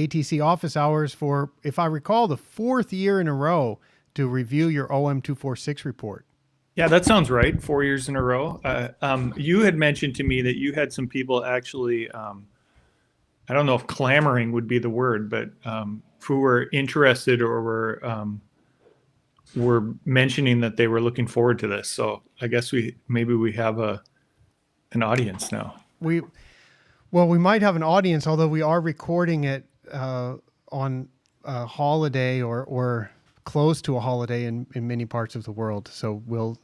ATC office hours for, if I recall, the 4th year in a row to review your OM246 report. Yeah, that sounds right. 4 years in a row. You had mentioned to me that you had some people actually, I don't know if clamoring would be the word, but who were interested or were mentioning that they were looking forward to this. So I guess maybe we have an audience now. We might have an audience, although we are recording it on a holiday or close to a holiday in many parts of the world. So we'll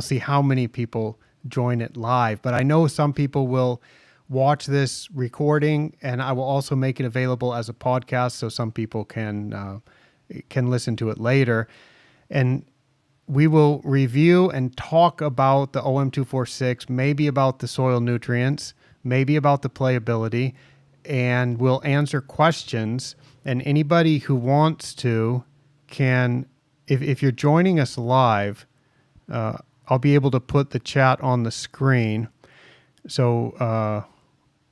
see how many people join it live. But I know some people will watch this recording, and I will also make it available as a podcast so some people can listen to it later. And we will review and talk about the OM246, maybe about the soil nutrients, maybe about the playability, and we'll answer questions. And anybody who wants to can, if you're joining us live, I'll be able to put the chat on the screen. So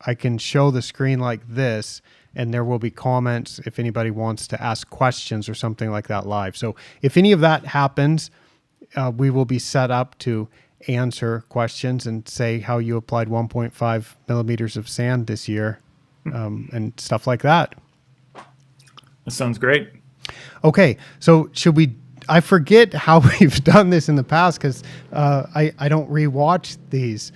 I can show the screen like this, and there will be comments if anybody wants to ask questions or something like that live. So if any of that happens, we will be set up to answer questions and say how you applied 1.5 millimeters of sand this year and stuff like that. That sounds great. Okay, so I forget how we've done this in the past because I don't rewatch these.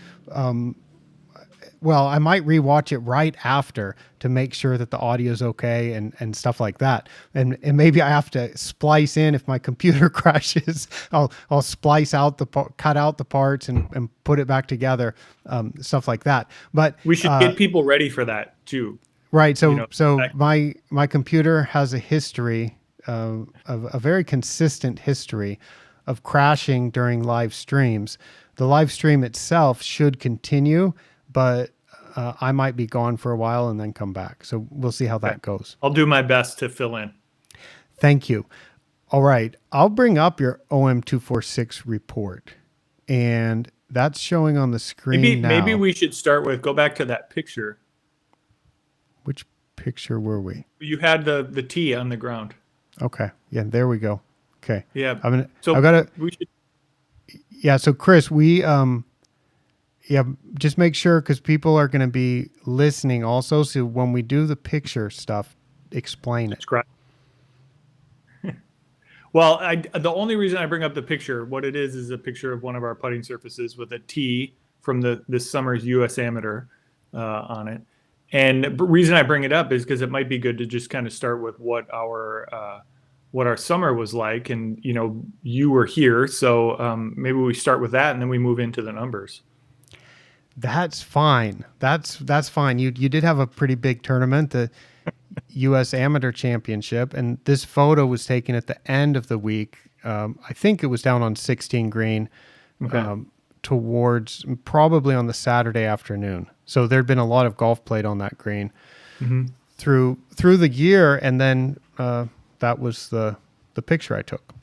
Well, I might rewatch it right after to make sure that the audio is okay and stuff like that. And maybe I have to splice in if my computer crashes. I'll splice out cut out the parts and put it back together, stuff like that. But we should get people ready for that too. Right. So my computer has a history of a very consistent history of crashing during live streams. The live stream itself should continue, but I might be gone for a while and then come back. So we'll see how that goes. I'll do my best to fill in. Thank you. All right. I'll bring up your OM246 report, and that's showing on the screen now. Maybe we should start with, go back to that picture. Which picture were we? You had the T on the ground. Okay. Yeah, there we go. Okay. Yeah. So Chris, just make sure, because people are going to be listening also. So when we do the picture stuff, explain it. Correct. Well, the only reason I bring up the picture, what it is a picture of one of our putting surfaces with a T from this summer's U.S. Amateur on it. And the reason I bring it up is because it might be good to just kind of start with what our summer was like. And, you were here, so maybe we start with that and then we move into the numbers. That's fine. That's fine. You did have a pretty big tournament, the U.S. Amateur Championship, and this photo was taken at the end of the week. I think it was down on 16 green, towards probably on the Saturday afternoon. So there'd been a lot of golf played on that green through the year, and then that was the picture I took.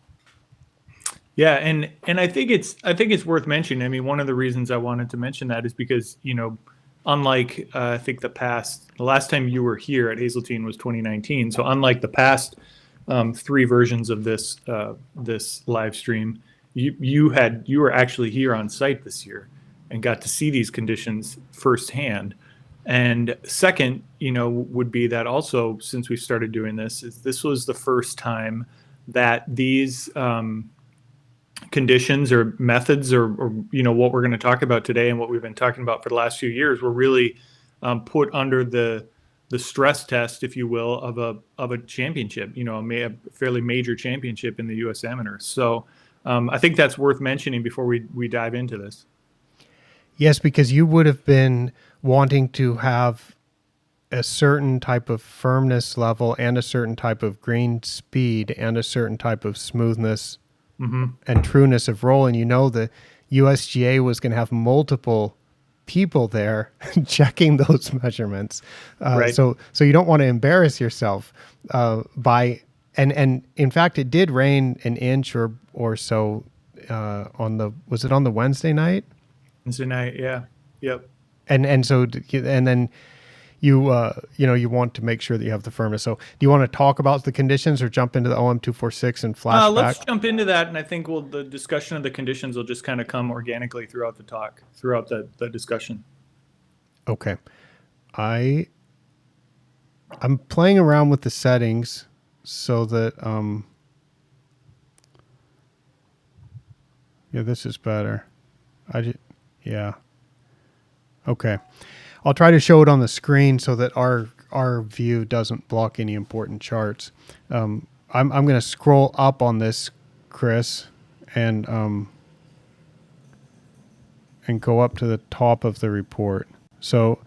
Yeah, and I think it's worth mentioning. I mean, one of the reasons I wanted to mention that is because, unlike I think the last time you were here at Hazeltine was 2019. So unlike the past 3 versions of this live stream, you were actually here on site this year and got to see these conditions firsthand. And second, would be that also, since we started doing this was the first time that these conditions or methods or what we're going to talk about today and what we've been talking about for the last few years were really put under the stress test, if you will, of a championship, a fairly major championship in the U.S. Amateur. So I think that's worth mentioning before we dive into this. Yes, because you would have been wanting to have a certain type of firmness level and a certain type of green speed and a certain type of smoothness and trueness of roll. And the USGA was going to have multiple people there checking those measurements. Right. So you don't want to embarrass yourself and in fact, it did rain an inch or so was it on the Wednesday night? Wednesday night, yeah. Yep. And then you want to make sure that you have the firmness. So do you want to talk about the conditions or jump into the OM246 and flashback? Let's jump into that, and I think the discussion of the conditions will just kind of come organically throughout the discussion. Okay. I'm playing around with the settings so that yeah, this is better. Yeah. Okay. I'll try to show it on the screen so that our view doesn't block any important charts. I'm going to scroll up on this, Chris, and go up to the top of the report. So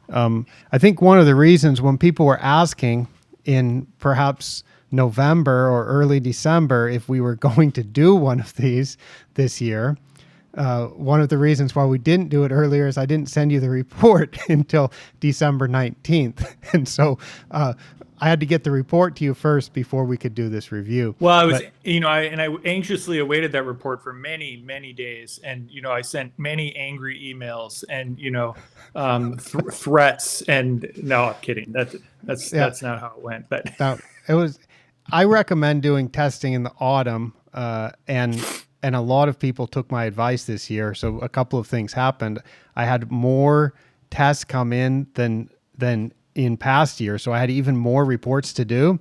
I think one of the reasons when people were asking in perhaps November or early December if we were going to do one of these this year, one of the reasons why we didn't do it earlier is I didn't send you the report until December 19th. And so I had to get the report to you first before we could do this review. Well, I anxiously awaited that report for many, many days. And, I sent many angry emails and, threats. And no, I'm kidding. That's not how it went. But no, I recommend doing testing in the autumn, and a lot of people took my advice this year. So a couple of things happened. I had more tests come in than in past years. So I had even more reports to do.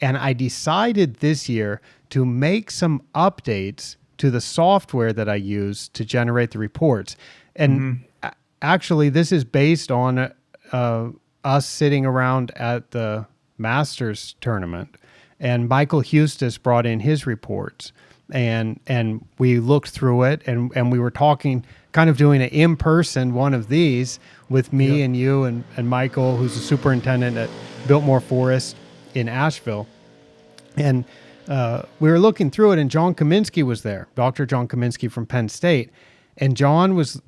And I decided this year to make some updates to the software that I use to generate the reports. And actually, this is based on us sitting around at the Masters tournament. And Michael Hustis brought in his reports. And we looked through it, and we were talking, kind of doing an in-person one of these with me and you and Michael, who's the superintendent at Biltmore Forest in Asheville. And we were looking through it, and John Kaminsky was there, Dr. John Kaminsky from Penn State. And John was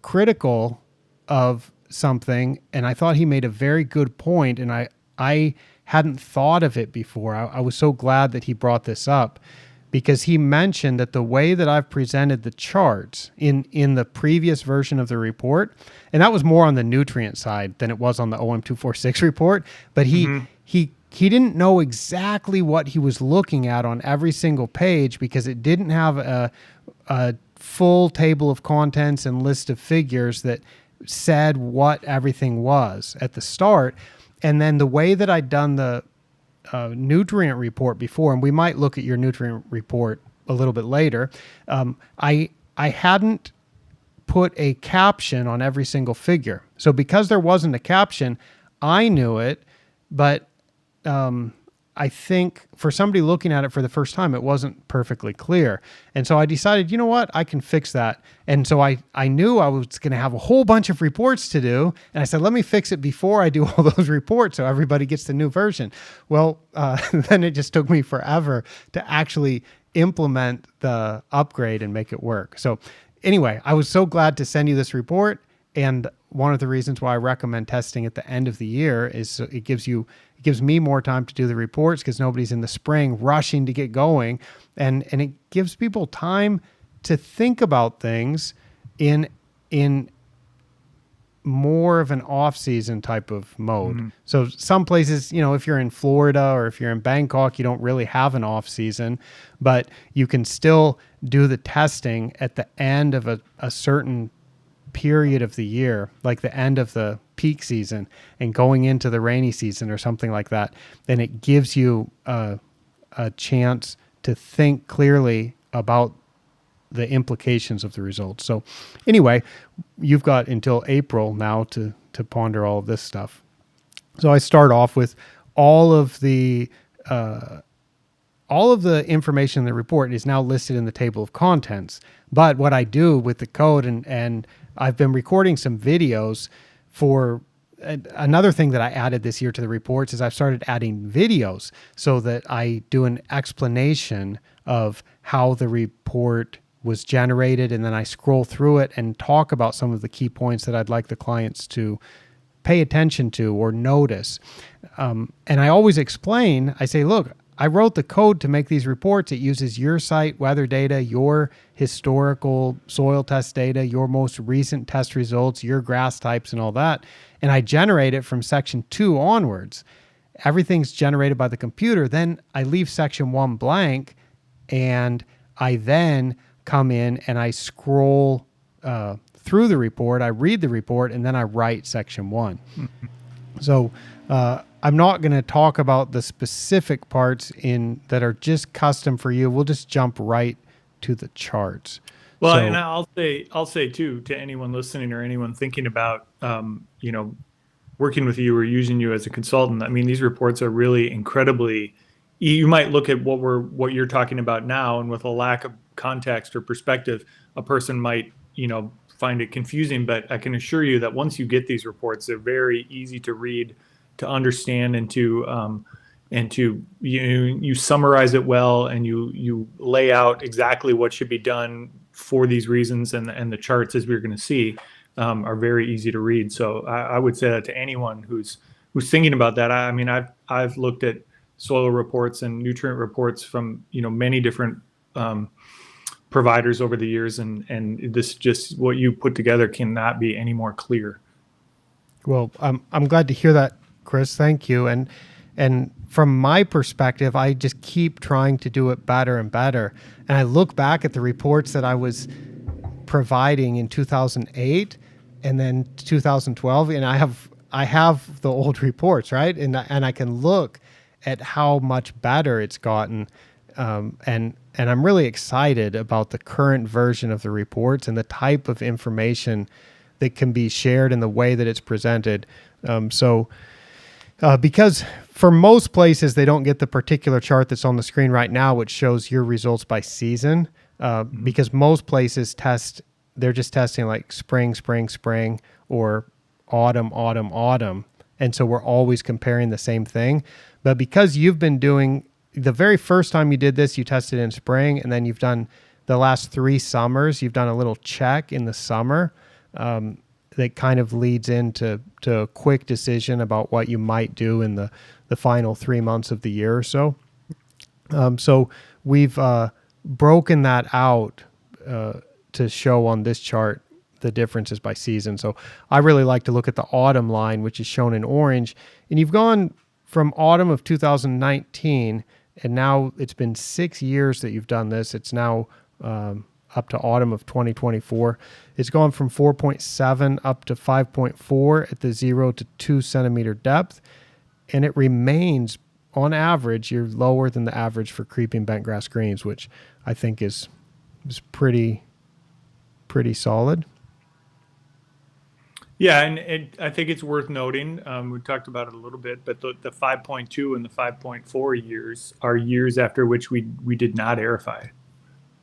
critical of something, and I thought he made a very good point, and I hadn't thought of it before. I was so glad that he brought this up, because he mentioned that the way that I've presented the charts in the previous version of the report, and that was more on the nutrient side than it was on the OM246 report, but he didn't know exactly what he was looking at on every single page because it didn't have a full table of contents and list of figures that said what everything was at the start. And then the way that I'd done the nutrient report before, and we might look at your nutrient report a little bit later, I hadn't put a caption on every single figure. So because there wasn't a caption, I knew it, but I think for somebody looking at it for the first time, it wasn't perfectly clear. And so I decided, you know what, I can fix that. And so I knew I was going to have a whole bunch of reports to do. And I said, let me fix it before I do all those reports so everybody gets the new version. Well, then it just took me forever to actually implement the upgrade and make it work. So anyway, I was so glad to send you this report. And one of the reasons why I recommend testing at the end of the year is it gives me more time to do the reports because nobody's in the spring rushing to get going. And it gives people time to think about things in more of an off-season type of mode. Mm-hmm. So some places, if you're in Florida or if you're in Bangkok, you don't really have an off-season, but you can still do the testing at the end of a certain period of the year, like the end of the peak season and going into the rainy season or something like that. Then it gives you a chance to think clearly about the implications of the results. So anyway, you've got until April now to ponder all of this stuff. So I start off with all of the information in the report is now listed in the table of contents. But what I do with the code, and I've been recording some videos for another thing that I added this year to the reports is I've started adding videos so that I do an explanation of how the report was generated, and then I scroll through it and talk about some of the key points that I'd like the clients to pay attention to or notice. And I always explain, I say, look, I wrote the code to make these reports. It uses your site weather data, your historical soil test data, your most recent test results, your grass types and all that. And I generate it from section 2 onwards. Everything's generated by the computer. Then I leave section 1 blank, and I then come in and I scroll through the report. I read the report, and then I write section 1. So I'm not going to talk about the specific parts that are just custom for you. We'll just jump right to the charts. Well, and I'll say too, to anyone listening or anyone thinking about working with you or using you as a consultant, I mean, these reports are really incredibly. You might look at what you're talking about now, and with a lack of context or perspective, a person might find it confusing. But I can assure you that once you get these reports, they're very easy to read, to understand, and to you summarize it well, and you lay out exactly what should be done for these reasons, and the charts, as we're going to see, are very easy to read. So I would say that to anyone who's thinking about that. I mean, I've looked at soil reports and nutrient reports from many different providers over the years, and this, just what you put together, cannot be any more clear. Well, I'm glad to hear that, Chris. Thank you. And from my perspective, I just keep trying to do it better and better. And I look back at the reports that I was providing in 2008 and then 2012, and I have the old reports, right? And I can look at how much better it's gotten, and I'm really excited about the current version of the reports and the type of information that can be shared in the way that it's presented. Because for most places, they don't get the particular chart that's on the screen right now, which shows your results by season, because most places they're just testing like spring, spring, spring, or autumn, autumn, autumn. And so we're always comparing the same thing. But because you've been doing, the very first time you did this, you tested in spring, and then you've done the last 3 summers, you've done a little check in the summer that kind of leads into a quick decision about what you might do in the final 3 months of the year or so. So we've broken that out to show on this chart the differences by season. So I really like to look at the autumn line, which is shown in orange. And you've gone from autumn of 2019, and now it's been 6 years that you've done this. It's now up to autumn of 2024. It's gone from 4.7 up to 5.4 at the 0 to 2 centimeter depth. And it remains, on average, you're lower than the average for creeping bentgrass greens, which I think is pretty solid. Yeah, and I think it's worth noting, we talked about it a little bit, but the 5.2 and the 5.4 years are years after which we did not aerify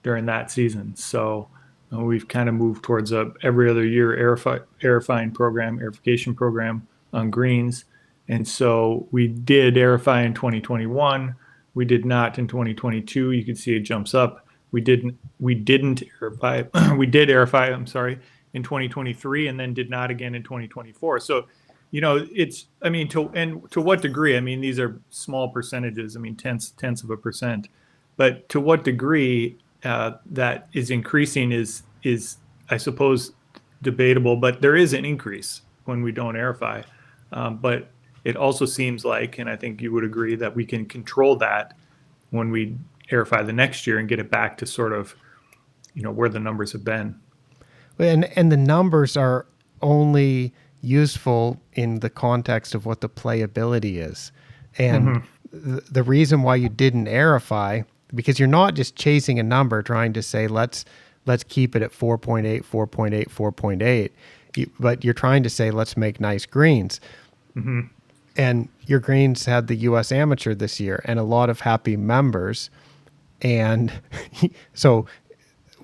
during that season. So we've kind of moved towards a every other year aerification program on greens. And so we did aerify in 2021. We did not in 2022. You can see it jumps up. We didn't aerify. We did aerify, in 2023, and then did not again in 2024. So, it's, to what degree? I mean, these are small percentages. I mean, tenths of a percent. But to what degree that is increasing is I suppose debatable. But there is an increase when we don't aerify. But it also seems like, and I think you would agree, that we can control that when we aerify the next year and get it back to sort of, where the numbers have been. And the numbers are only useful in the context of what the playability is. And the reason why you didn't aerify, because you're not just chasing a number trying to say, let's keep it at 4.8, 4.8, 4.8, but you're trying to say, let's make nice greens. Mm-hmm. And your greens had the U.S. Amateur this year and a lot of happy members. And so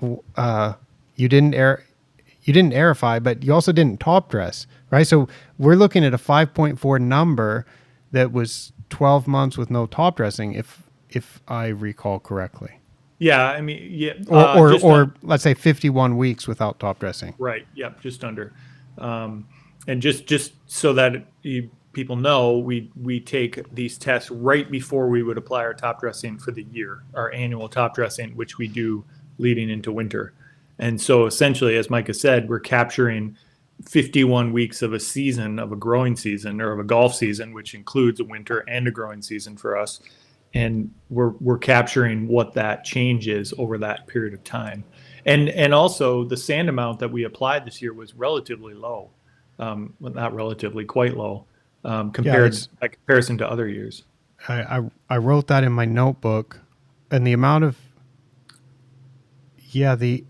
you didn't aerify, but you also didn't top dress, right? So we're looking at a 5.4 number that was 12 months with no top dressing, if I recall correctly. Yeah, I mean, yeah. Or let's say 51 weeks without top dressing. Right. Yep. Just under. And just so that people know, we take these tests right before we would apply our top dressing for the year, our annual top dressing, which we do leading into winter. And so essentially, as Micah said, we're capturing 51 weeks of a season, of a growing season, or of a golf season, which includes a winter and a growing season for us. And we're capturing what that change is over that period of time. And also the sand amount that we applied this year was relatively low. Well, not relatively, quite low, by comparison to other years. I wrote that in my notebook, and the amount of the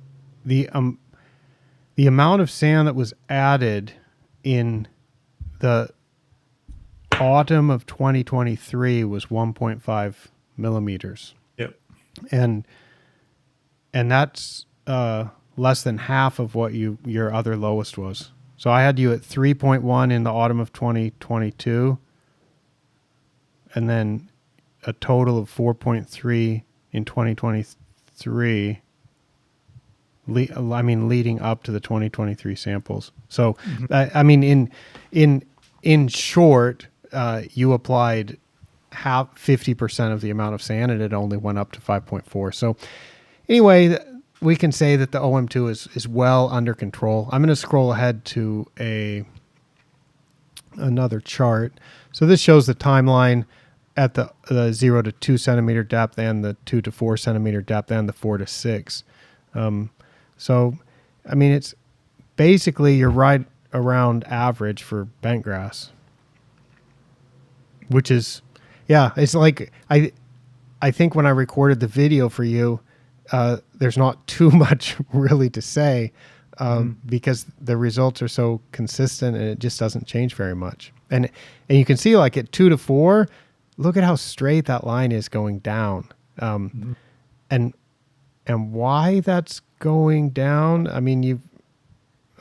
amount of sand that was added in the autumn of 2023 was 1.5 millimeters. Yep. And that's less than half of what your other lowest was. So I had you at 3.1 in the autumn of 2022, and then a total of 4.3 in 2023. I mean, leading up to the 2023 samples. So, I mean, in short, you applied 50% of the amount of sand, and it only went up to 5.4. So, anyway, we can say that the OM2 is well under control. I'm going to scroll ahead to another chart. So this shows the timeline at the 0 to 2 centimeter depth, and the 2 to 4 centimeter depth, and the 4 to 6. So, I mean, it's basically you're right around average for bentgrass, which is, it's like I think when I recorded the video for you, there's not too much really to say because the results are so consistent and it just doesn't change very much. And you can see, like, at 2 to 4, look at how straight that line is going down. And why that's going down, I mean,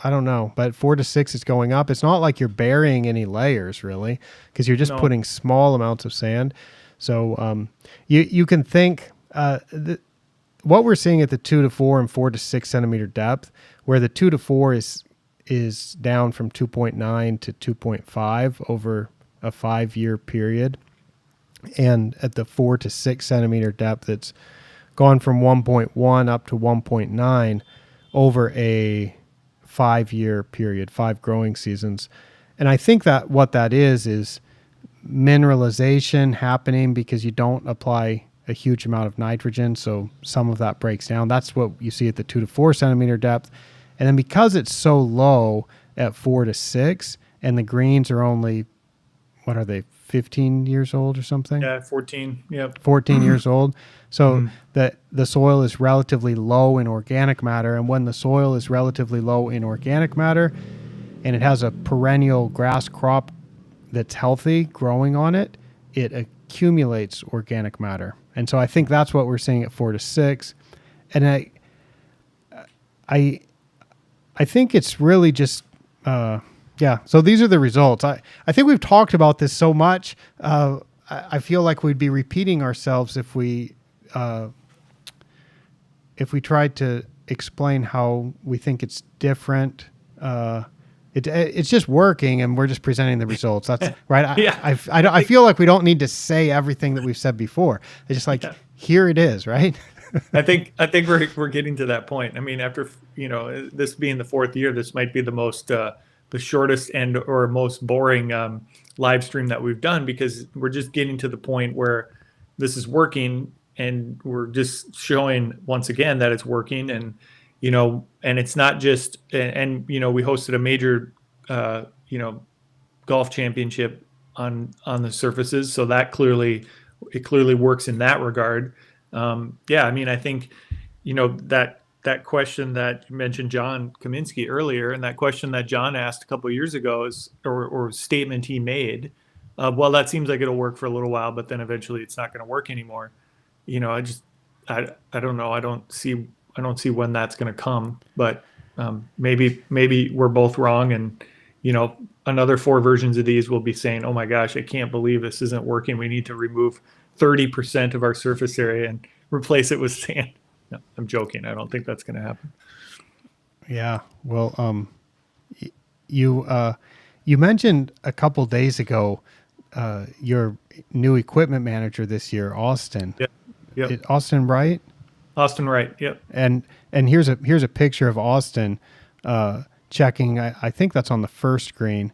I don't know, but 4 to 6 is going up. It's not like you're burying any layers really, because you're just putting small amounts of sand. So you can think what we're seeing at the 2 to 4 and 4 to 6 centimeter depth, where the 2 to 4 is down from 2.9 to 2.5 over a 5-year period, and at the 4 to 6 centimeter depth, it's gone from 1.1 up to 1.9 over a 5-year period, 5 growing seasons. And I think that what that is mineralization happening because you don't apply a huge amount of nitrogen, so some of that breaks down. That's what you see at the 2 to 4 centimeter depth. And then because it's so low at 4 to 6, and the greens are only, what are they, 15 years old or something? Yeah, 14. Yep. 14 years old. So the soil is relatively low in organic matter. And when the soil is relatively low in organic matter and it has a perennial grass crop that's healthy growing on it, it accumulates organic matter. And so I think that's what we're seeing at 4 to 6. And I think it's really just, so these are the results. I think we've talked about this so much. I feel like we'd be repeating ourselves if we tried to explain how we think it's different. It's just working, and we're just presenting the results. That's right. I feel like we don't need to say everything that we've said before. It's just like, here it is, right? I think we're getting to that point. I mean, after this being the 4th year, this might be the most the shortest and or most boring live stream that we've done, because we're just getting to the point where this is working, and we're just showing once again that it's working. And and it's not just, and we hosted a major golf championship on the surfaces, so that clearly works in that regard. I mean, I think that question that you mentioned, John Kaminsky, earlier, and that question that John asked a couple of years ago or statement he made, well, that seems like it'll work for a little while, but then eventually it's not going to work anymore. I don't know. I don't see when that's going to come, but maybe we're both wrong, and another 4 versions of these will be saying, oh my gosh, I can't believe this isn't working. We need to remove 30% of our surface area and replace it with sand. No, I'm joking. I don't think that's going to happen. Yeah. Well, you You mentioned a couple days ago your new equipment manager this year, Austin. Yep. Yep. Austin Wright. Austin Wright. Yep. And here's a picture of Austin checking. I think that's on the first green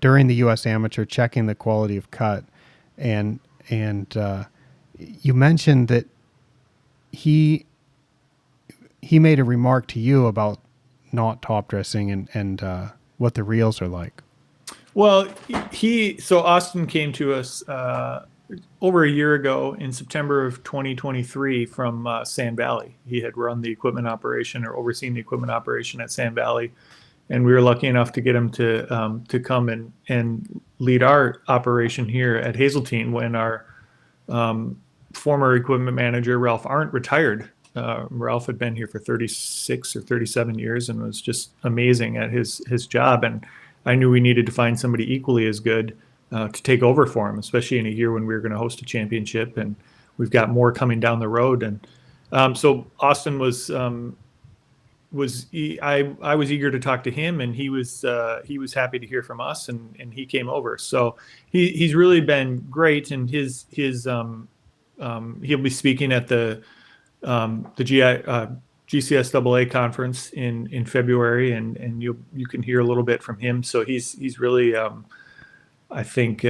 during the U.S. Amateur, checking the quality of cut, and you mentioned that he made a remark to you about not top dressing and what the reels are like. Well, so Austin came to us over a year ago in September of 2023 from Sand Valley. He had run the equipment operation or overseen the equipment operation at Sand Valley, and we were lucky enough to get him to come and lead our operation here at Hazeltine when our former equipment manager Ralph Arndt retired. Ralph had been here for 36 or 37 years and was just amazing at his job, and I knew we needed to find somebody equally as good to take over for him, especially in a year when we were going to host a championship, and we've got more coming down the road. And so Austin I was eager to talk to him, and he was happy to hear from us, and he came over. So he's really been great, and he'll be speaking at the GCSAA conference in February, and you can hear a little bit from him. So he's really I think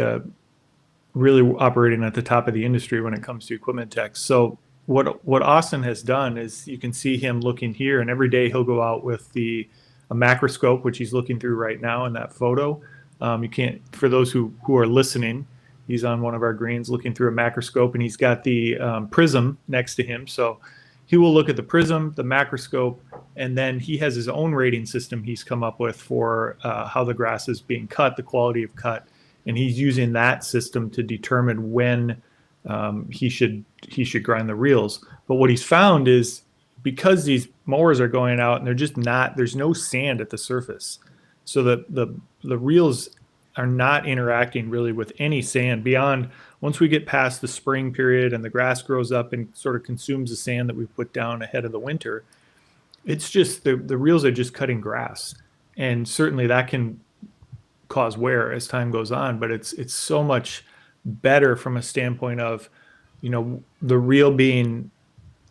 really operating at the top of the industry when it comes to equipment tech. So what Austin has done is you can see him looking here, and every day he'll go out with a macroscope, which he's looking through right now in that photo. You can't, for those who are listening, he's on one of our greens looking through a macroscope, and he's got the prism next to him. So he will look at the prism, the macroscope, and then he has his own rating system he's come up with for how the grass is being cut, the quality of cut, and he's using that system to determine when he should grind the reels. But what he's found is because these mowers are going out and there's no sand at the surface, so the reels are not interacting really with any sand beyond once we get past the spring period and the grass grows up and sort of consumes the sand that we put down ahead of the winter. It's just the reels are just cutting grass, and certainly that can cause wear as time goes on, but it's so much better from a standpoint of, the reel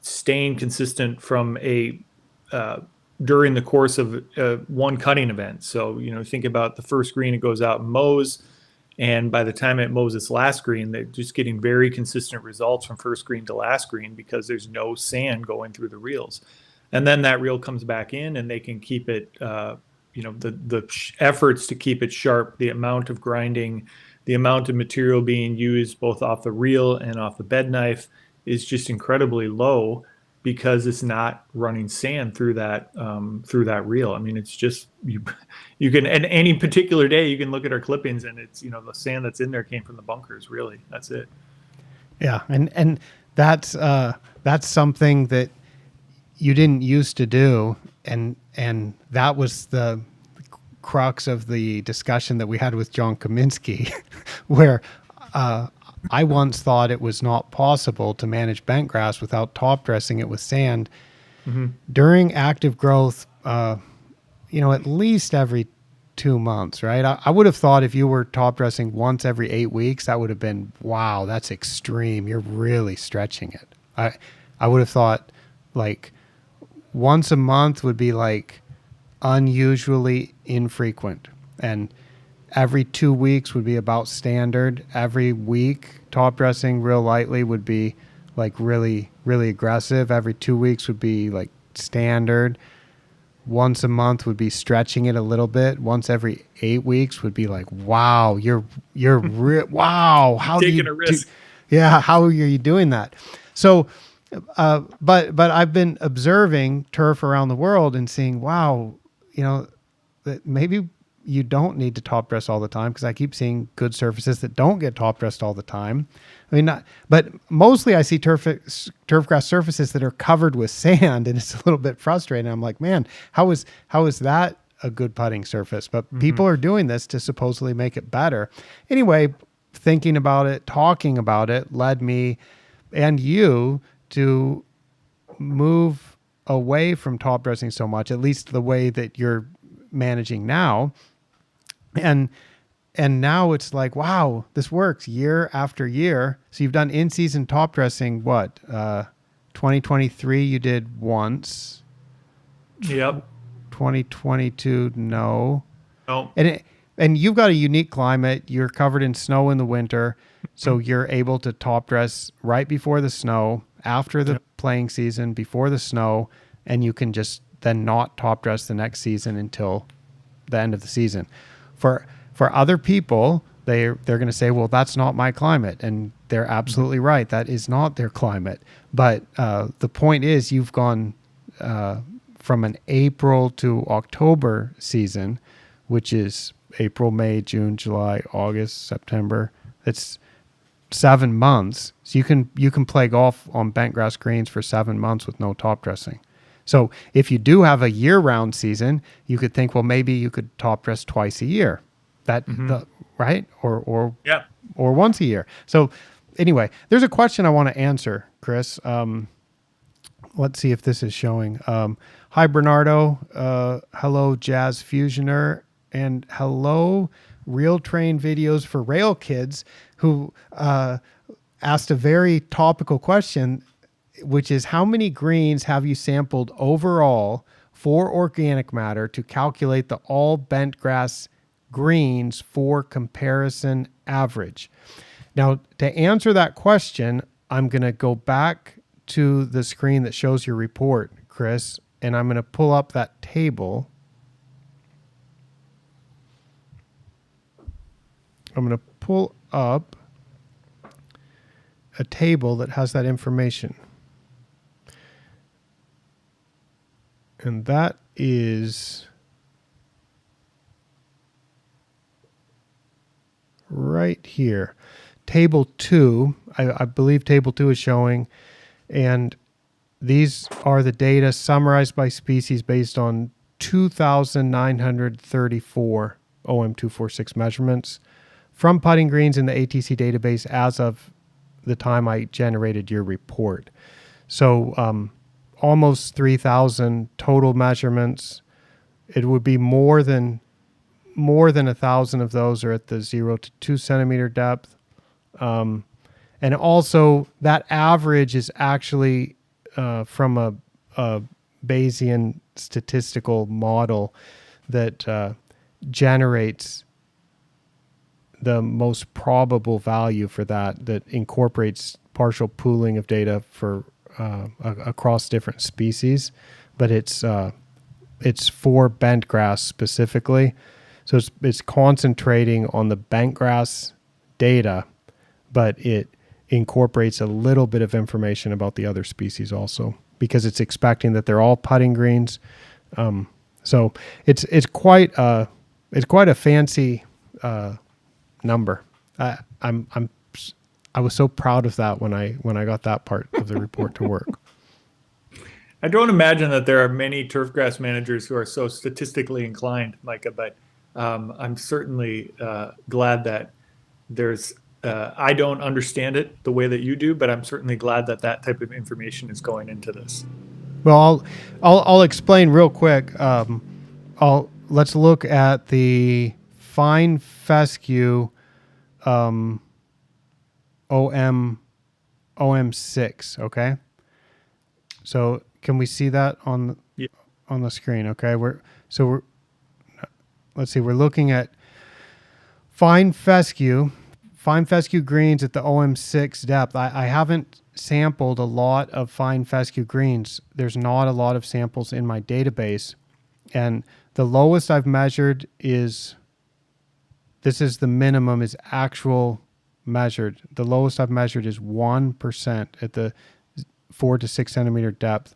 staying consistent from during the course of one cutting event. So, think about the first green, it goes out and mows, and by the time it mows its last green, they're just getting very consistent results from first green to last green because there's no sand going through the reels. And then that reel comes back in, and they can keep it, the efforts to keep it sharp, the amount of grinding, the amount of material being used both off the reel and off the bed knife is just incredibly low because it's not running sand through that reel. I mean, it's just you can, and any particular day you can look at our clippings, and it's the sand that's in there came from the bunkers. Really, that's it. Yeah, and that's something that you didn't used to do, and that was the crux of the discussion that we had with John Kaminsky, where I once thought it was not possible to manage bent grass without top dressing it with sand. Mm-hmm. During active growth, at least every 2 months, right? I would have thought if you were top dressing once every 8 weeks, that would have been, wow, that's extreme. You're really stretching it. I would have thought like once a month would be like unusually infrequent, and every 2 weeks would be about standard. Every week, top dressing real lightly would be like really, really aggressive. Every 2 weeks would be like standard. Once a month would be stretching it a little bit. Once every 8 weeks would be like, wow, you're wow. How taking a risk? How are you doing that? So, but I've been observing turf around the world and seeing, wow, that maybe you don't need to top dress all the time, because I keep seeing good surfaces that don't get top dressed all the time. I mean, but mostly I see turf grass surfaces that are covered with sand, and it's a little bit frustrating. I'm like, man, how is that a good putting surface? But people are doing this to supposedly make it better. Anyway, thinking about it, talking about it led me and you to move away from top dressing so much, at least the way that you're managing now, And now it's like, wow, this works year after year. So you've done in-season top dressing, what? 2023 you did once. Yep. 2022, no. Oh. And you've got a unique climate. You're covered in snow in the winter, so you're able to top dress right before the snow, after the playing season, before the snow, and you can just then not top dress the next season until the end of the season. For other people, they're going to say, well, that's not my climate, and they're absolutely right. That is not their climate. But the point is, you've gone from an April to October season, which is April, May, June, July, August, September. It's 7 months. So you can play golf on bent grass greens for 7 months with no top dressing. So if you do have a year-round season, you could think, well, maybe you could top dress twice a year. Right? Or once a year. So anyway, there's a question I want to answer, Chris. Let's see if this is showing. Hi, Bernardo. Hello, Jazz Fusioner. And hello, Real Train Videos for Rail Kids, who asked a very topical question, which is, how many greens have you sampled overall for organic matter to calculate the all bent grass greens for comparison average? Now, to answer that question, I'm going to go back to the screen that shows your report, Chris, and I'm going to pull up that table. I'm going to pull up a table that has that information. And that is right here. Table 2, I believe table 2 is showing, and these are the data summarized by species based on 2,934 OM246 measurements from putting greens in the ATC database as of the time I generated your report. So almost 3,000 total measurements. It would be more than 1,000 of those are at the 0 to 2 centimeter depth. And also that average is actually from a Bayesian statistical model that generates the most probable value for that incorporates partial pooling of data for across different species, but it's for bent grass specifically. So it's concentrating on the bent grass data, but it incorporates a little bit of information about the other species also, because it's expecting that they're all putting greens. So it's quite a fancy number. I was so proud of that when I got that part of the report to work. I don't imagine that there are many turfgrass managers who are so statistically inclined, Micah, but I'm certainly glad that there's I don't understand it the way that you do, but I'm certainly glad that that type of information is going into this. Well, I'll explain real quick. Let's look at the fine fescue OM6, okay? So can we see that on the screen? Okay, let's see. We're looking at fine fescue greens at the OM6 depth. I haven't sampled a lot of fine fescue greens. There's not a lot of samples in my database, and the lowest I've measured is, this is the minimum, is actual measured. The lowest I've measured is 1% at the 4 to 6 centimeter depth.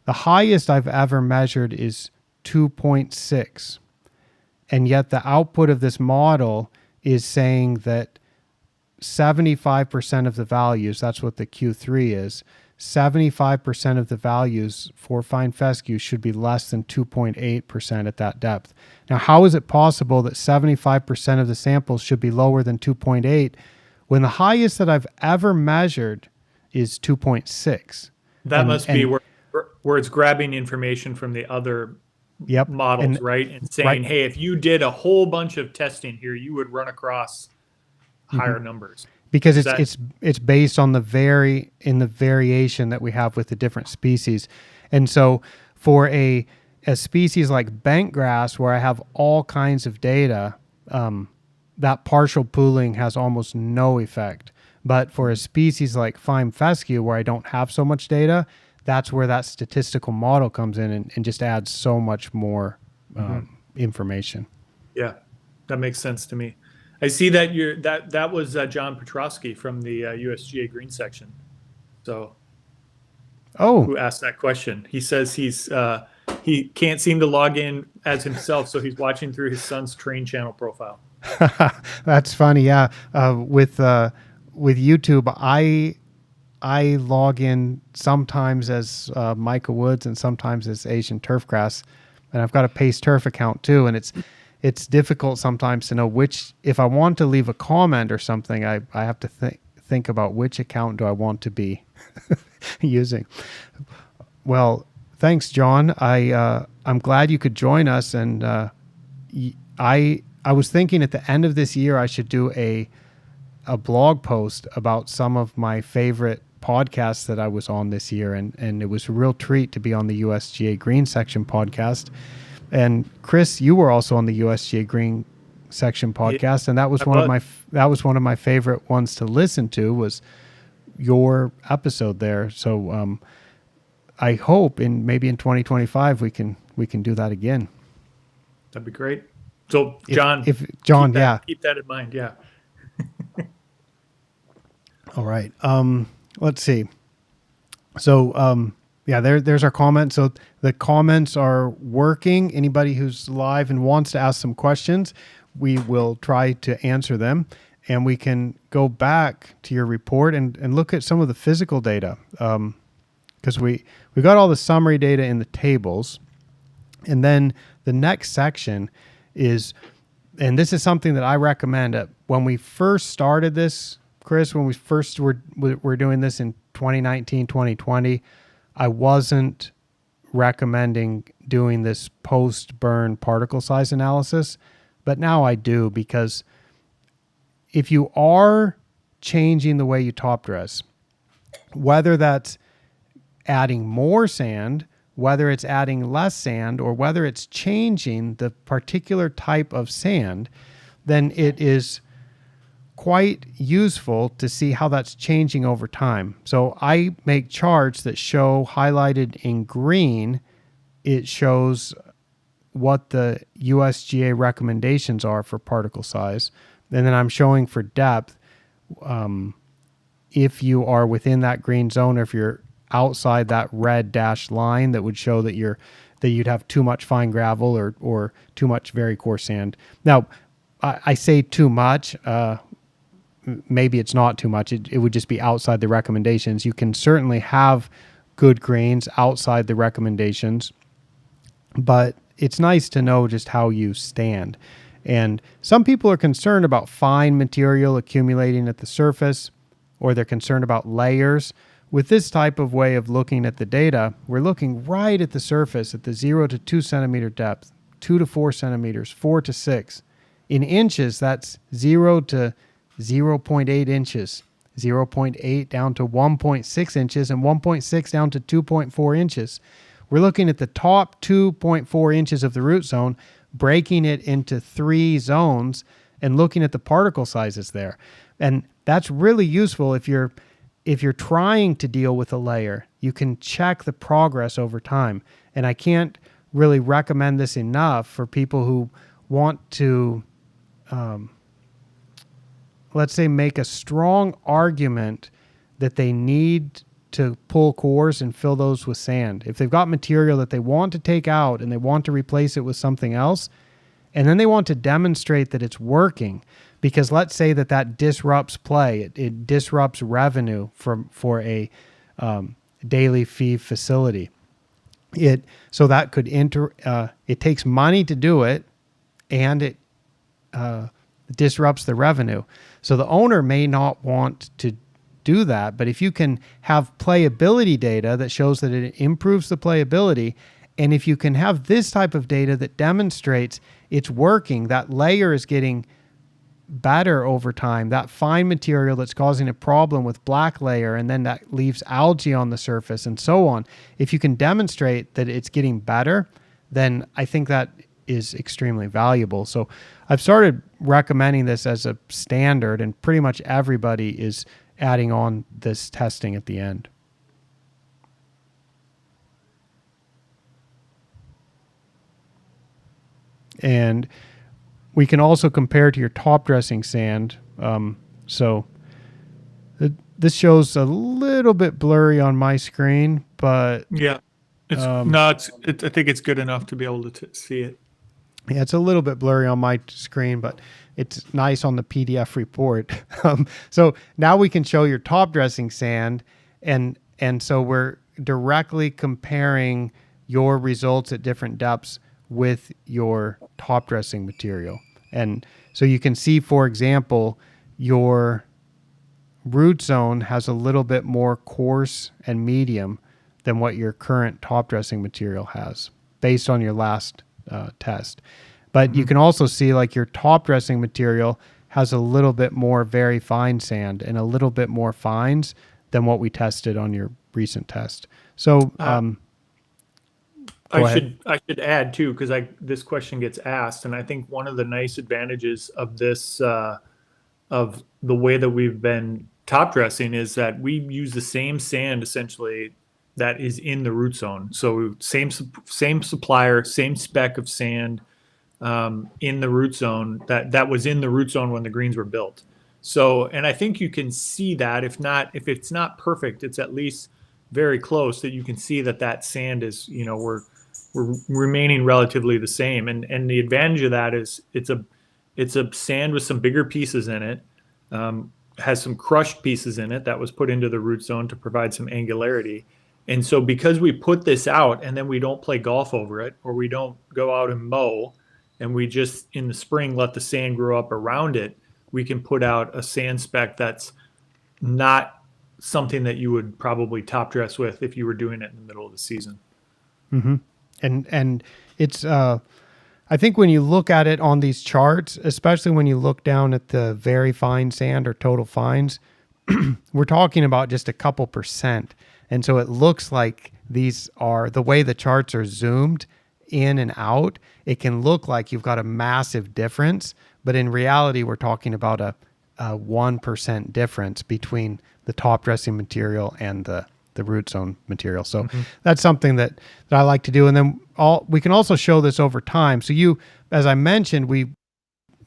The highest I've ever measured is 2.6. And yet the output of this model is saying that 75% of the values, that's what the Q3 is, 75% of the values for fine fescue should be less than 2.8% at that depth. Now, how is it possible that 75% of the samples should be lower than 2.8 when the highest that I've ever measured is 2.6? That must be where it's grabbing information from the other Yep. models, And right? And saying, right. hey, if you did a whole bunch of testing here, you would run across Mhm. higher numbers. Because Is that it's based on the variation that we have with the different species. And so for a species like bentgrass, where I have all kinds of data, that partial pooling has almost no effect. But for a species like fine fescue, where I don't have so much data, that's where that statistical model comes in and just adds so much more information. yeah, that makes sense to me. I see that that was John Petrosky from the USGA Green section. So Oh, who asked that question? He says he can't seem to log in as himself, so he's watching through his son's train channel profile. that's funny. Yeah, with YouTube, I log in sometimes as Micah Woods and sometimes as Asian Turfgrass, and I've got a Pace Turf account too. And it's difficult sometimes to know which. If I want to leave a comment or something, I have to think about which account do I want to be using. Well, thanks, John. I'm glad you could join us, and I was thinking at the end of this year I should do a blog post about some of my favorite podcasts that I was on this year, and it was a real treat to be on the USGA Green Section podcast. And Chris, you were also on the USGA Green Section podcast, and that was one of my favorite ones to listen to, was your episode there. So I hope maybe in 2025 we can do that again. That'd be great. So John, if John, keep that in mind. Yeah. All right. Let's see. So, there's our comment. So the comments are working. Anybody who's live and wants to ask some questions, we will try to answer them. And we can go back to your report and look at some of the physical data. Because we got all the summary data in the tables. And then the next section is, and this is something that I recommend, when we first started this, Chris, when we first were doing this in 2019, 2020, I wasn't recommending doing this post-burn particle size analysis, but now I do, because if you are changing the way you top dress, whether that's adding more sand, whether it's adding less sand, or whether it's changing the particular type of sand, then it is quite useful to see how that's changing over time. So I make charts that show, highlighted in green, it shows what the USGA recommendations are for particle size. And then I'm showing for depth, if you are within that green zone, or if you're outside that red dashed line, that would show that you'd have too much fine gravel or too much very coarse sand. Now, I say too much, maybe it's not too much. It would just be outside the recommendations. You can certainly have good grains outside the recommendations, but it's nice to know just how you stand. And some people are concerned about fine material accumulating at the surface, or they're concerned about layers. With this type of way of looking at the data, we're looking right at the surface at the 0 to 2 centimeter depth, 2 to 4 centimeters, 4 to 6. In inches, that's 0 to 0.8 inches, 0.8 down to 1.6 inches, and 1.6 down to 2.4 inches. We're looking at the top 2.4 inches of the root zone, breaking it into 3 zones, and looking at the particle sizes there. And that's really useful if you're trying to deal with a layer. You can check the progress over time. And I can't really recommend this enough for people who want to, let's say, make a strong argument that they need to pull cores and fill those with sand. If they've got material that they want to take out and they want to replace it with something else, and then they want to demonstrate that it's working, because let's say that disrupts play, it disrupts revenue for a daily fee facility. So that could it takes money to do it, and it disrupts the revenue. So the owner may not want to do that, but if you can have playability data that shows that it improves the playability And if you can have this type of data that demonstrates it's working, that layer is getting better over time, that fine material that's causing a problem with black layer, and then that leaves algae on the surface and so on. If you can demonstrate that it's getting better, then I think that is extremely valuable. So I've started recommending this as a standard, and pretty much everybody is adding on this testing at the end. And we can also compare to your top dressing sand. This shows a little bit blurry on my screen, but yeah, I think it's good enough to be able to see it. Yeah, it's a little bit blurry on my screen, but it's nice on the PDF report. So now we can show your top dressing sand, and so we're directly comparing your results at different depths with your top dressing material. And so you can see, for example, your root zone has a little bit more coarse and medium than what your current top dressing material has based on your last test. But you can also see like your top dressing material has a little bit more very fine sand and a little bit more fines than what we tested on your recent test. So I should add too, because this question gets asked, and I think one of the nice advantages of this of the way that we've been top dressing is that we use the same sand essentially that is in the root zone. So same supplier, same spec of sand in the root zone that was in the root zone when the greens were built. So, and I think you can see that if it's not perfect, it's at least very close, that you can see that sand is, we're remaining relatively the same. And the advantage of that is it's a sand with some bigger pieces in it, has some crushed pieces in it that was put into the root zone to provide some angularity. And so because we put this out and then we don't play golf over it, or we don't go out and mow, and we just in the spring let the sand grow up around it, we can put out a sand spec that's not something that you would probably top dress with if you were doing it in the middle of the season. Mm-hmm. And it's I think when you look at it on these charts, especially when you look down at the very fine sand or total fines, we're talking about just a couple percent. And so it looks like these are, the way the charts are zoomed in and out, it can look like you've got a massive difference, but in reality, we're talking about a 1% difference between the top dressing material and the root zone material. So that's something that I like to do. And then we can also show this over time. So as I mentioned, we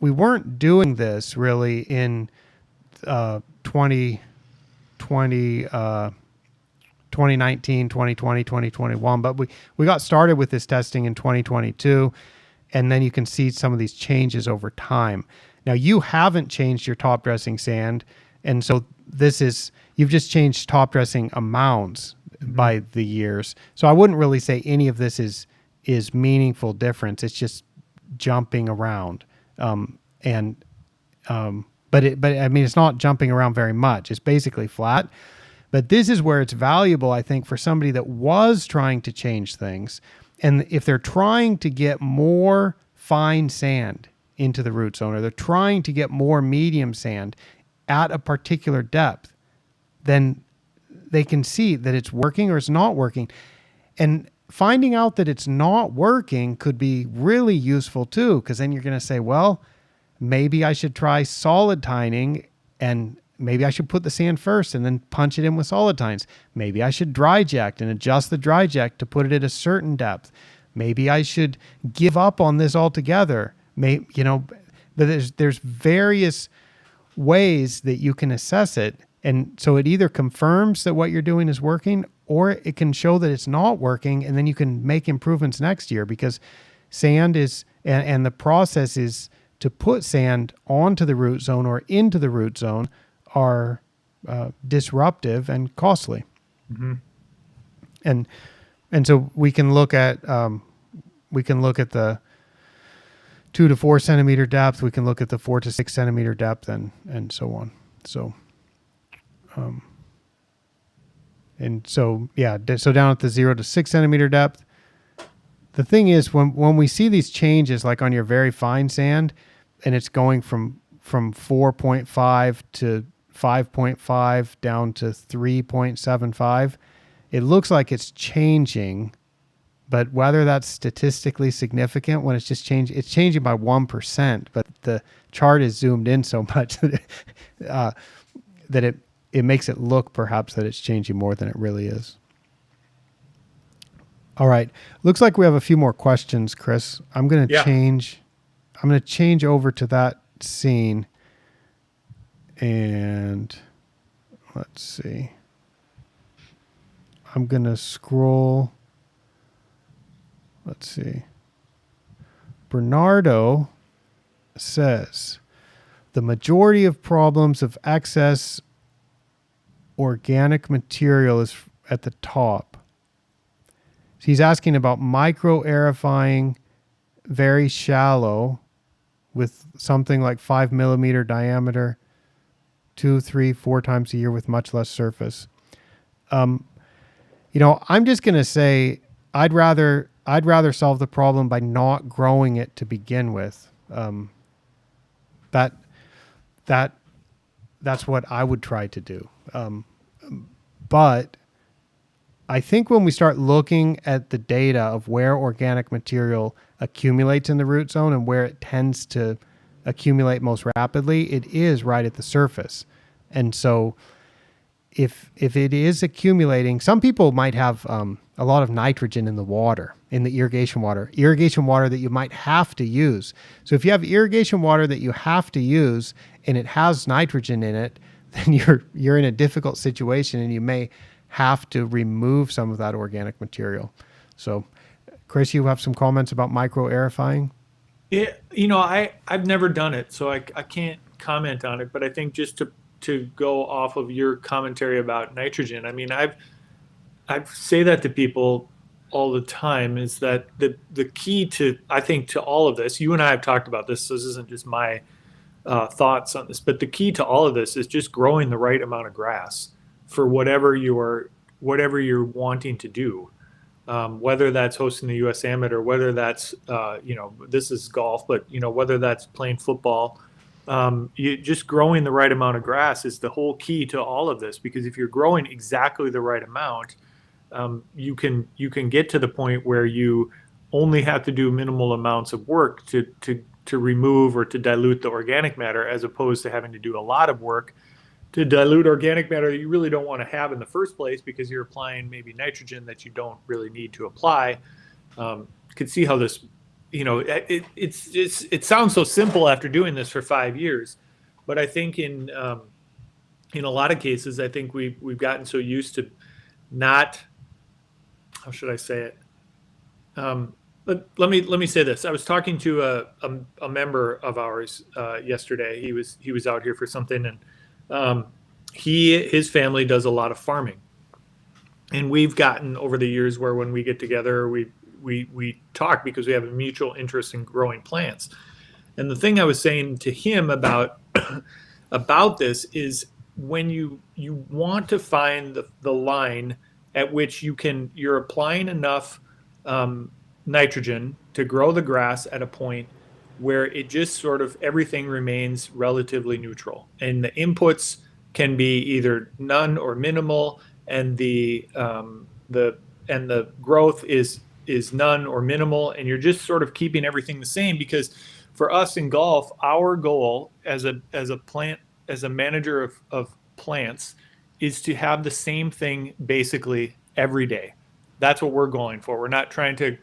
weren't doing this really in 2019, 2020, 2021, but we got started with this testing in 2022, and then you can see some of these changes over time. Now, you haven't changed your top dressing sand, and so you've just changed top dressing amounts by the years. So I wouldn't really say any of this is meaningful difference. It's just jumping around, but I mean, it's not jumping around very much. It's basically flat. But this is where it's valuable, I think, for somebody that was trying to change things. And if they're trying to get more fine sand into the root zone, or they're trying to get more medium sand at a particular depth, then they can see that it's working or it's not working. And finding out that it's not working could be really useful too, because then you're going to say, well, maybe I should try solid tining, and maybe I should put the sand first and then punch it in with solid tines. Maybe I should dry jack and adjust the dry jack to put it at a certain depth. Maybe I should give up on this altogether. But there's various ways that you can assess it. And so it either confirms that what you're doing is working, or it can show that it's not working, and then you can make improvements next year, because sand is, and the process is to put sand onto the root zone or into the root zone are disruptive and costly. Mm-hmm. And so we can look at the 2 to 4 centimeter depth. We can look at the 4 to 6 centimeter depth, and so on. So, so down at the 0 to 6 centimeter depth, The thing is, when we see these changes, like on your very fine sand, and it's going from 4.5 to 5.5 down to 3.75, it looks like it's changing, but whether that's statistically significant when it's just changing, it's changing by 1%, but the chart is zoomed in so much that it makes it look perhaps that it's changing more than it really is. All right. Looks like we have a few more questions, Chris. I'm going to change over to that scene. And let's see. I'm going to scroll. Let's see. Bernardo says the majority of problems of excess organic material is at the top. So he's asking about micro aerifying, very shallow, with something like 5 millimeter diameter, 2, 3, 4 times a year with much less surface. I'm just going to say I'd rather solve the problem by not growing it to begin with. That's what I would try to do. But I think when we start looking at the data of where organic material accumulates in the root zone and where it tends to accumulate most rapidly, it is right at the surface. And so if it is accumulating, some people might have a lot of nitrogen in the water, in the irrigation water that you might have to use. So if you have irrigation water that you have to use and it has nitrogen in it, then you're in a difficult situation and you may have to remove some of that organic material. So, Chris, you have some comments about micro aerifying? Yeah, I've never done it, so I can't comment on it. But I think just to go off of your commentary about nitrogen, I mean, I say that to people all the time, is that the key to, I think, to all of this, you and I have talked about this, so this isn't just my thoughts on this, but the key to all of this is just growing the right amount of grass for whatever you're wanting to do, whether that's hosting the U.S. Amateur, whether that's this is golf, but whether that's playing football, you just growing the right amount of grass is the whole key to all of this. Because if you're growing exactly the right amount, you can get to the point where you only have to do minimal amounts of work to remove or to dilute the organic matter, as opposed to having to do a lot of work to dilute organic matter that you really don't want to have in the first place, because you're applying maybe nitrogen that you don't really need to apply. Could see how this, it sounds so simple after doing this for 5 years, but I think in a lot of cases, I think we've gotten so used to not, how should I say it? Let me say this. I was talking to a member of ours yesterday. He was out here for something, and his family does a lot of farming, and we've gotten over the years where when we get together, we talk because we have a mutual interest in growing plants. And the thing I was saying to him about this is, when you want to find the line at which you're applying enough nitrogen to grow the grass at a point where it just sort of everything remains relatively neutral, and the inputs can be either none or minimal, and the growth is none or minimal, and you're just sort of keeping everything the same. Because for us in golf, our goal as a manager of plants is to have the same thing basically every day. That's what we're going for. We're not trying to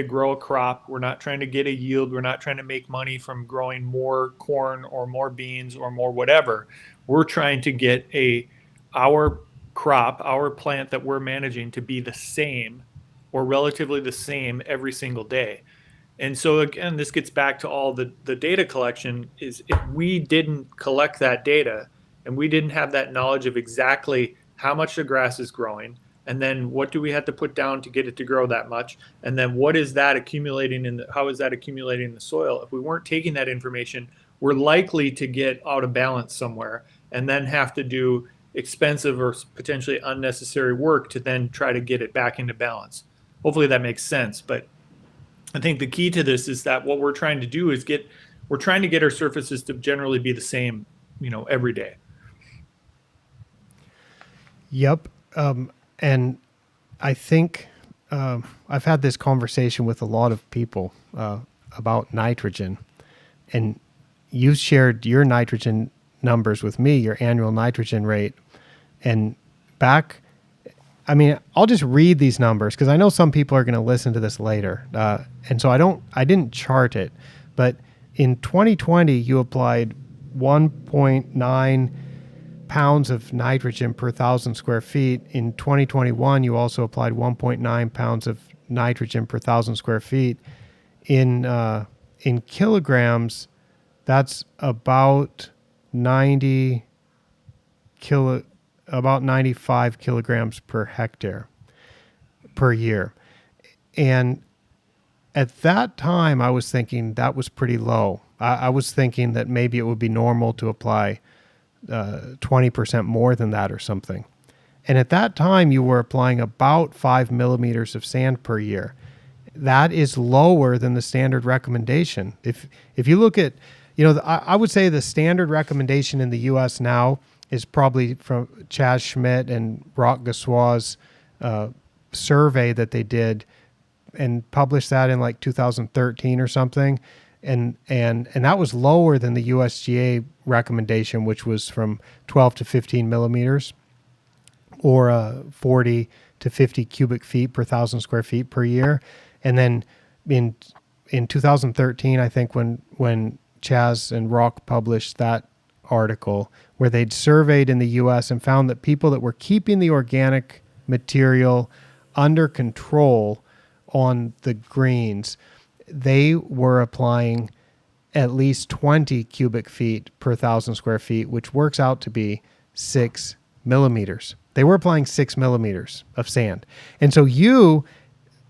grow a crop. We're not trying to get a yield. We're not trying to make money from growing more corn or more beans or more whatever. We're trying to get our crop, our plant that we're managing, to be the same or relatively the same every single day. And so again, this gets back to all the data collection. Is if we didn't collect that data and we didn't have that knowledge of exactly how much the grass is growing, and then what do we have to put down to get it to grow that much, and then what is that accumulating how is that accumulating in the soil? If we weren't taking that information, we're likely to get out of balance somewhere and then have to do expensive or potentially unnecessary work to then try to get it back into balance. hopefully that makes sense. But I think the key to this is that what we're trying to do is we're trying to get our surfaces to generally be the same, every day. Yep. And I think I've had this conversation with a lot of people about nitrogen, and you've shared your nitrogen numbers with me, your annual nitrogen rate. And I'll just read these numbers because I know some people are going to listen to this later. And so I didn't chart it, but in 2020, you applied 1.9 pounds of nitrogen per 1,000 square feet. In 2021, you also applied 1.9 pounds of nitrogen per 1,000 square feet. In kilograms, that's about 95 kilograms per hectare per year. And at that time, I was thinking that was pretty low. I was thinking that maybe it would be normal to apply 20% more than that or something. And at that time, you were applying about 5 millimeters of sand per year. That is lower than the standard recommendation. If you look at, I would say the standard recommendation in the U.S. now is probably from Chaz Schmidt and Brock Gassois' survey that they did and published that in like 2013 or something. And that was lower than the USGA recommendation, which was from 12 to 15 millimeters or 40 to 50 cubic feet per 1,000 square feet per year. And then in 2013, I think when Chaz and Rock published that article where they'd surveyed in the U.S. and found that people that were keeping the organic material under control on the greens, they were applying at least 20 cubic feet per 1,000 square feet, which works out to be 6 millimeters. They were applying 6 millimeters of sand. And so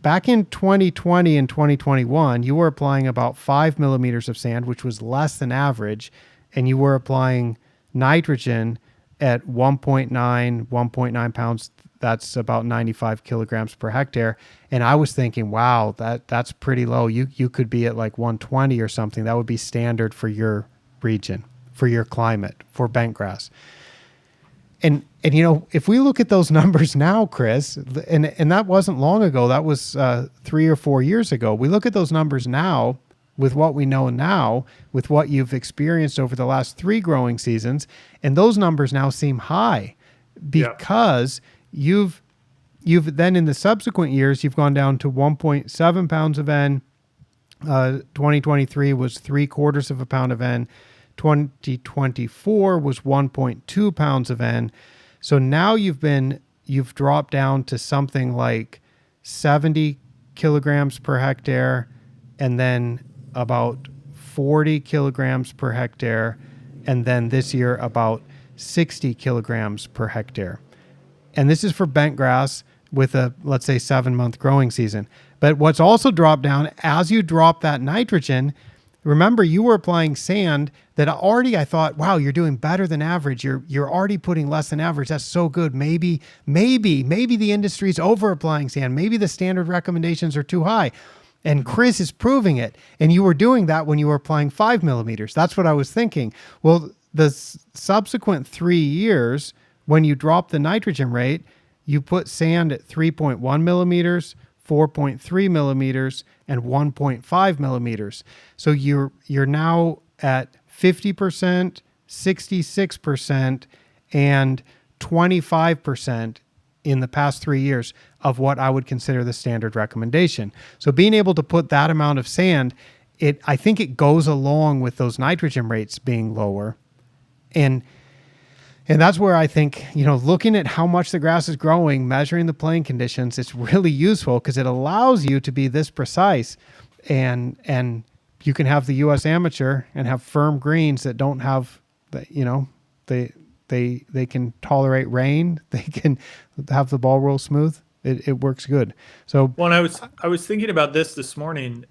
back in 2020 and 2021, you were applying about 5 millimeters of sand, which was less than average, and you were applying nitrogen at 1.9 pounds. That's about 95 kilograms per hectare. And I was thinking, wow, that's pretty low. You could be at like 120 or something. That would be standard for your region, for your climate, for bentgrass. And if we look at those numbers now, Chris, and that wasn't long ago, that was 3 or 4 years ago. We look at those numbers now with what we know now, with what you've experienced over the last 3 growing seasons, and those numbers now seem high because you've then in the subsequent years, you've gone down to 1.7 pounds of N. 2023 was 3/4 of a pound of N. 2024 was 1.2 pounds of N. So now you've dropped down to something like 70 kilograms per hectare, and then about 40 kilograms per hectare, and then this year about 60 kilograms per hectare. And this is for bentgrass with a, let's say, 7-month growing season. But what's also dropped down, as you drop that nitrogen, remember you were applying sand that already I thought, wow, you're doing better than average. You're already putting less than average. That's so good. Maybe the industry's over applying sand. Maybe the standard recommendations are too high. And Chris is proving it. And you were doing that when you were applying 5 millimeters. That's what I was thinking. Well, the subsequent 3 years, when you drop the nitrogen rate, you put sand at 3.1 millimeters, 4.3 millimeters, and 1.5 millimeters. So you're now at 50%, 66%, and 25% in the past 3 years of what I would consider the standard recommendation. So being able to put that amount of sand, I think it goes along with those nitrogen rates being lower. And that's where I think, looking at how much the grass is growing, measuring the playing conditions, it's really useful because it allows you to be this precise. And you can have the U.S. amateur and have firm greens that don't have, they can tolerate rain. They can have the ball roll smooth. It works good. So, well, and I was thinking about this morning.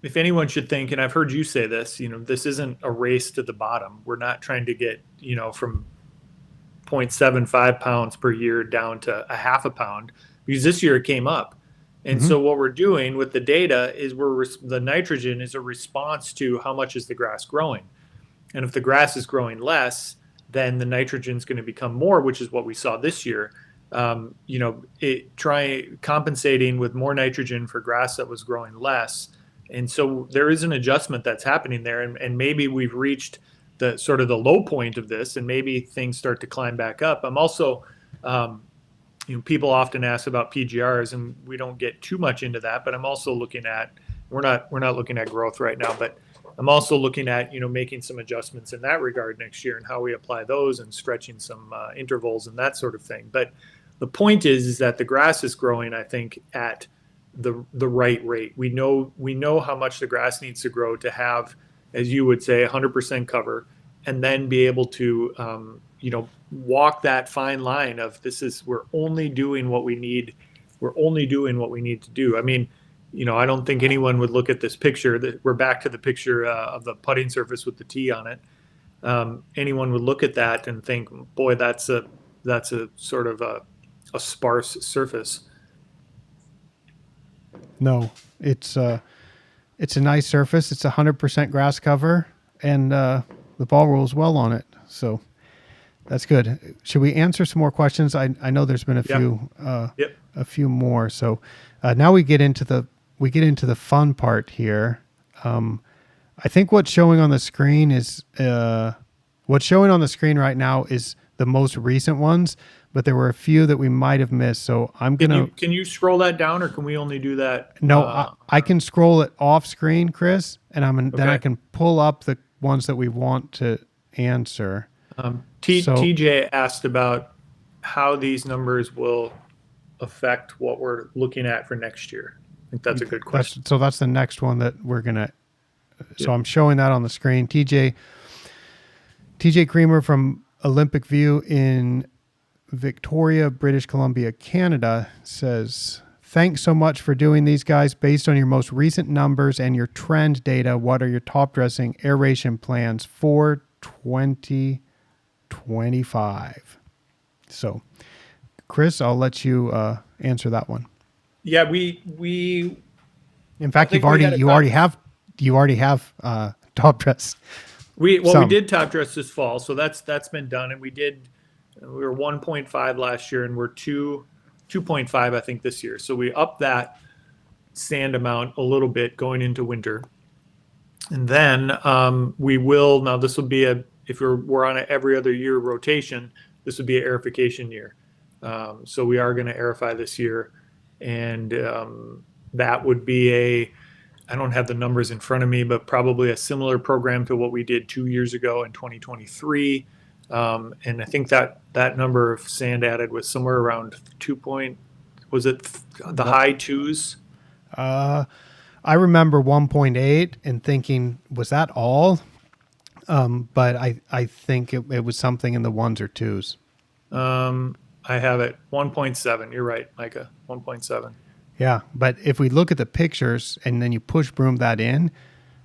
If anyone should think, and I've heard you say this, this isn't a race to the bottom. We're not trying to get, from 0.75 pounds per year down to a half a pound. because this year it came up. And Mm-hmm. so what we're doing with the data is the nitrogen is a response to how much is the grass growing. And if the grass is growing less, then the nitrogen is going to become more, which is what we saw this year. Compensating with more nitrogen for grass that was growing less. And so there is an adjustment that's happening there. And maybe we've reached the sort of the low point of this, and maybe things start to climb back up. I'm also, people often ask about PGRs, and we don't get too much into that, but I'm also looking at, we're not looking at growth right now, but I'm also looking at, making some adjustments in that regard next year and how we apply those and stretching some intervals and that sort of thing. But the point is that the grass is growing, I think, at the right rate. We know how much the grass needs to grow to have, as you would say, 100% cover, and then be able to, walk that fine line of we're only doing what we need. We're only doing what we need to do. I mean, I don't think anyone would look at this picture. We're back to the picture of the putting surface with the tee on it. Anyone would look at that and think, boy, that's a sort of a sparse surface. No, it's a nice surface. It's 100% grass cover, and the ball rolls well on it. So that's good. Should we answer some more questions? I know there's been a few a few more. So now we get into the fun part here. I think what's showing on the screen right now is the most recent ones, but there were a few that we might have missed. So I'm gonna. Can you scroll that down, or can we only do that? No, I can scroll it off screen, Chris, and then I can pull up the ones that we want to answer. TJ asked about how these numbers will affect what we're looking at for next year. I think that's a good question. So that's the next one that we're gonna. So I'm showing that on the screen. TJ Creamer from Olympic View in Victoria, British Columbia, Canada says, "Thanks so much for doing these, guys. Based on your most recent numbers and your trend data, what are your top dressing aeration plans for 2025?" So, Chris, I'll let you answer that one. Yeah, we. In fact, you already have top dress. We did top dress this fall, so that's been done, and we were 1.5 last year, and we're 2.5 I think this year. So we upped that sand amount a little bit going into winter, and then we will. Now this will be if we're on an every other year rotation, this would be an aerification year. So we are going to aerify this year, and that would be I don't have the numbers in front of me, but probably a similar program to what we did 2 years ago in 2023. And I think that number of sand added was somewhere around was it the high twos? I remember 1.8 and thinking, was that all? But I think it was something in the ones or twos. I have it 1.7. You're right, Micah. 1.7. Yeah, but if we look at the pictures and then you push broom that in,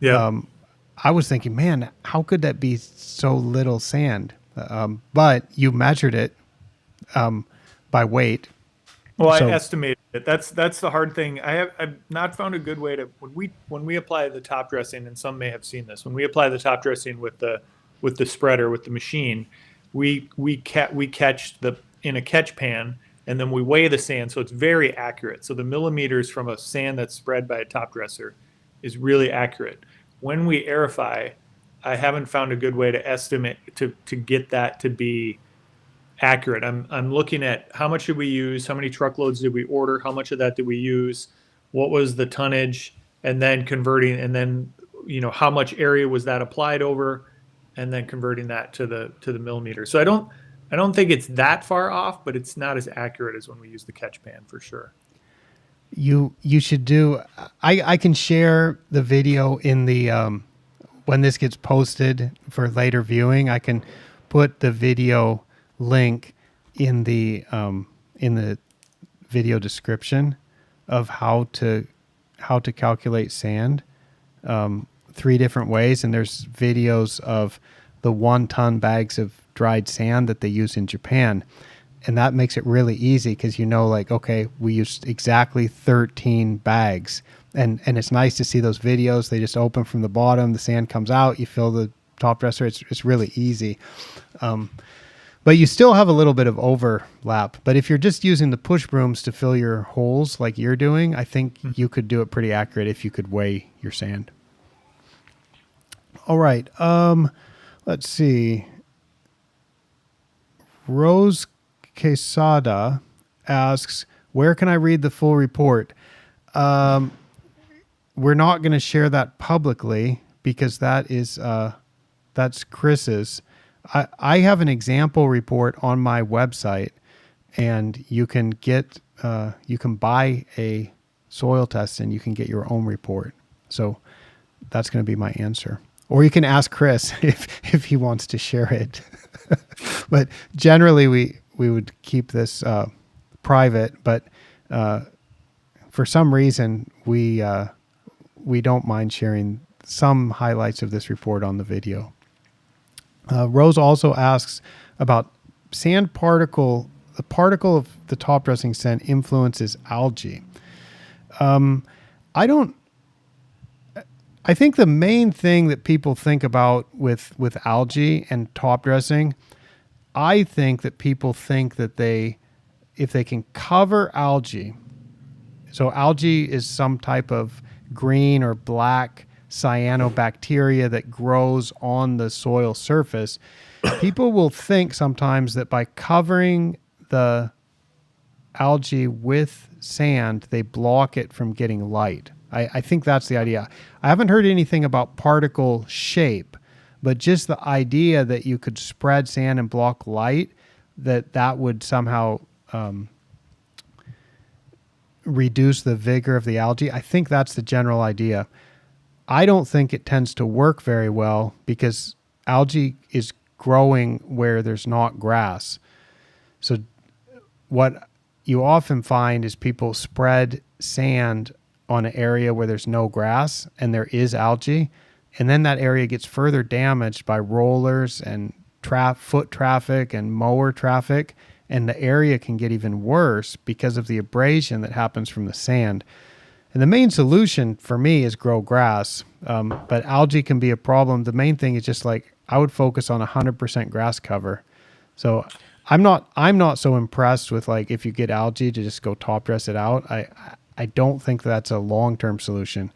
I was thinking, man, how could that be so little sand? But you measured it by weight. Well, I estimated it. That's the hard thing. I've not found a good way to when we apply the top dressing, and some may have seen this. When we apply the top dressing with the spreader with the machine, we catch in a catch pan. And then we weigh the sand, so it's very accurate. So the millimeters from a sand that's spread by a top dresser is really accurate. When we aerify, I haven't found a good way to estimate to get that to be accurate. I'm looking at how much did we use, how many truckloads did we order, how much of that did we use, what was the tonnage, and then converting, and then how much area was that applied over, and then converting that to the millimeter. So I don't think it's that far off, but it's not as accurate as when we use the catch pan for sure. You should do. I can share the video in the when this gets posted for later viewing. I can put the video link in the video description of how to calculate sand 3 different ways, and there's videos of the 1-ton bags of dried sand that they use in Japan. and that makes it really easy because you know, like, okay, we used exactly 13 bags, and it's nice to see those videos. They just open from the bottom, the sand comes out, you fill the top dresser. It's really easy. But you still have a little bit of overlap. But if you're just using the push brooms to fill your holes like you're doing, I think you could do it pretty accurate if you could weigh your sand. All right. Let's see. Rose Quesada asks, where can I read the full report? We're not going to share that publicly because that's Chris's. I have an example report on my website, and you can buy a soil test and you can get your own report. So that's going to be my answer. Or you can ask Chris if he wants to share it. But generally we would keep this private, but for some reason we don't mind sharing some highlights of this report on the video. Rose also asks about sand particle. The particle of the top dressing sand influences algae. I think the main thing that people think about with algae and top dressing, I think that people think that if they can cover algae, so algae is some type of green or black cyanobacteria that grows on the soil surface. People will think sometimes that by covering the algae with sand, they block it from getting light. I think that's the idea. I haven't heard anything about particle shape, but just the idea that you could spread sand and block light, that would somehow reduce the vigor of the algae. I think that's the general idea. I don't think it tends to work very well because algae is growing where there's not grass. So what you often find is people spread sand on an area where there's no grass and there is algae, and then that area gets further damaged by rollers and foot traffic and mower traffic, and the area can get even worse because of the abrasion that happens from the sand. And the main solution for me is grow grass, but algae can be a problem. The main thing is just like I would focus on 100% grass cover. So I'm not so impressed with like if you get algae to just go top dress it out. I don't think that's a long-term solution.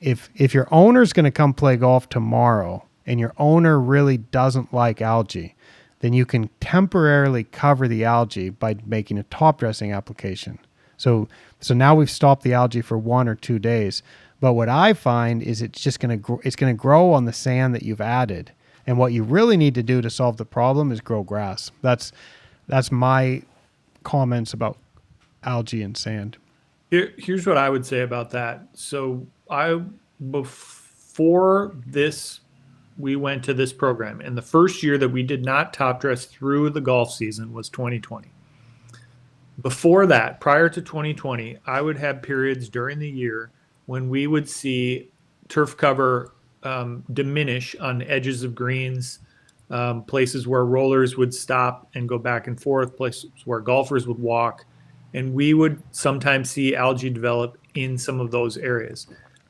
If your owner's going to come play golf tomorrow and your owner really doesn't like algae, then you can temporarily cover the algae by making a top dressing application. So now we've stopped the algae for 1 or 2 days. But what I find is it's just going to grow on the sand that you've added. And what you really need to do to solve the problem is grow grass. That's my comments about algae and sand. Here's what I would say about that. So before this, we went to this program, and the first year that we did not top dress through the golf season was 2020. Before that, prior to 2020, I would have periods during the year when we would see turf cover diminish on edges of greens, places where rollers would stop and go back and forth, places where golfers would walk, and we would sometimes see algae develop in some of those areas.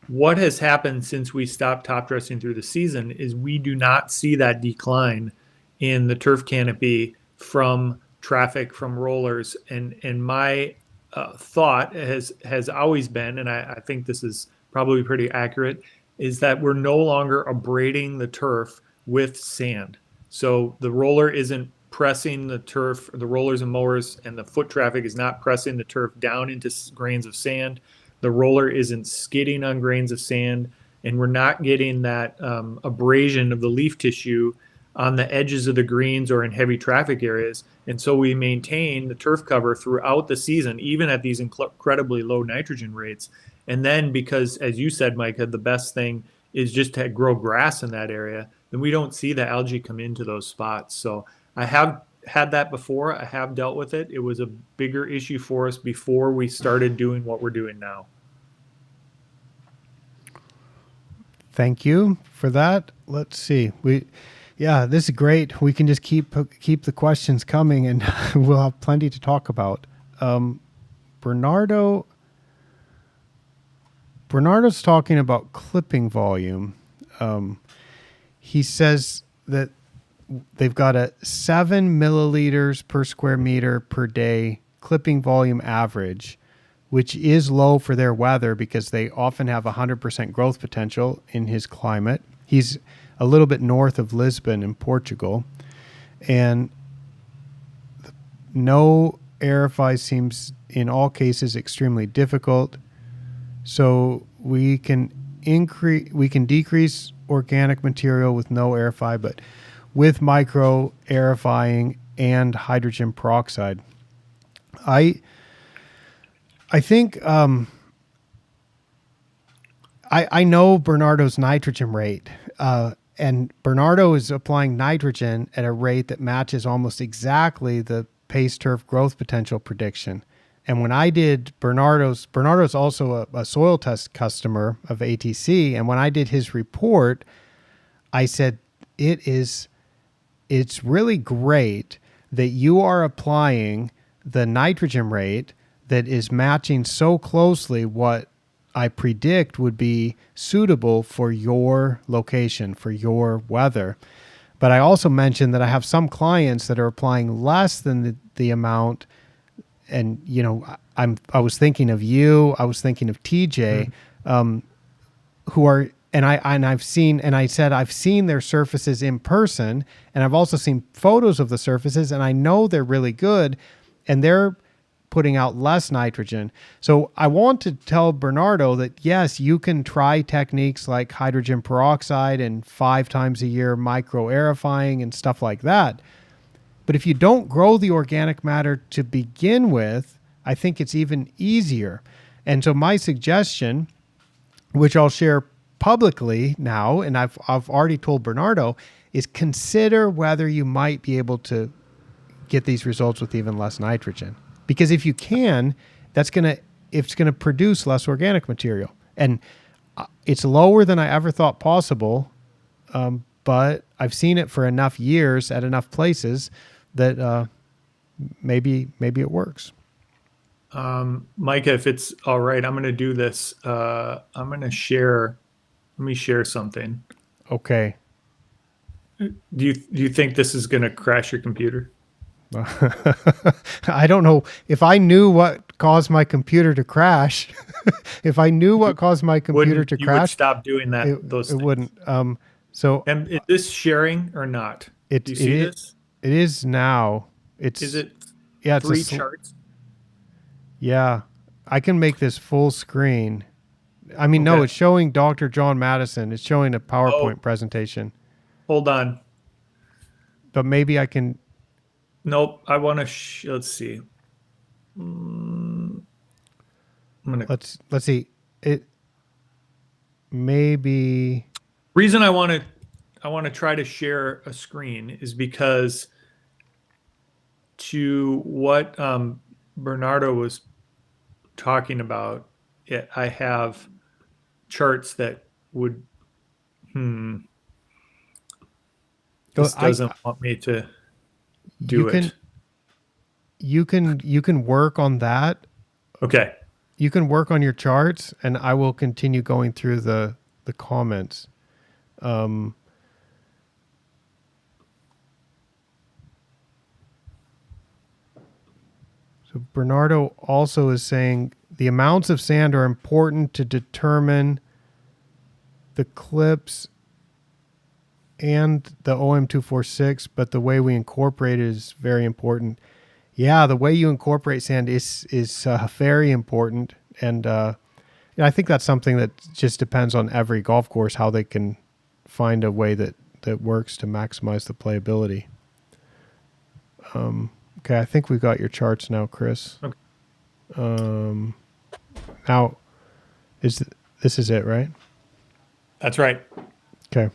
What has happened since we stopped top dressing through the season is we do not see that decline in the turf canopy from traffic, from rollers, and my thought has always been, and I think this is probably pretty accurate, is that we're no longer abrading the turf with sand. So the roller isn't pressing the turf, the rollers and mowers and the foot traffic is not pressing the turf down into grains of sand. The roller isn't skidding on grains of sand, and we're not getting that abrasion of the leaf tissue on the edges of the greens or in heavy traffic areas. And so we maintain the turf cover throughout the season, even at these incredibly low nitrogen rates. And then because, as you said, Mike, the best thing is just to grow grass in that area, then we don't see the algae come into those spots. So I have had that before. I have dealt with it. It was a bigger issue for us before we started doing what we're doing now. Thank you for that. Let's see. Yeah, this is great. We can just keep the questions coming, and we'll have plenty to talk about. Bernardo's talking about clipping volume. He says that they've got a 7 milliliters per square meter per day clipping volume average, which is low for their weather because they often have 100% growth potential in his climate. He's a little bit north of Lisbon in Portugal, and no aerify seems in all cases extremely difficult. So we can decrease organic material with no aerify, but with micro aerifying and hydrogen peroxide. I think I know Bernardo's nitrogen rate, and Bernardo is applying nitrogen at a rate that matches almost exactly the paste turf growth potential prediction. And when I did Bernardo's also a soil test customer of ATC, and when I did his report, I said it's really great that you are applying the nitrogen rate that is matching so closely what I predict would be suitable for your location, for your weather. But I also mentioned that I have some clients that are applying less than the amount. And, you know, I was thinking of you, I was thinking of TJ, who are, I've seen their surfaces in person, and I've also seen photos of the surfaces, and I know they're really good, and they're putting out less nitrogen. So I want to tell Bernardo that yes, you can try techniques like hydrogen peroxide and 5 times a year micro aerifying and stuff like that. But if you don't grow the organic matter to begin with, I think it's even easier. And so my suggestion, which I'll share publicly now, and I've already told Bernardo, is consider whether you might be able to get these results with even less nitrogen. Because if you can, it's going to produce less organic material. And it's lower than I ever thought possible, but I've seen it for enough years at enough places that maybe it works. Micah, if it's all right, I'm going to do this. I'm going to share. Let me share something. Okay. Do you think this is going to crash your computer? I don't know. If I knew what caused my computer to crash, if I knew what caused my computer to you crash, would stop doing that. It wouldn't. So, and is this sharing or not? Do you see this? It is now. Is it? Yeah, it's 3 charts. Yeah, I can make this full screen. I mean, no, it's showing Dr. John Madison. It's showing a PowerPoint presentation. Hold on. But maybe I can. Nope. I want to. Let's see. Let's see. It maybe. Reason I want to try to share a screen is because to what Bernardo was talking about, I have charts that would. This doesn't want me to do it. You can work on that. Okay. You can work on your charts, and I will continue going through the comments. So Bernardo also is saying the amounts of sand are important to determine the clips and the OM246, but the way we incorporate it is very important. Yeah, the way you incorporate sand is very important, and I think that's something that just depends on every golf course how they can find a way that works to maximize the playability. Okay, I think we've got your charts now, Chris. Okay. Now, this is it, right? That's right. Okay.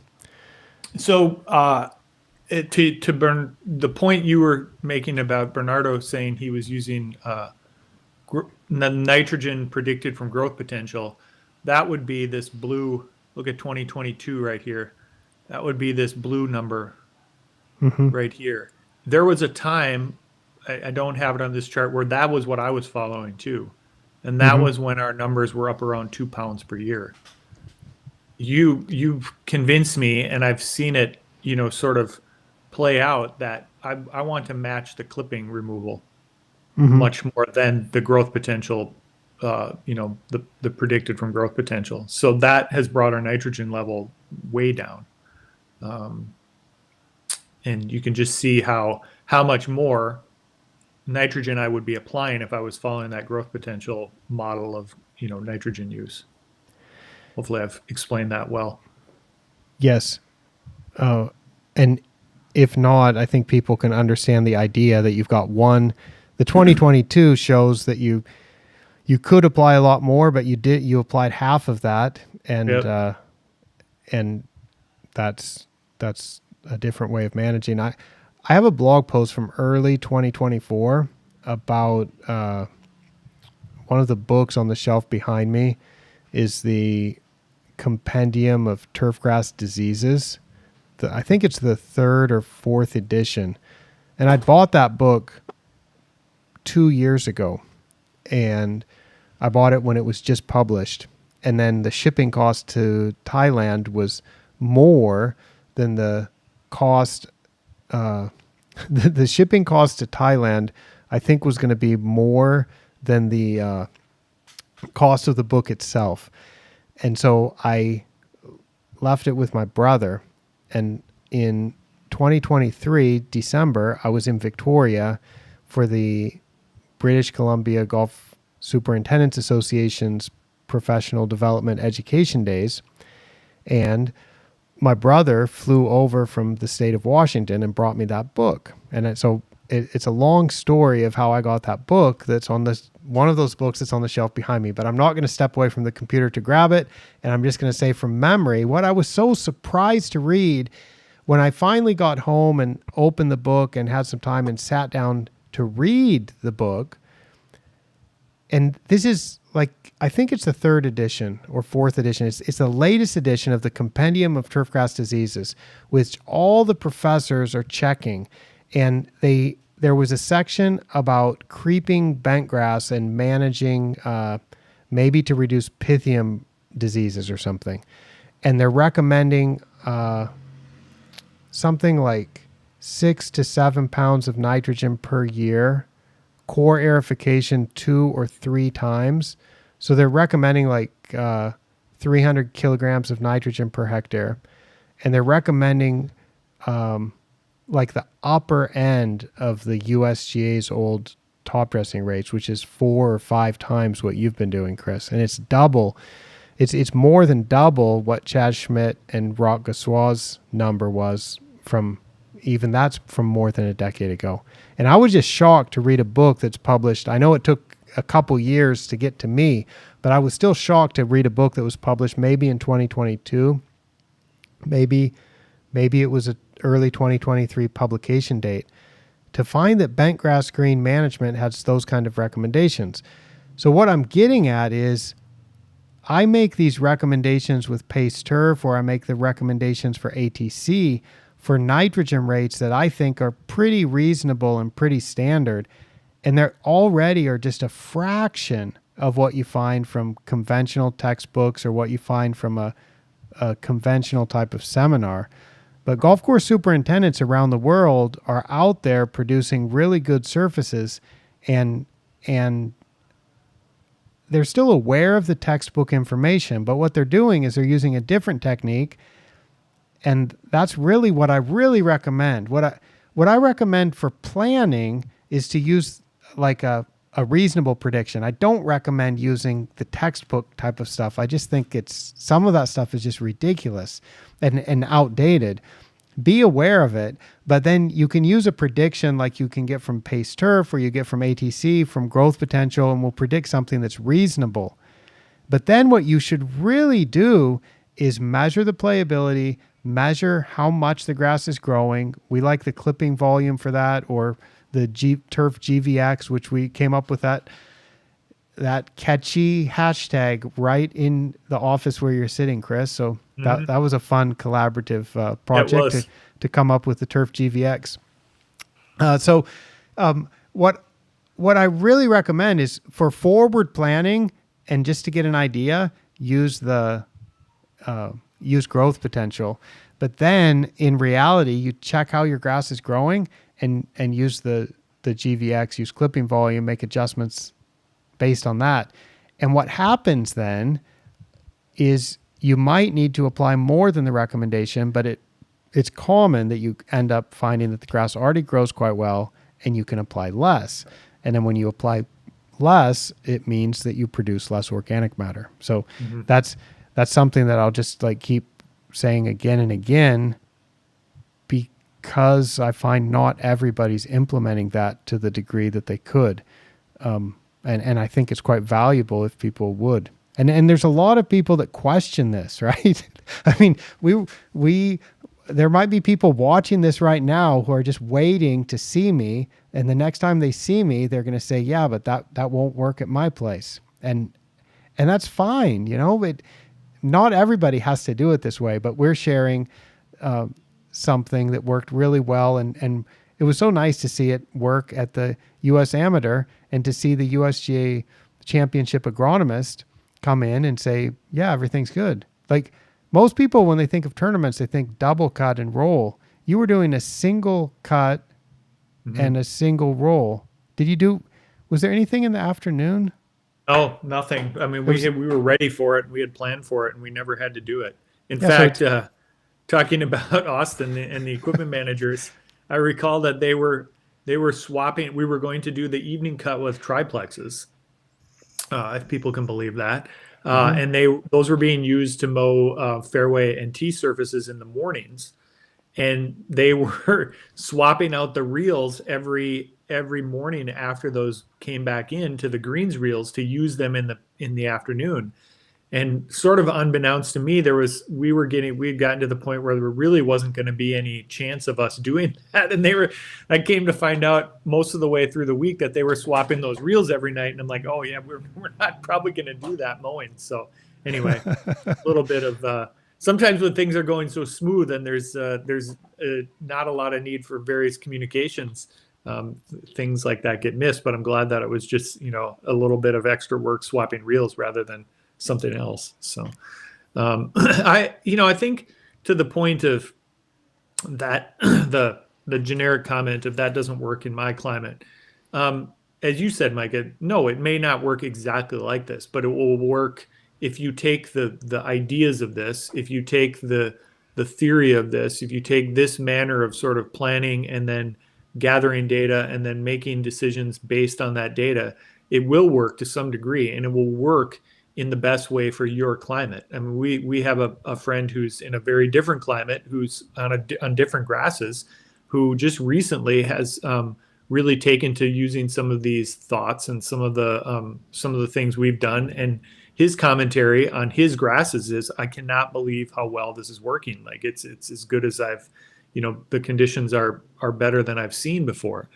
So, to burn the point you were making about Bernardo saying he was using nitrogen predicted from growth potential, that would be this blue. Look at 2022 right here. That would be this blue number Mm-hmm. right here. There was a time, I don't have it on this chart, where that was what I was following too. And that Mm-hmm. was when our numbers were up around 2 pounds per year. You've convinced me, and I've seen it, sort of play out, that I want to match the clipping removal Mm-hmm. much more than the growth potential, the predicted from growth potential. So that has brought our nitrogen level way down. And you can just see how much more nitrogen I would be applying if I was following that growth potential model of, nitrogen use. Hopefully I've explained that well. Yes. And if not, I think people can understand the idea that you've got one. The 2022 shows that you could apply a lot more, but you applied half of that, and Yep. and that's a different way of managing. I have a blog post from early 2024 about one of the books on the shelf behind me is the Compendium of Turfgrass Diseases. I think it's the 3rd or 4th edition. And I bought that book 2 years ago. And I bought it when it was just published. And then the shipping cost to Thailand was more than the cost. The shipping cost to Thailand, I think, was going to be more than the cost of the book itself. And so I left it with my brother. And in 2023, December, I was in Victoria for the British Columbia Golf Superintendents Association's Professional Development Education Days. And my brother flew over from the state of Washington and brought me that book. And it's a long story of how I got that book that's on this one of those books that's on the shelf behind me. But I'm not going to step away from the computer to grab it. And I'm just going to say from memory what I was so surprised to read when I finally got home and opened the book and had some time and sat down to read the book. And this is I think it's the 3rd edition or 4th edition. It's the latest edition of the Compendium of Turfgrass Diseases, which all the professors are checking. And there was a section about creeping bentgrass and managing maybe to reduce Pythium diseases or something. And they're recommending something like 6 to 7 pounds of nitrogen per year, core aerification 2 or 3 times. So they're recommending 300 kilograms of nitrogen per hectare. And they're recommending the upper end of the USGA's old top dressing rates, which is 4 or 5 times what you've been doing, Chris. And it's double. It's more than double what Chad Schmidt and Rock Gassois' number was from more than a decade ago. And I was just shocked to read a book that's published. I know it took a couple years to get to me, but I was still shocked to read a book that was published maybe in 2022. Maybe it was an early 2023 publication date, to find that bentgrass green management has those kind of recommendations. So what I'm getting at is I make these recommendations with Pace Turf, or I make the recommendations for ATC for nitrogen rates that I think are pretty reasonable and pretty standard. And they're already are just a fraction of what you find from conventional textbooks or what you find from a conventional type of seminar. But golf course superintendents around the world are out there producing really good surfaces, and they're still aware of the textbook information, but what they're doing is they're using a different technique. And that's really what I really recommend. What I recommend for planning is to use a reasonable prediction. I don't recommend using the textbook type of stuff. I just think some of that stuff is just ridiculous and outdated. Be aware of it, but then you can use a prediction like you can get from Pace Turf or you get from ATC, from growth potential, and we'll predict something that's reasonable. But then what you should really do is measure the playability, measure how much the grass is growing. We like the clipping volume for that, or the Turf GVX, which we came up with that catchy hashtag right in the office where you're sitting, Chris. So that was a fun collaborative project to come up with the turf GVX. So what I really recommend is for forward planning and just to get an idea, use growth potential. But then in reality, you check how your grass is growing and use the GVX, use clipping volume, make adjustments based on that. And what happens then is you might need to apply more than the recommendation, but it's common that you end up finding that the grass already grows quite well and you can apply less. And then when you apply less, it means that you produce less organic matter. So that's something that I'll just like keep saying again and again, because I find not everybody's implementing that to the degree that they could. And I think it's quite valuable if people would. And there's a lot of people that question this, right? I mean, there might be people watching this right now who are just waiting to see me. And the next time they see me, they're going to say, yeah, but that won't work at my place. And that's fine. You know, not everybody has to do it this way, but we're sharing something that worked really well. And it was so nice to see it work at the U.S. Amateur and to see the USGA Championship agronomist come in and say, yeah, everything's good. Like most people, when they think of tournaments, they think double cut and roll. You were doing a single cut and a single roll. Was there anything in the afternoon? Oh, nothing. I mean, we were ready for it. We had planned for it and we never had to do it. In fact, talking about Austin and the equipment managers, I recall that they were swapping. We were going to do the evening cut with triplexes, if people can believe that. And those were being used to mow fairway and tee surfaces in the mornings. And they were swapping out the reels every morning after those came back into the greens reels to use them in the afternoon. And sort of unbeknownst to me, we had gotten to the point where there really wasn't going to be any chance of us doing that. And I came to find out most of the way through the week that they were swapping those reels every night. And I'm like, oh yeah, we're not probably going to do that mowing. So anyway, a little bit of, sometimes when things are going so smooth and there's not a lot of need for various communications, things like that get missed. But I'm glad that it was just, a little bit of extra work swapping reels rather than something else. So I think to the point of that, the generic comment of that doesn't work in my climate. As you said, Micah, no, it may not work exactly like this, but it will work if you take the ideas of this, if you take the theory of this, if you take this manner of sort of planning and then gathering data and then making decisions based on that data, it will work to some degree, and it will work in the best way for your climate. I mean, we have a friend who's in a very different climate, who's on different grasses, who just recently has really taken to using some of these thoughts and some of the things we've done. And his commentary on his grasses is, I cannot believe how well this is working. Like it's as good as the conditions are better than I've seen before.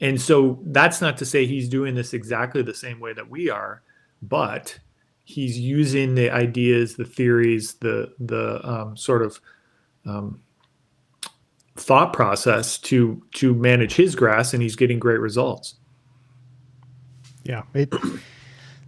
And so that's not to say he's doing this exactly the same way that we are, but he's using the ideas, the theories, the sort of thought process to manage his grass, and he's getting great results. Yeah,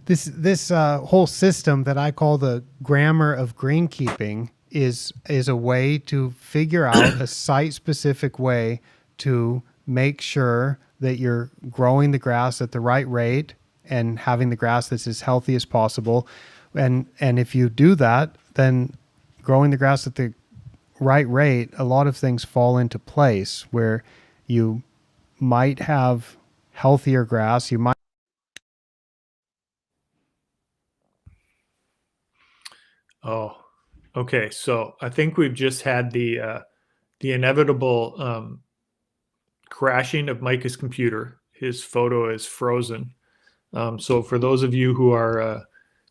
this whole system that I call the grammar of greenkeeping is a way to figure out a site-specific way to make sure that you're growing the grass at the right rate and having the grass that's as healthy as possible. And if you do that, then growing the grass at the right rate, a lot of things fall into place where you might have healthier grass. You might. Oh, okay. So I think we've just had the inevitable crashing of Micah's computer. His photo is frozen. So for those of you who are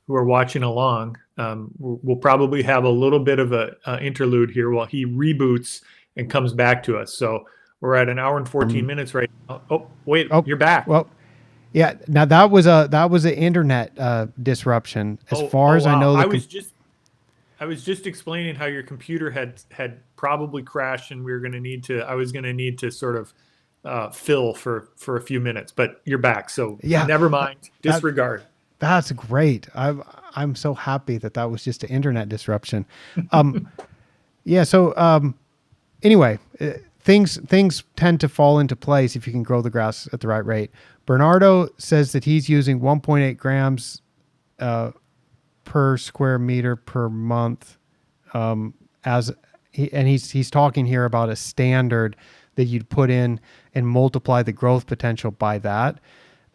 watching along, we'll probably have a little bit of a interlude here while he reboots and comes back to us. So we're at 1 hour and 14 minutes right now. Oh, wait, you're back. Well, yeah. Now that was an internet disruption. As far as I know, I was just explaining how your computer had probably crashed, and we were going to need to. I was going to need to sort of fill for a few minutes, but you're back, so Yeah, never mind. that Disregard. that's great. I'm so happy that that was just an internet disruption. Um, yeah. So anyway, things tend to fall into place if you can grow the grass at the right rate. Bernardo says that he's using 1.8 grams per square meter per month, he's talking here about a standard that you'd put in and multiply the growth potential by that.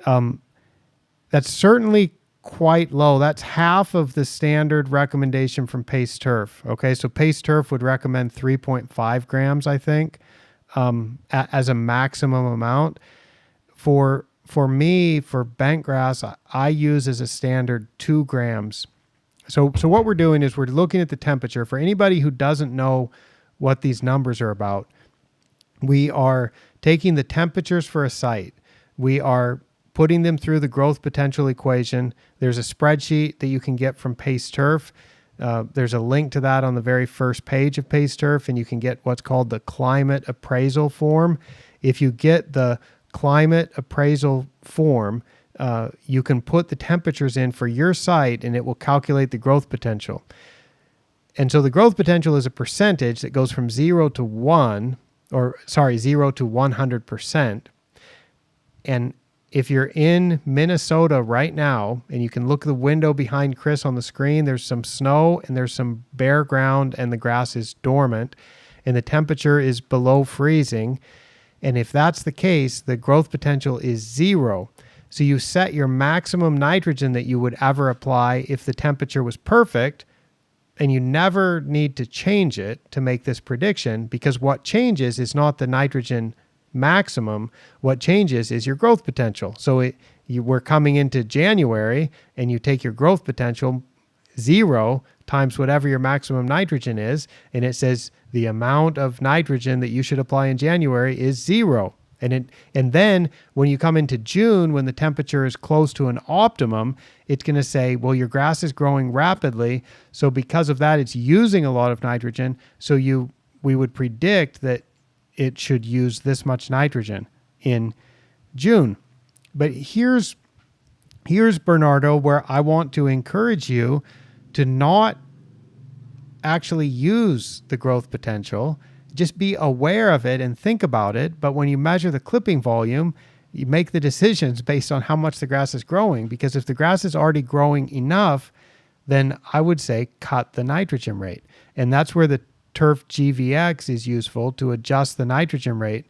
That's certainly quite low. That's half of the standard recommendation from Pace Turf. Okay, so Pace Turf would recommend 3.5 grams, I think, as a maximum amount. For me, for bent grass, I use as a standard 2 grams. So what we're doing is we're looking at the temperature. For anybody who doesn't know what these numbers are about, we are taking the temperatures for a site. We are putting them through the growth potential equation. There's a spreadsheet that you can get from Pace Turf. There's a link to that on the very first page of Pace Turf, and you can get what's called the climate appraisal form. If you get the climate appraisal form, you can put the temperatures in for your site, and it will calculate the growth potential. And so the growth potential is a percentage that goes from 0 to 100%. And if you're in Minnesota right now, and you can look at the window behind Chris on the screen, there's some snow and there's some bare ground and the grass is dormant and the temperature is below freezing. And if that's the case, the growth potential is 0. So you set your maximum nitrogen that you would ever apply if the temperature was perfect, and you never need to change it to make this prediction, because what changes is not the nitrogen maximum. What changes is your growth potential. So we're coming into January, and you take your growth potential 0 times whatever your maximum nitrogen is, and it says the amount of nitrogen that you should apply in January is 0. And then when you come into June, when the temperature is close to an optimum, it's going to say, well, your grass is growing rapidly, so because of that, it's using a lot of nitrogen. So we would predict that it should use this much nitrogen in June. But here's Bernardo, where I want to encourage you to not actually use the growth potential. Just be aware of it and think about it. But when you measure the clipping volume, you make the decisions based on how much the grass is growing. Because if the grass is already growing enough, then I would say cut the nitrogen rate. And that's where the Turf GVX is useful, to adjust the nitrogen rate.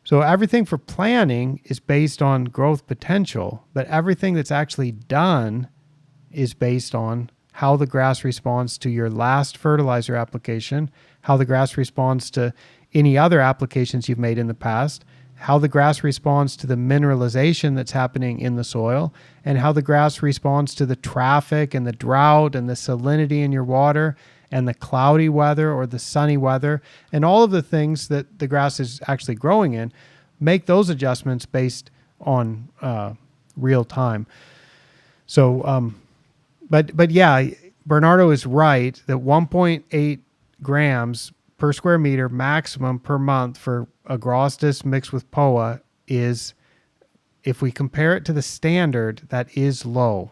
So everything for planning is based on growth potential, but everything that's actually done is based on how the grass responds to your last fertilizer application, how the grass responds to any other applications you've made in the past, how the grass responds to the mineralization that's happening in the soil, and how the grass responds to the traffic and the drought and the salinity in your water and the cloudy weather or the sunny weather, and all of the things that the grass is actually growing in. Make those adjustments based on real time. So, but yeah, Bernardo is right that 1.8 grams per square meter maximum per month for agrostis mixed with POA is, if we compare it to the standard, that is low.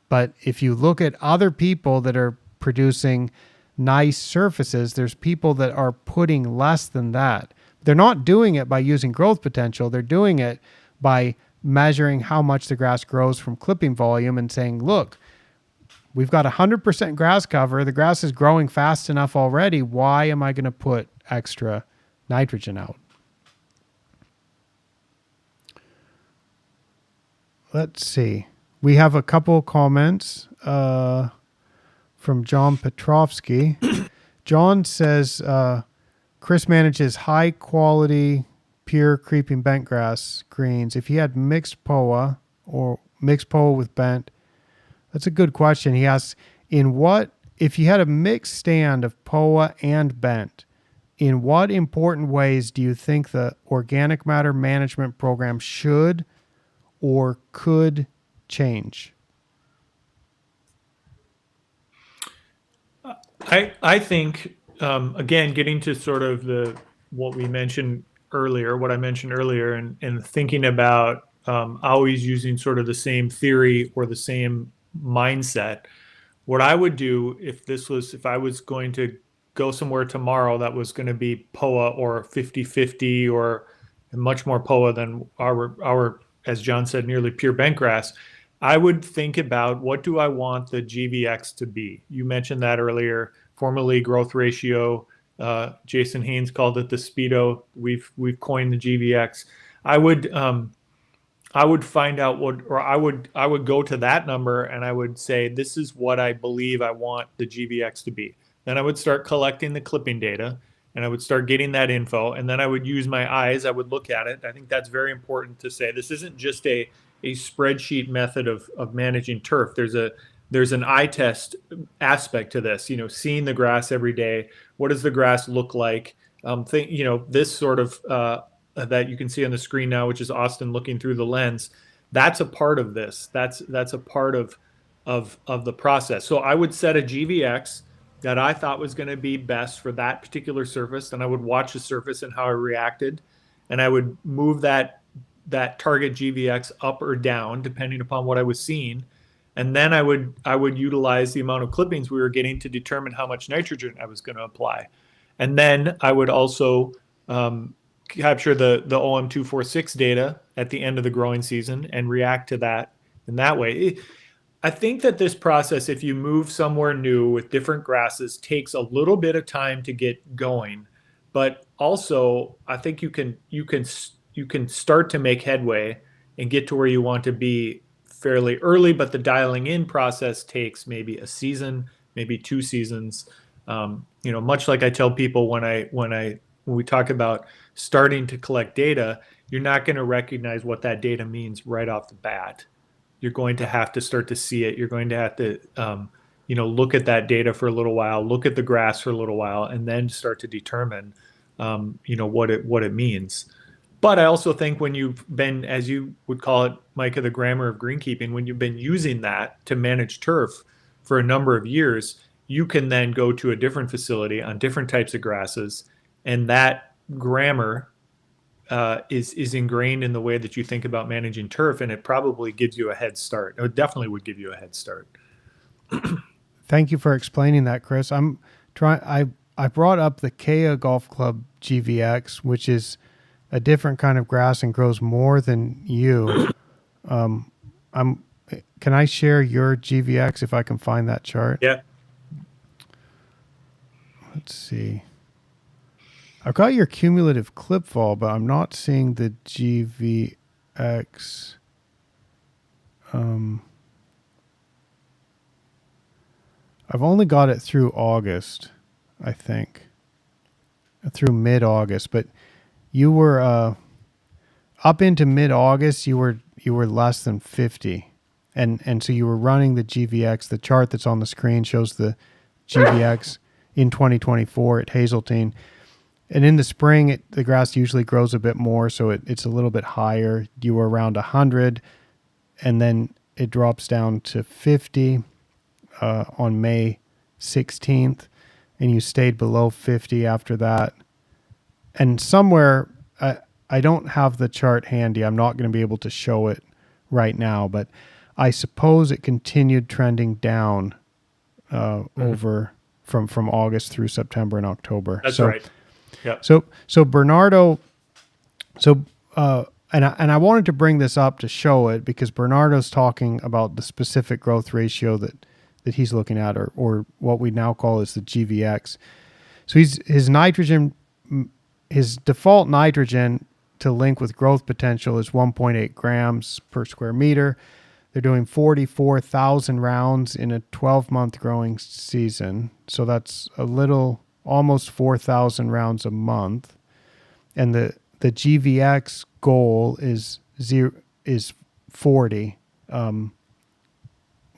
But if you look at other people that are producing nice surfaces, there's people that are putting less than that. They're not doing it by using growth potential. They're doing it by measuring how much the grass grows from clipping volume and saying, look, we've got 100% grass cover. The grass is growing fast enough already. Why am I going to put extra nitrogen out? Let's see. We have a couple of comments from John Petrovsky. John says, Chris manages high quality, pure creeping bent grass greens. If he had mixed POA or mixed POA with bent, that's a good question. He asks, if you had a mixed stand of POA and bent, in what important ways do you think the organic matter management program should or could change? I think again, getting to sort of what we mentioned earlier, what I mentioned earlier, and thinking about always using sort of the same theory or the same mindset. What I would do if I was going to go somewhere tomorrow that was going to be POA or 50-50 or much more POA than our, as John said, nearly pure bentgrass, I would think about what do I want the GVX to be? You mentioned that earlier, formerly growth ratio. Jason Haynes called it the Speedo. We've coined the GVX. I would I would find out or I would go to that number and I would say, this is what I believe I want the GVX to be. Then I would start collecting the clipping data and I would start getting that info. And then I would use my eyes. I would look at it. I think that's very important to say. This isn't just a spreadsheet method of managing turf. There's an eye test aspect to this, seeing the grass every day. What does the grass look like? This sort of, that you can see on the screen now, which is Austin looking through the lens. That's a part of this. That's a part of the process. So I would set a GVX that I thought was going to be best for that particular surface, and I would watch the surface and how it reacted, and I would move that target GVX up or down depending upon what I was seeing, and then I would utilize the amount of clippings we were getting to determine how much nitrogen I was going to apply, and then I would also capture the OM246 data at the end of the growing season and react to that in that way. I think that this process, if you move somewhere new with different grasses, takes a little bit of time to get going, but also I think you can start to make headway and get to where you want to be fairly early, but the dialing in process takes maybe a season, maybe 2 seasons. Much like I tell people when we talk about starting to collect data, you're not going to recognize what that data means right off the bat. You're going to have to start to see it. You're going to have to, look at that data for a little while, look at the grass for a little while, and then start to determine, what it means. But I also think when you've been, as you would call it, Micah, the grammar of greenkeeping, when you've been using that to manage turf for a number of years, you can then go to a different facility on different types of grasses, and that grammar is ingrained in the way that you think about managing turf, and it probably gives you a head start. It definitely would give you a head start. Thank you for explaining that, Chris. I brought up the Kea Golf Club GVX, which is a different kind of grass and grows more than you. Can I share your GVX if I can find that chart? Yeah. Let's see. I've got your cumulative clip fall, but I'm not seeing the GVX. I've only got it through August, I think. Through mid-August, but you were up into mid-August, you were less than 50. And so you were running the GVX. The chart that's on the screen shows the GVX in 2024 at Hazeltine. And in the spring, the grass usually grows a bit more, so it's a little bit higher. You were around 100, and then it drops down to 50 on May 16th, and you stayed below 50 after that. And somewhere, I don't have the chart handy. I'm not going to be able to show it right now, but I suppose it continued trending down over from August through September and October. That's right. Yeah. So Bernardo, and I wanted to bring this up to show it because Bernardo's talking about the specific growth ratio that he's looking at, or what we now call is the GVX. So his default nitrogen to link with growth potential is 1.8 grams per square meter. They're doing 44,000 rounds in a 12-month growing season. So that's almost 4,000 rounds a month. And the GVX goal is 40,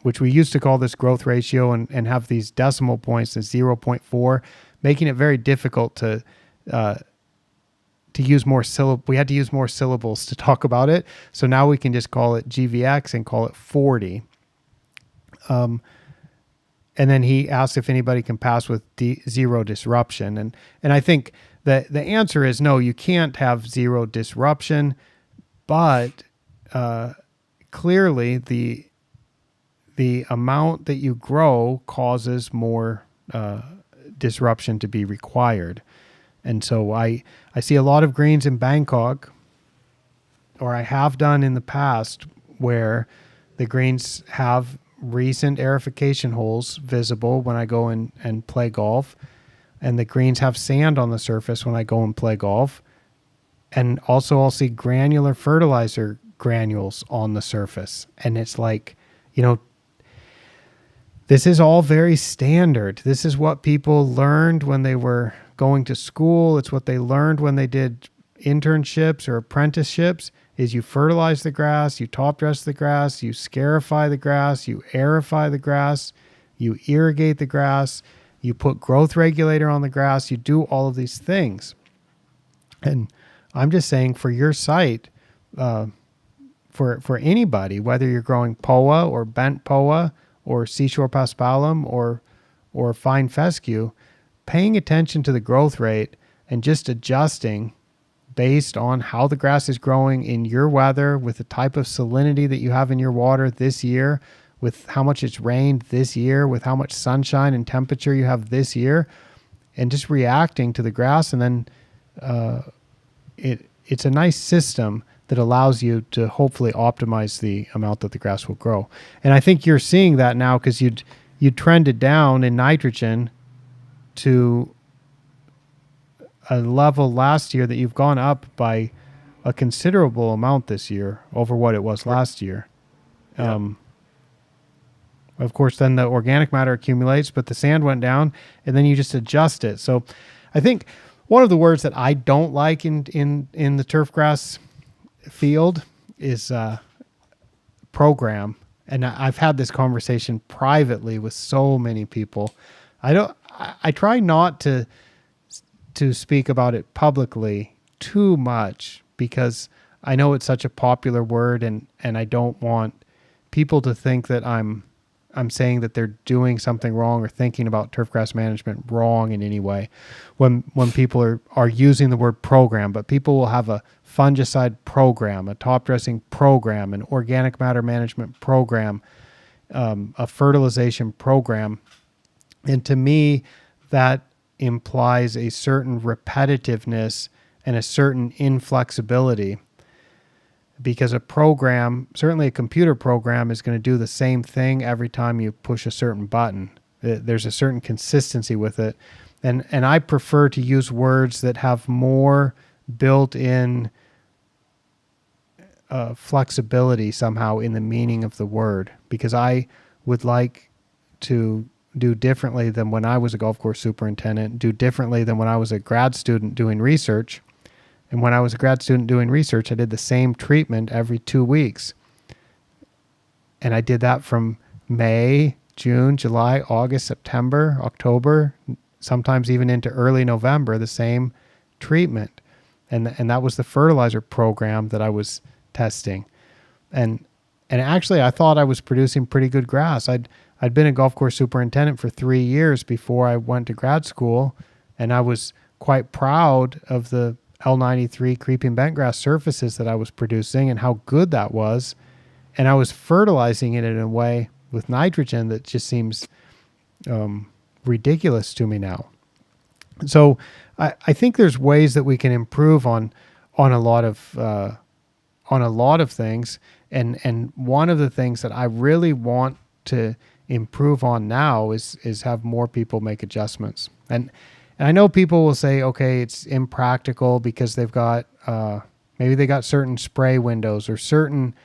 which we used to call this growth ratio and have these decimal points as 0.4, making it very difficult to use more we had to use more syllables to talk about it. So now we can just call it GVX and call it 40. and then he asks if anybody can pass with zero disruption. And I think that the answer is no, you can't have zero disruption, but clearly the amount that you grow causes more disruption to be required. And so I see a lot of greens in Bangkok, or I have done in the past, where the greens have recent aerification holes visible when I go in and play golf, and the greens have sand on the surface when I go and play golf. And also I'll see granular fertilizer granules on the surface. And it's like, this is all very standard. This is what people learned when they were going to school. It's what they learned when they did internships or apprenticeships, is you fertilize the grass, you top dress the grass, you scarify the grass, you aerify the grass, you irrigate the grass, you put growth regulator on the grass, you do all of these things. And I'm just saying, for your site, for anybody, whether you're growing POA or bent POA or seashore paspalum or fine fescue, paying attention to the growth rate and just adjusting based on how the grass is growing in your weather, with the type of salinity that you have in your water this year, with how much it's rained this year, with how much sunshine and temperature you have this year, and just reacting to the grass. And then it's a nice system that allows you to hopefully optimize the amount that the grass will grow. And I think you're seeing that now, because you trended down in nitrogen to a level last year that you've gone up by a considerable amount this year over what it was last year. Yeah. Of course, then the organic matter accumulates, but the sand went down, and then you just adjust it. So I think one of the words that I don't like in the turfgrass field is program. And I've had this conversation privately with so many people. I try not to speak about it publicly too much, because I know it's such a popular word, and I don't want people to think that I'm saying that they're doing something wrong or thinking about turfgrass management wrong in any way when people are using the word program. But people will have a fungicide program, a top dressing program, an organic matter management program, a fertilization program. And to me, that implies a certain repetitiveness and a certain inflexibility, because a program, certainly a computer program, is going to do the same thing every time you push a certain button. There's a certain consistency with it. And I prefer to use words that have more built-in flexibility somehow in the meaning of the word, because I would like to do differently than when I was a golf course superintendent, do differently than when I was a grad student doing research. And when I was a grad student doing research, I did the same treatment every 2 weeks. And I did that from May, June, July, August, September, October, sometimes even into early November, the same treatment. And that was the fertilizer program that I was testing. And actually, I thought I was producing pretty good grass. I'd been a golf course superintendent for 3 years before I went to grad school, and I was quite proud of the L93 creeping bentgrass surfaces that I was producing and how good that was. And I was fertilizing it in a way with nitrogen that just seems ridiculous to me now. So I think there's ways that we can improve on a lot of things. And one of the things that I really want to improve on now is have more people make adjustments. And I know people will say, okay, it's impractical because they've got maybe they got certain spray windows or certain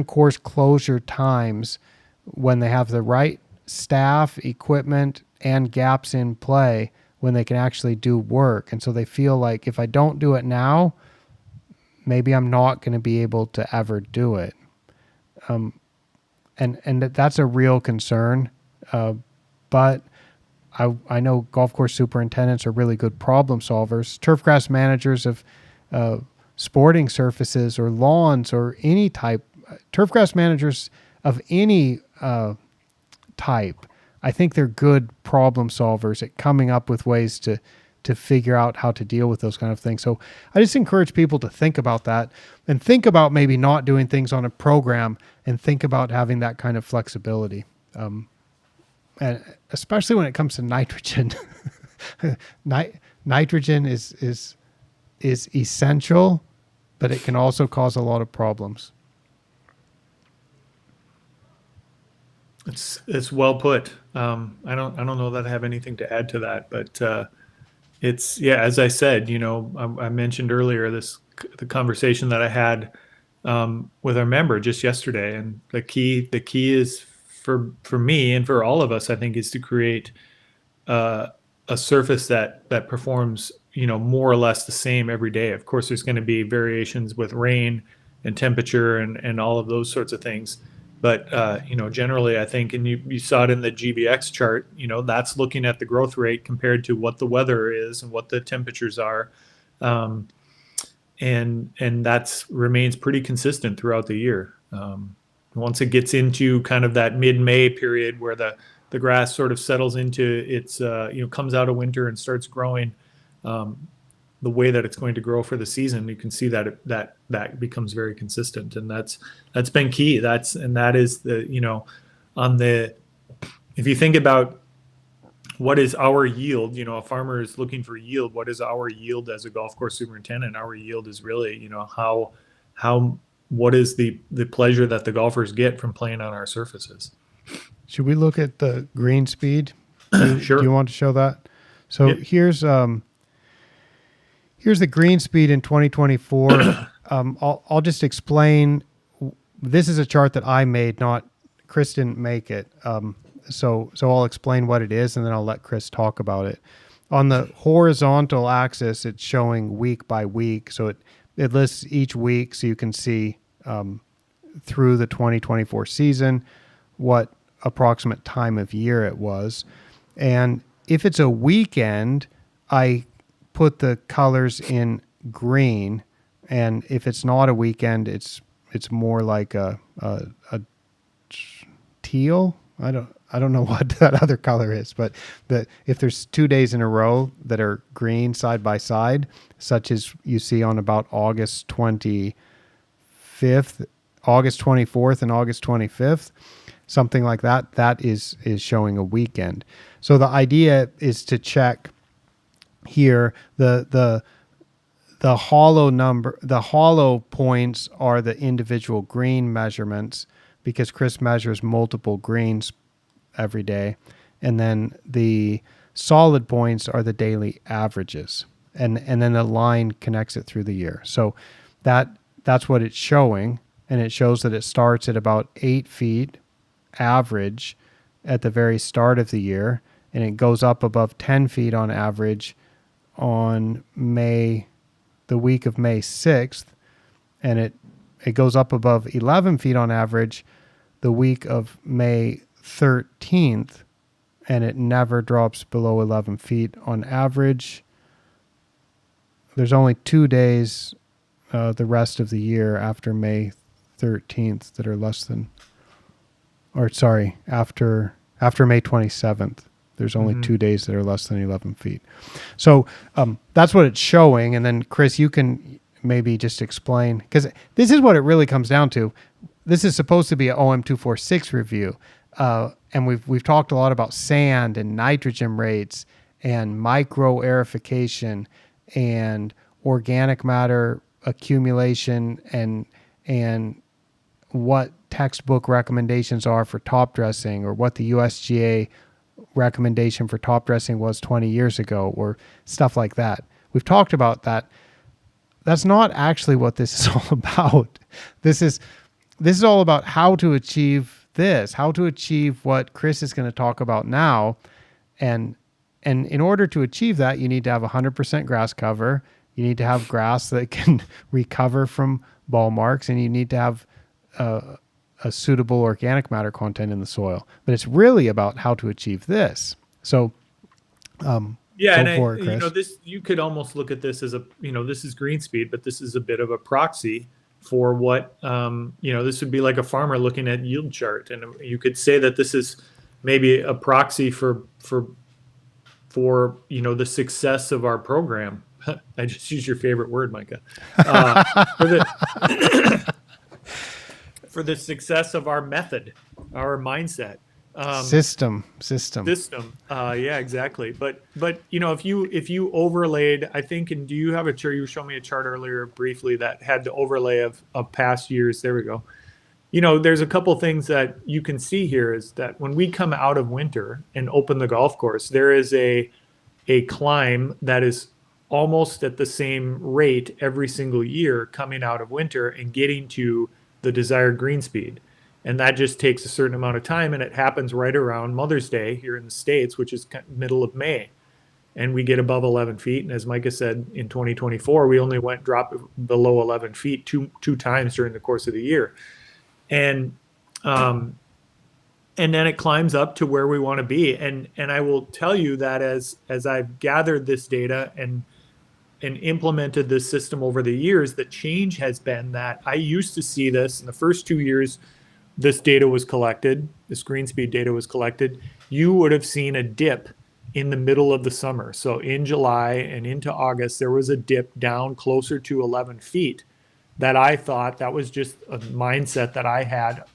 course closure times when they have the right staff, equipment, and gaps in play when they can actually do work. And so they feel like, if I don't do it now, maybe I'm not going to be able to ever do it. And that's a real concern. But I know golf course superintendents are really good problem solvers. Turfgrass managers of sporting surfaces or lawns or any type, turfgrass managers of any type I think they're good problem solvers at coming up with ways to figure out how to deal with those kind of things. So I just encourage people to think about that and think about maybe not doing things on a program and think about having that kind of flexibility. And especially when it comes to nitrogen, nitrogen is essential, but it can also cause a lot of problems. It's well put. I don't know that I have anything to add to that, but it's, yeah, as I said, I mentioned earlier the conversation that I had with our member just yesterday, and the key is for me and for all of us, I think, is to create a surface that performs more or less the same every day. Of course, there's going to be variations with rain and temperature and all of those sorts of things. But generally, I think, and you saw it in the GBX chart, that's looking at the growth rate compared to what the weather is and what the temperatures are, and that remains pretty consistent throughout the year. Once it gets into kind of that mid-May period where the grass sort of settles into its, comes out of winter and starts growing, the way that it's going to grow for the season, you can see that that becomes very consistent, and that's been key. That is the, if you think about what is our yield, a farmer is looking for yield. What is our yield as a golf course superintendent? Our yield is really, what is the pleasure that the golfers get from playing on our surfaces. Should we look at the green speed? Sure. Do you want to show that? So Yep. Here's the green speed in 2024. I'll just explain. This is a chart that I made, not Chris didn't make it. So I'll explain what it is, and then I'll let Chris talk about it. On the horizontal axis, it's showing week by week. So it lists each week, so you can see through the 2024 season what approximate time of year it was. And if it's a weekend, I put the colors in green, and if it's not a weekend, it's more like a teal. I don't know what that other color is, but if there's 2 days in a row that are green side by side, such as you see on about August 25th, August 24th, and August 25th, something like that, that is showing a weekend. So the idea is to check here the hollow points are the individual green measurements, because Chris measures multiple greens every day, and then the solid points are the daily averages, and then the line connects it through the year. So that's what it's showing, and it shows that it starts at about 8 feet average at the very start of the year, and it goes up above 10 feet on average on the week of May 6th, and it goes up above 11 feet on average the week of May 13th, and it never drops below 11 feet on average. There's only 2 days the rest of the year after May 13th that are less than, or sorry, after May 27th. There's only 2 days that are less than 11 feet. So that's what it's showing. And then, Chris, you can maybe just explain, because this is what it really comes down to. This is supposed to be an OM246 review. And we've talked a lot about sand and nitrogen rates and micro aerification and organic matter accumulation and what textbook recommendations are for top dressing, or what the USGA recommendation for top dressing was 20 years ago, or stuff like that. We've talked about that. That's not actually what this is all about. This is all about how to achieve this, how to achieve what Chris is going to talk about now. And in order to achieve that, you need to have 100% grass cover. You need to have grass that can recover from ball marks, and you need to have a suitable organic matter content in the soil. But it's really about how to achieve this. So, yeah, go and for it, Chris. this, you could almost look at this as this is green speed, but this is a bit of a proxy for what this would be like a farmer looking at yield chart, and you could say that this is maybe a proxy for the success of our program. I just used your favorite word, Micah. For the for the success of our method, our mindset. System. Yeah, exactly. But if you overlaid, I think, and do you have a chart? You showed me a chart earlier briefly that had the overlay of past years. There we go. There's a couple things that you can see here is that when we come out of winter and open the golf course, there is a climb that is almost at the same rate every single year coming out of winter and getting to the desired green speed. And that just takes a certain amount of time, and it happens right around Mother's Day here in the States, which is middle of May. And we get above 11 feet. And as Micah said, in 2024, we only dropped below 11 feet two times during the course of the year. And then it climbs up to where we want to be. And I will tell you that as I've gathered this data and implemented this system over the years, the change has been that I used to see this in the first 2 years this data was collected, this green speed data was collected, you would have seen a dip in the middle of the summer. So in July and into August, there was a dip down closer to 11 feet that I thought that was just a mindset that I had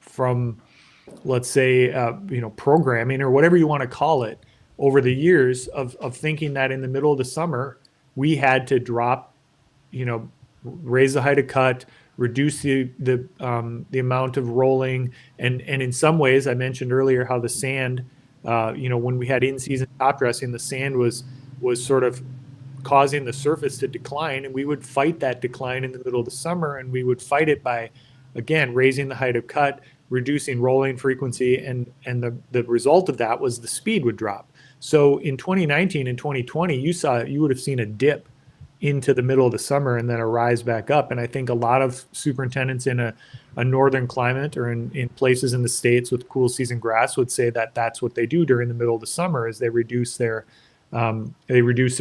from, let's say, programming or whatever you want to call it over the years of thinking that in the middle of the summer, we had to drop, raise the height of cut, reduce the amount of rolling. And in some ways, I mentioned earlier how the sand, when we had in-season top dressing, the sand was sort of causing the surface to decline, and we would fight that decline in the middle of the summer, and we would fight it by, again, raising the height of cut, reducing rolling frequency, and the result of that was the speed would drop. So in 2019 and 2020, you would have seen a dip into the middle of the summer and then a rise back up. And I think a lot of superintendents in a northern climate or in places in the States with cool season grass would say that that's what they do during the middle of the summer is they reduce their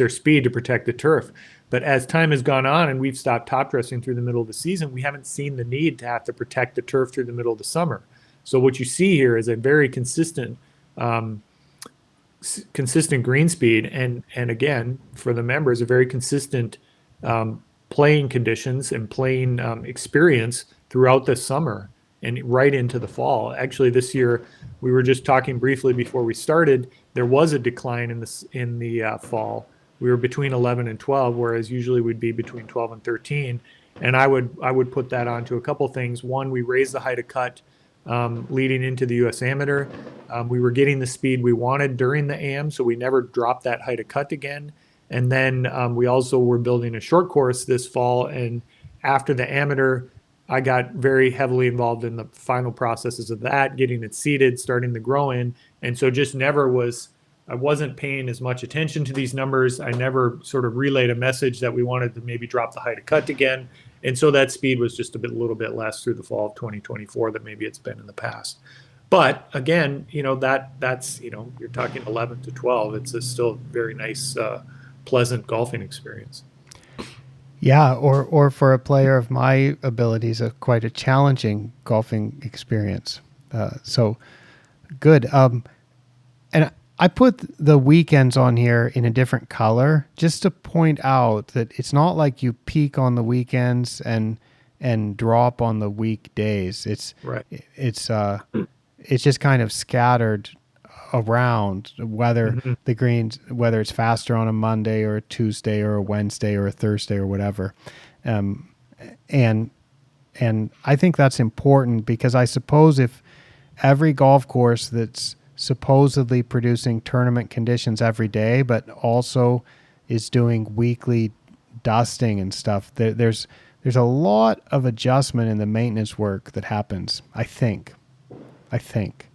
speed to protect the turf. But as time has gone on and we've stopped top dressing through the middle of the season, we haven't seen the need to have to protect the turf through the middle of the summer. So what you see here is a very consistent green speed, and again, for the members, a very consistent playing conditions and playing experience throughout the summer and right into the fall. Actually, this year, we were just talking briefly before we started, there was a decline in the fall. We were between 11 and 12, whereas usually we'd be between 12 and 13. And I would put that onto a couple things. One, we raised the height of cut leading into the U.S. Amateur. We were getting the speed we wanted during the AM, so we never dropped that height of cut again. And then we also were building a short course this fall. And after the Amateur, I got very heavily involved in the final processes of that, getting it seeded, starting the grow in. And so just I wasn't paying as much attention to these numbers. I never sort of relayed a message that we wanted to maybe drop the height of cut again. And so that speed was just a little bit less through the fall of 2024 than maybe it's been in the past. But again, that's you're talking 11 to 12. It's still a very nice, pleasant golfing experience. Yeah, or for a player of my abilities, quite a challenging golfing experience. So good. And I put the weekends on here in a different color just to point out that it's not like you peak on the weekends and drop on the weekdays. It's right. It's just kind of scattered around whether the greens, whether it's faster on a Monday or a Tuesday or a Wednesday or a Thursday or whatever. And I think that's important because I suppose if every golf course that's supposedly producing tournament conditions every day, but also is doing weekly dusting and stuff, there's a lot of adjustment in the maintenance work that happens. I think.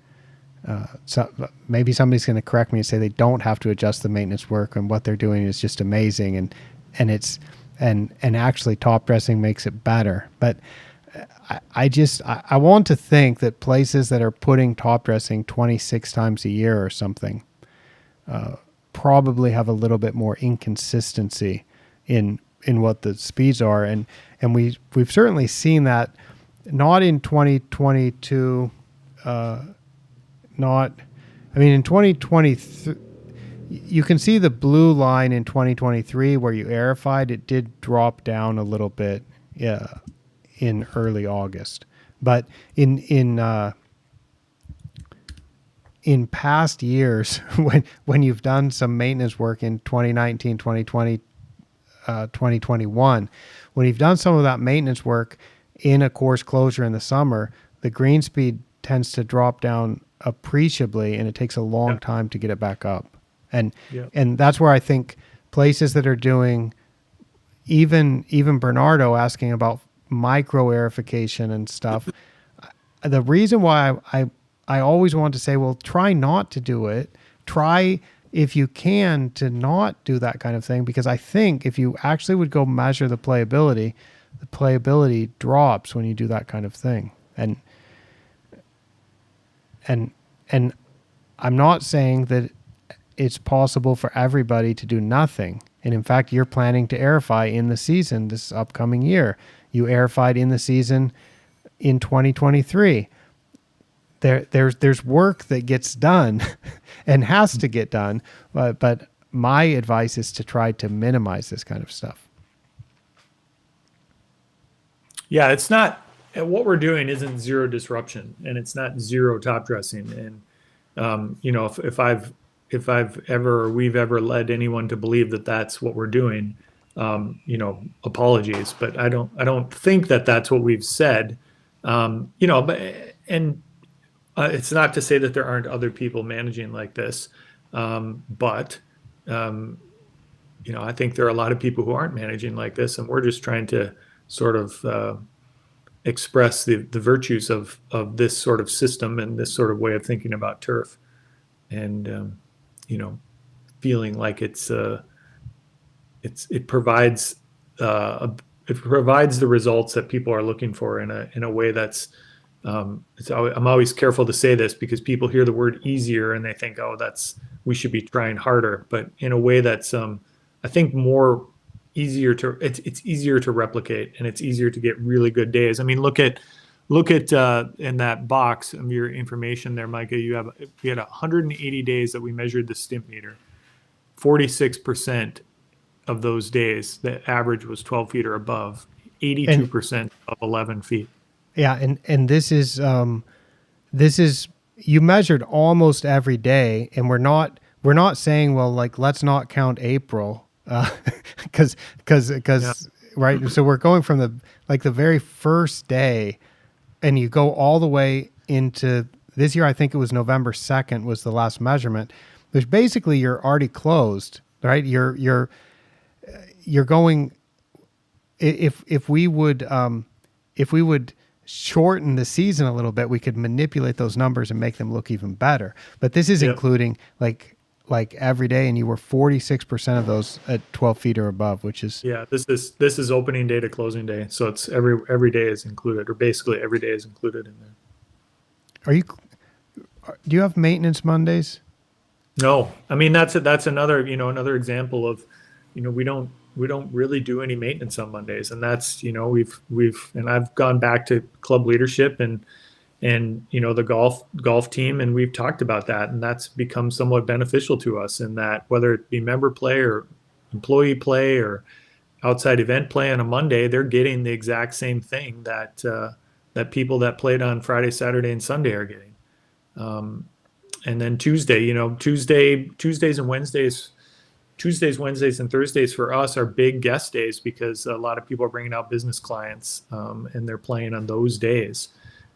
So maybe somebody's going to correct me and say they don't have to adjust the maintenance work, and what they're doing is just amazing, and actually top dressing makes it better. But I want to think that places that are putting top dressing 26 times a year or something probably have a little bit more inconsistency in what the speeds are, and we've certainly seen that not in 2022. not. I mean, in 2023, you can see the blue line in 2023 where you aerified. It did drop down a little bit, yeah, in early August, but in past years, when you've done some maintenance work in 2019, 2020, 2021, when you've done some of that maintenance work in a course closure in the summer, the green speed tends to drop down appreciably, and it takes a long time to get it back up. And that's where I think places that are doing, even Bernardo asking about micro aerification and stuff, the reason why I always want to say, well, try not to do it. Try, if you can, to not do that kind of thing, because I think if you actually would go measure the playability drops when you do that kind of thing. And I'm not saying that it's possible for everybody to do nothing. And in fact, you're planning to aerify in the season this upcoming year. You aerified in the season in 2023. There's work that gets done and has to get done, but my advice is to try to minimize this kind of stuff. Yeah, it's not, what we're doing isn't zero disruption, and it's not zero top dressing. And you know, if we've ever led anyone to believe that that's what we're doing, you know, apologies, but I don't think that that's what we've said. You know, and it's not to say that there aren't other people managing like this, but you know, I think there are a lot of people who aren't managing like this, and we're just trying to sort of express the virtues of this sort of system and this sort of way of thinking about turf, and you know, feeling like it provides the results that people are looking for in a way that's I'm always careful to say this because people hear the word easier and they think, oh, we should be trying harder, but in a way that's I think more easier to it's easier to replicate, and it's easier to get really good days. I mean, look at in that box of your information there, Micah. We had 180 days that we measured the stimp meter. 46% of those days, the average was 12 feet or above. 82% of 11 feet. Yeah, and this is you measured almost every day, and we're not saying, well, like, let's not count April, because right. So we're going from the very first day, and you go all the way into this year. I think it was November 2nd was the last measurement. There's basically, you're already closed, right? You're going, if we would shorten the season a little bit, we could manipulate those numbers and make them look even better. But this is including like every day, and you were 46% of those at 12 feet or above, which is this is opening day to closing day, so it's every day is included, or basically every day is included in there. Do you have maintenance Mondays? No, I mean that's another example of, you know, we don't really do any maintenance on Mondays, and that's, you know, and I've gone back to club leadership and you know, the golf team, and we've talked about that, and that's become somewhat beneficial to us in that, whether it be member play or employee play or outside event play on a Monday, they're getting the exact same thing that people that played on Friday, Saturday, and Sunday are getting. And then Tuesday, you know, Tuesdays, Wednesdays, and Thursdays for us are big guest days because a lot of people are bringing out business clients, and they're playing on those days.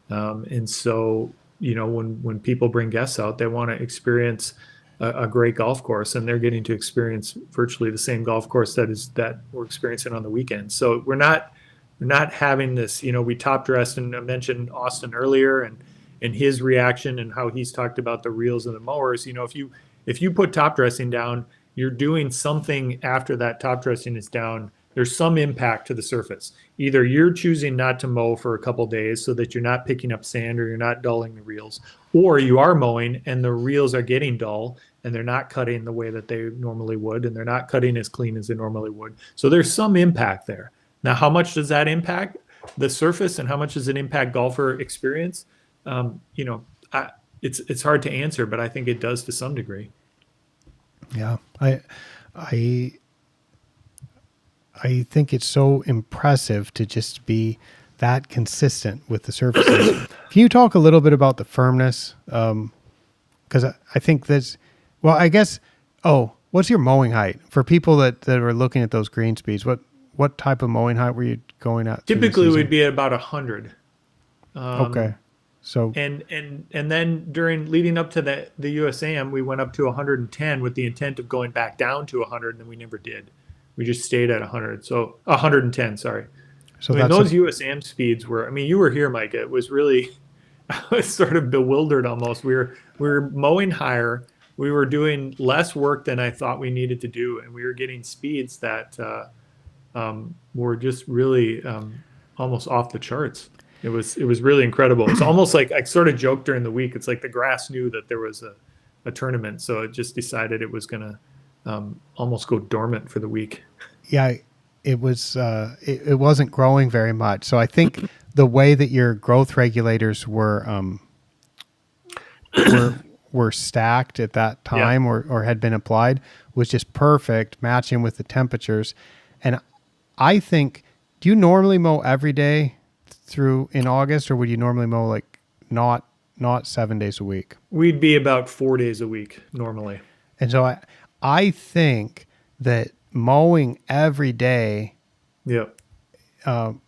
And so, you know, when people bring guests out, they want to experience a great golf course, and they're getting to experience virtually the same golf course that we're experiencing on the weekend. So we're not having this, you know, we top dressed, and I mentioned Austin earlier and his reaction and how he's talked about the reels and the mowers. You know, if you put top dressing down, you're doing something after that top dressing is down. There's some impact to the surface. Either you're choosing not to mow for a couple days so that you're not picking up sand or you're not dulling the reels, or you are mowing and the reels are getting dull and they're not cutting the way that they normally would, and they're not cutting as clean as they normally would. So there's some impact there. Now, how much does that impact the surface, and how much does it impact golfer experience? You know, it's hard to answer, but I think it does to some degree. Yeah, I I think it's so impressive to just be that consistent with the surfaces. Can you talk a little bit about the firmness? Because I think that's, well, I guess, what's your mowing height? For people that are looking at those green speeds, what type of mowing height were you going at? Typically, we'd be at about 100. Okay. So, And then during leading up to the USAM, we went up to 110 with the intent of going back down to 100, and then we never did. We just stayed at 100. So 110, sorry. so I mean, that's those USAM speeds were, I mean, you were here, Micah. It was really, I was sort of bewildered almost. We were mowing higher. We were doing less work than I thought we needed to do. And we were getting speeds that were just really almost off the charts. It was really incredible. It's almost like I sort of joked during the week. It's like the grass knew that there was a tournament. So it just decided it was going to almost go dormant for the week. yeah, it was, it wasn't growing very much. So I think the way that your growth regulators were stacked at that time, or had been applied, was just perfect, matching with the temperatures. And I think, do you normally mow every day through in August, or would you normally mow like not 7 days a week? We'd be about 4 days a week normally. And so I think that mowing every day Yep.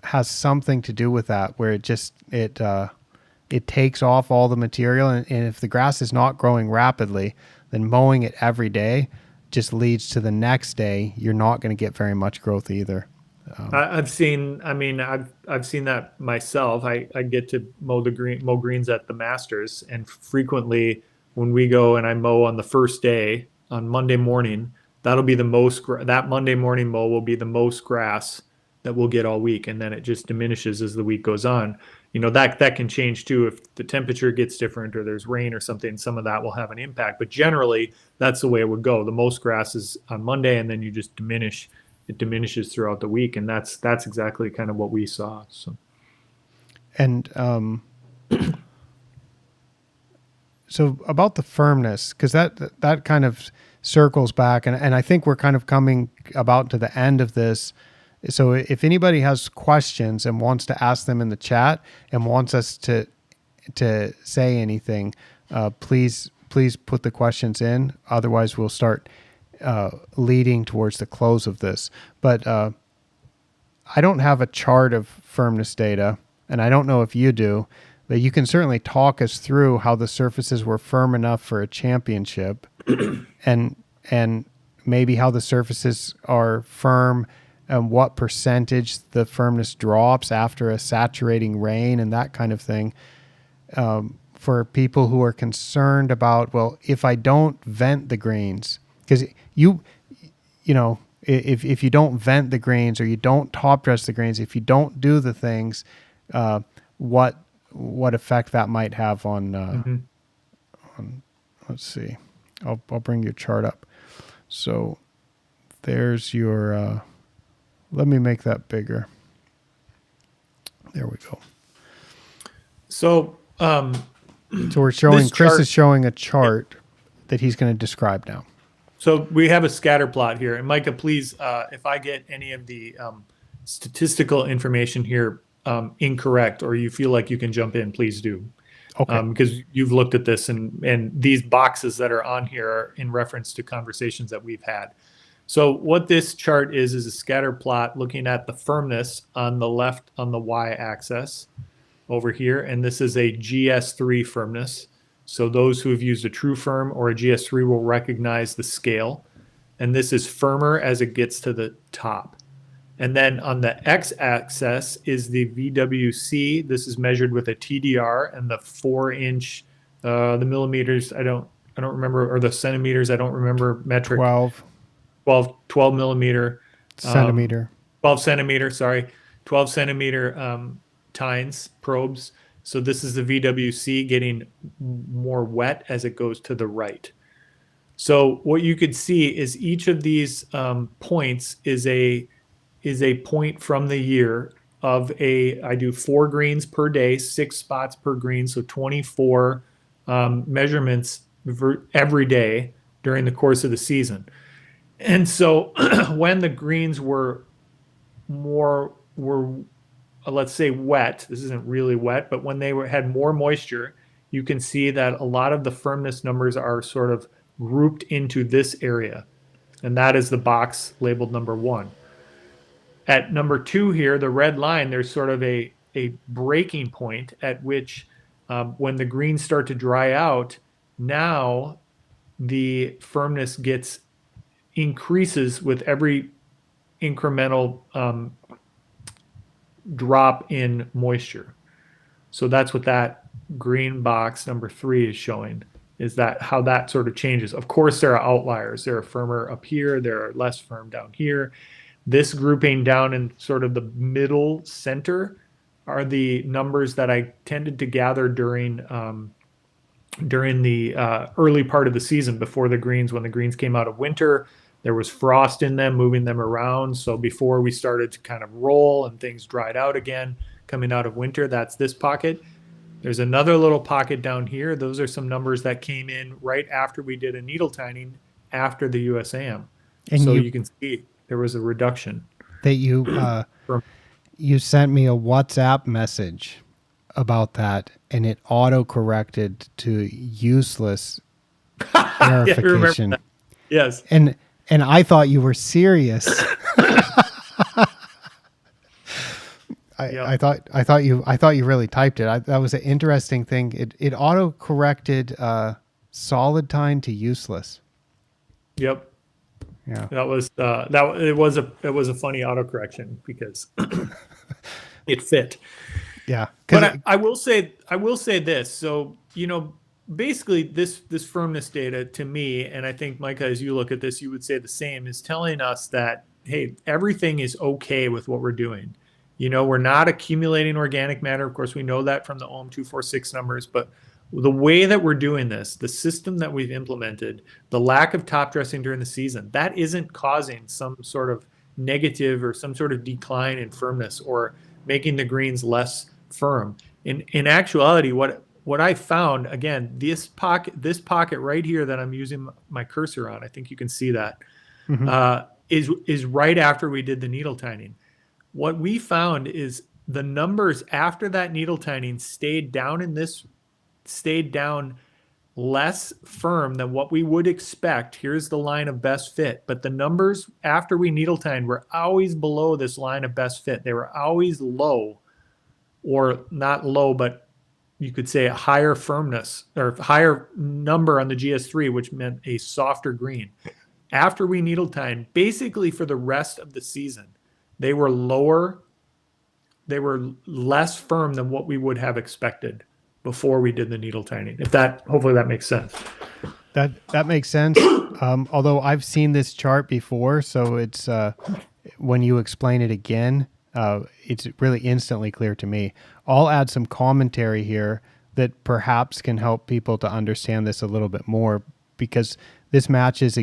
has something to do with that, where it just it takes off all the material, and if the grass is not growing rapidly, then mowing it every day just leads to the next day you're not going to get very much growth either. I've seen that myself. I get to mow greens at the Masters, and frequently when we go and I mow on the first day on Monday morning, that'll be the most, that Monday morning mow will be the most grass that we'll get all week. And then it just diminishes as the week goes on. You know, that can change too. If the temperature gets different or there's rain or something, some of that will have an impact. But generally that's the way it would go. The most grass is on Monday, and then you just diminish. It diminishes throughout the week. And that's exactly kind of what we saw. So, And so about the firmness, because that kind of circles back, and I think we're kind of coming about to the end of this. So if anybody has questions and wants to ask them in the chat and wants us to say anything, please put the questions in. Otherwise, we'll start leading towards the close of this. But I don't have a chart of firmness data, and I don't know if you do, but you can certainly talk us through how the surfaces were firm enough for a championship, and maybe how the surfaces are firm and what percentage the firmness drops after a saturating rain and that kind of thing. For people who are concerned about, well, if I don't vent the greens, because you know, if you don't vent the greens or you don't top dress the greens, if you don't do the things, what effect that might have on, let's see, I'll bring your chart up. So there's your, let me make that bigger. There we go. So we're showing, Chris chart is showing a chart that he's going to describe now. So we have a scatter plot here. And Micah, please, if I get any of the statistical information here incorrect, or you feel like you can jump in, please do. Okay. Because you've looked at this, and these boxes that are on here are in reference to conversations that we've had. So what this chart is a scatter plot looking at the firmness on the left on the y-axis over here. And this is a GS3 firmness. So those who have used a true firm or a GS3 will recognize the scale. And this is firmer as it gets to the top. And then on the x-axis is the VWC. This is measured with a TDR, and the 4-inch, the millimeters, I don't remember, or the centimeters, I don't remember metric. 12 millimeter. Centimeter. 12 centimeter, sorry. 12 centimeter tines, probes. So this is the VWC getting more wet as it goes to the right. So what you could see is each of these points is a point from the year of I do 4 greens per day, 6 spots per green, so 24 measurements every day during the course of the season. And so when the greens were let's say wet, this isn't really wet, but when they had more moisture, you can see that a lot of the firmness numbers are sort of grouped into this area. And that is the box labeled number 1. At number 2 here, the red line, there's sort of a breaking point at which when the greens start to dry out, now the firmness increases with every incremental drop in moisture. So that's what that green box number 3 is showing, is that how that sort of changes. Of course, there are outliers. There are firmer up here. There are less firm down here. This grouping down in sort of the middle center are the numbers that I tended to gather during the early part of the season before the greens. When the greens came out of winter, there was frost in them, moving them around. So before we started to kind of roll and things dried out again, coming out of winter, that's this pocket. There's another little pocket down here. Those are some numbers that came in right after we did a needle tining after the USAM. And so you can see there was a reduction. That you sent me a WhatsApp message about that, and it auto-corrected to useless verification. Yeah, yes. And I thought you were serious. I thought you really typed it. That was an interesting thing. It auto-corrected solid tine to useless. Yep. Yeah. It was a funny autocorrection because it fit. Yeah. But I will say this. So, basically this firmness data to me, and I think Micah, as you look at this, you would say the same, is telling us that, hey, everything is okay with what we're doing. We're not accumulating organic matter. Of course, we know that from the OM 246 numbers, but the way that we're doing this, the system that we've implemented, the lack of top dressing during the season, that isn't causing some sort of negative or some sort of decline in firmness or making the greens less firm. In actuality, what I found, again, this pocket right here that I'm using my cursor on, I think you can see that, is right after we did the needle tining. What we found is the numbers after that needle tining stayed down less firm than what we would expect. Here's the line of best fit. But the numbers after we needle tined were always below this line of best fit. They were always low, or not low, but you could say a higher firmness or higher number on the GS3, which meant a softer green. After we needle tined, basically for the rest of the season, they were lower. They were less firm than what we would have expected before we did the needle tining. Hopefully that makes sense. That makes sense. Although I've seen this chart before, so it's when you explain it again, it's really instantly clear to me. I'll add some commentary here that perhaps can help people to understand this a little bit more, because this matches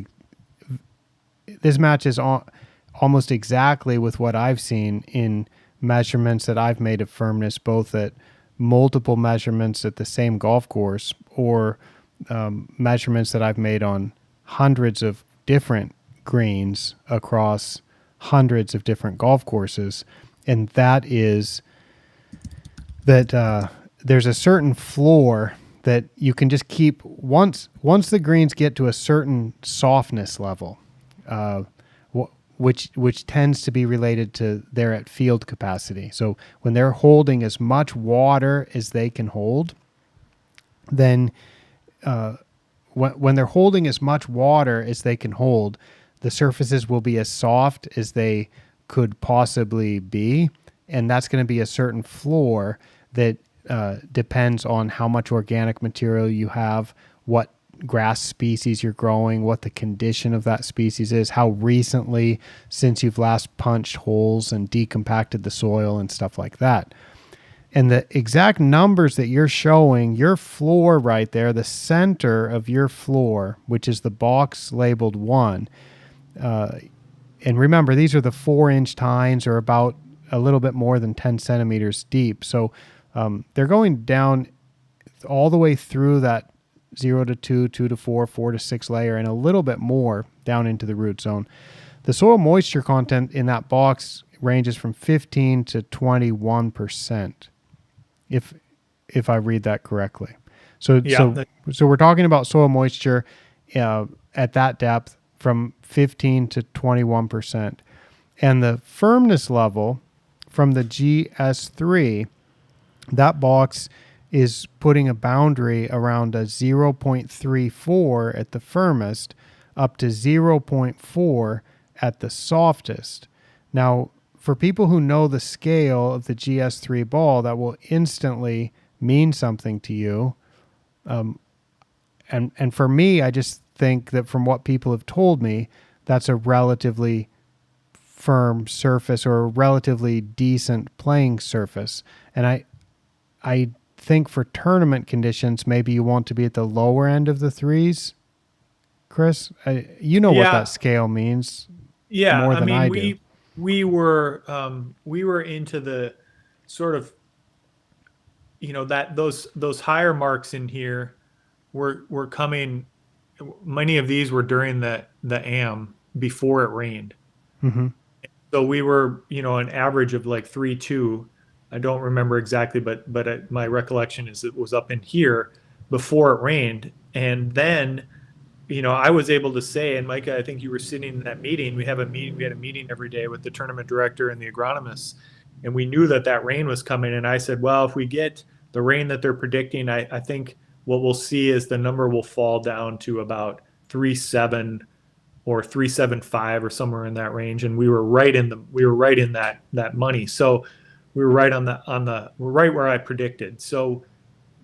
almost exactly with what I've seen in measurements that I've made of firmness, both at multiple measurements at the same golf course or measurements that I've made on hundreds of different greens across hundreds of different golf courses. And that is that there's a certain floor that you can just keep once the greens get to a certain softness level, which tends to be related to they're at field capacity. So when they're holding as much water as they can hold, then when they're holding as much water as they can hold, the surfaces will be as soft as they could possibly be. And that's going to be a certain floor that depends on how much organic material you have, what grass species you're growing, what the condition of that species is, how recently since you've last punched holes and decompacted the soil and stuff like that. And the exact numbers that you're showing, your floor right there, the center of your floor, which is the box labeled 1. And remember, these are the 4-inch tines, or about a little bit more than 10 centimeters deep. So they're going down all the way through that 0 to 2, 2 to 4, 4 to 6 layer, and a little bit more down into the root zone. The soil moisture content in that box ranges from 15 to 21%, if I read that correctly. So we're talking about soil moisture at that depth from 15 to 21%. And the firmness level from the GS3, that box is putting a boundary around a 0.34 at the firmest up to 0.4 at the softest. Now, for people who know the scale of the GS3 ball, that will instantly mean something to you. And for me, I just think that from what people have told me, that's a relatively firm surface or a relatively decent playing surface. And I think for tournament conditions, maybe you want to be at the lower end of the threes. Chris, you know what that scale means. Yeah, more than I do. We were into the sort of, that those higher marks in here were coming. Many of these were during the AM before it rained. Mm-hmm. So we were, an average of like 3.2. I don't remember exactly, but my recollection is it was up in here before it rained. And then, I was able to say, and Micah, I think you were sitting in that meeting. We had a meeting every day with the tournament director and the agronomists, and we knew that rain was coming. And I said, well, if we get the rain that they're predicting, I think what we'll see is the number will fall down to about 3.7 or 3.75 or somewhere in that range. And we were right in that money. So we were right we're right where I predicted. So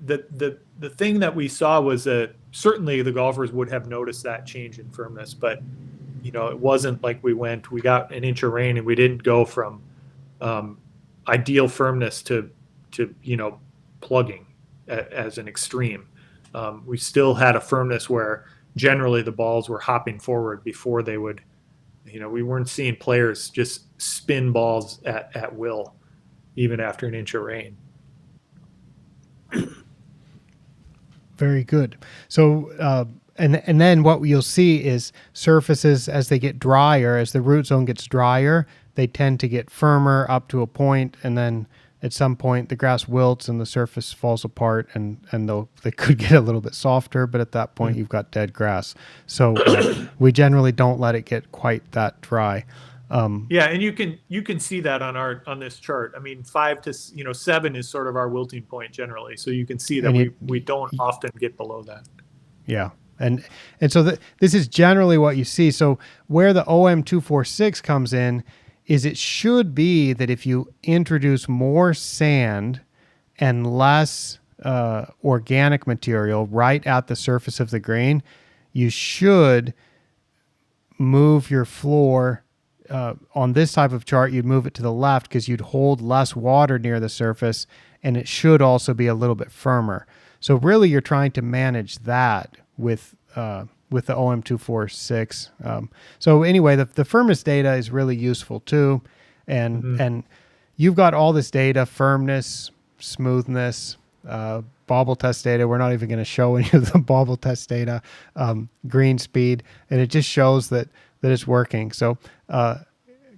the thing that we saw was that certainly the golfers would have noticed that change in firmness, but it wasn't like we got an inch of rain and we didn't go from ideal firmness to plugging as an extreme. We still had a firmness where generally the balls were hopping forward before they would, we weren't seeing players just spin balls at will, even after an inch of rain. Very good. So, and then what you'll see is surfaces as they get drier, as the root zone gets drier, they tend to get firmer up to a point, and then at some point the grass wilts and the surface falls apart, and they could get a little bit softer, but at that point you've got dead grass. So we generally don't let it get quite that dry. Yeah, and you can see that on this chart. I mean, 5 to 7 is sort of our wilting point generally, so you can see that we don't often get below that. Yeah, and so this is generally what you see. So where the OM246 comes in is it should be that if you introduce more sand and less organic material right at the surface of the green, you should move your floor. On this type of chart, you'd move it to the left because you'd hold less water near the surface, and it should also be a little bit firmer. So really, you're trying to manage that with the OM246. So anyway, the firmness data is really useful too, and you've got all this data: firmness, smoothness, bobble test data. We're not even going to show any of the bobble test data, green speed, and it just shows that it's working. So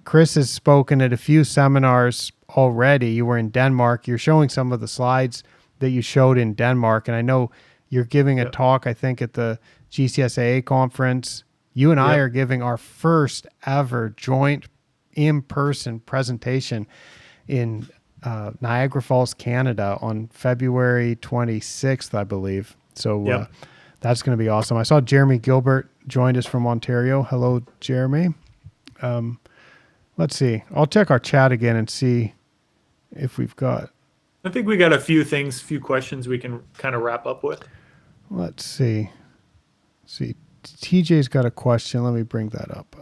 Chris has spoken at a few seminars already. You were in Denmark. You're showing some of the slides that you showed in Denmark, and I know you're giving a talk, I think, at the GCSAA conference. You and I are giving our first ever joint in-person presentation in Niagara Falls, Canada on February 26th, I believe. So that's going to be awesome. I saw Jeremy Gilbert joined us from Ontario. Hello, Jeremy. Let's see. I'll check our chat again and see if we've got. I think we got a few questions we can kind of wrap up with. Let's see. TJ's got a question. Let me bring that up.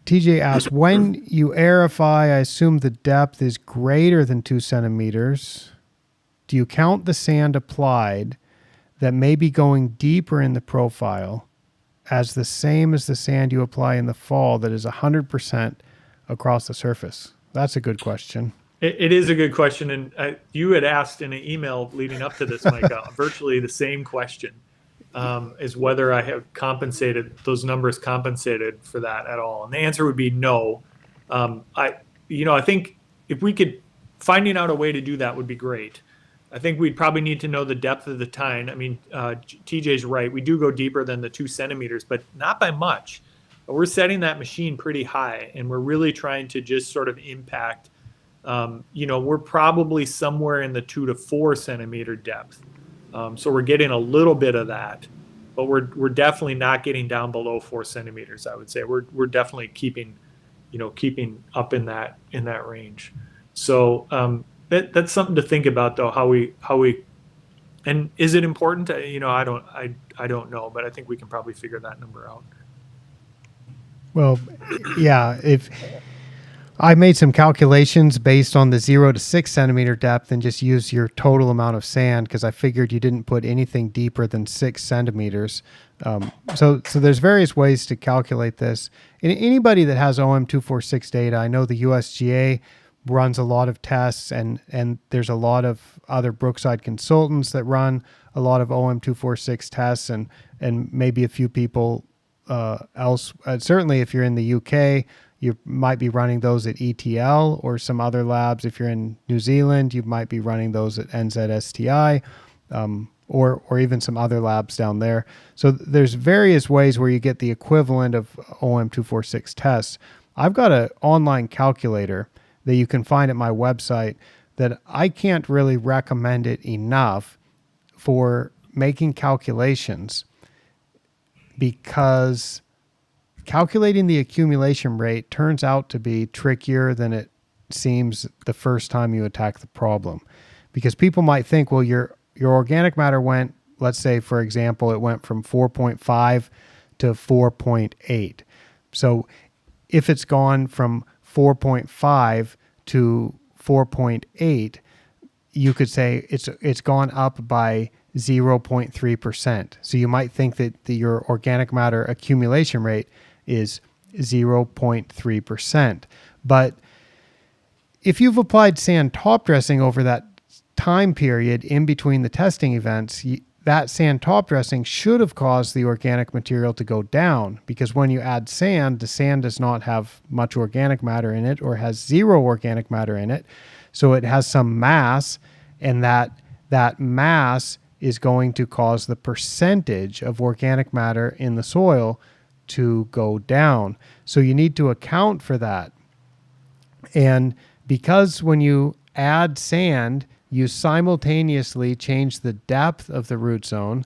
TJ asks, when you aerify, I assume the depth is greater than 2 centimeters. Do you count the sand applied that may be going deeper in the profile as the same as the sand you apply in the fall that is 100% across the surface? That's a good question. It is a good question, and you had asked in an email leading up to this, Micah, virtually the same question, is whether I have compensated those numbers compensated for that at all, and the answer would be no. I think if we could finding out a way to do that would be great. I think we'd probably need to know the depth of the tine. I mean, TJ's right. We do go deeper than the 2 centimeters, but not by much. We're setting that machine pretty high, and we're really trying to just sort of impact. We're probably somewhere in the 2 to 4 centimeter depth. So we're getting a little bit of that, but we're definitely not getting down below 4 centimeters. I would say we're definitely keeping up in that range. So that's something to think about, though. How we and is it important? I don't know, but I think we can probably figure that number out. Well, yeah, if I made some calculations based on the 0 to 6 centimeter depth and just use your total amount of sand, because I figured you didn't put anything deeper than 6 centimeters. So there's various ways to calculate this. And anybody that has OM246 data, I know the USGA runs a lot of tests, and there's a lot of other Brookside consultants that run a lot of OM246 tests, and maybe a few people else. Certainly if you're in the UK, you might be running those at ETL or some other labs. If you're in New Zealand, you might be running those at NZSTI, or even some other labs down there. So there's various ways where you get the equivalent of OM246 tests. I've got an online calculator that you can find at my website that I can't really recommend it enough for making calculations, because calculating the accumulation rate turns out to be trickier than it seems the first time you attack the problem. Because people might think, well, your organic matter went, let's say, for example, it went from 4.5 to 4.8. So if it's gone from 4.5 to 4.8, you could say it's gone up by 0.3%. So you might think that your organic matter accumulation rate is 0.3%. But if you've applied sand top dressing over that time period in between the testing events, that sand top dressing should have caused the organic material to go down, because when you add sand, the sand does not have much organic matter in it, or has 0 organic matter in it. So it has some mass, and that mass is going to cause the percentage of organic matter in the soil to go down. So you need to account for that. And because when you add sand, you simultaneously change the depth of the root zone,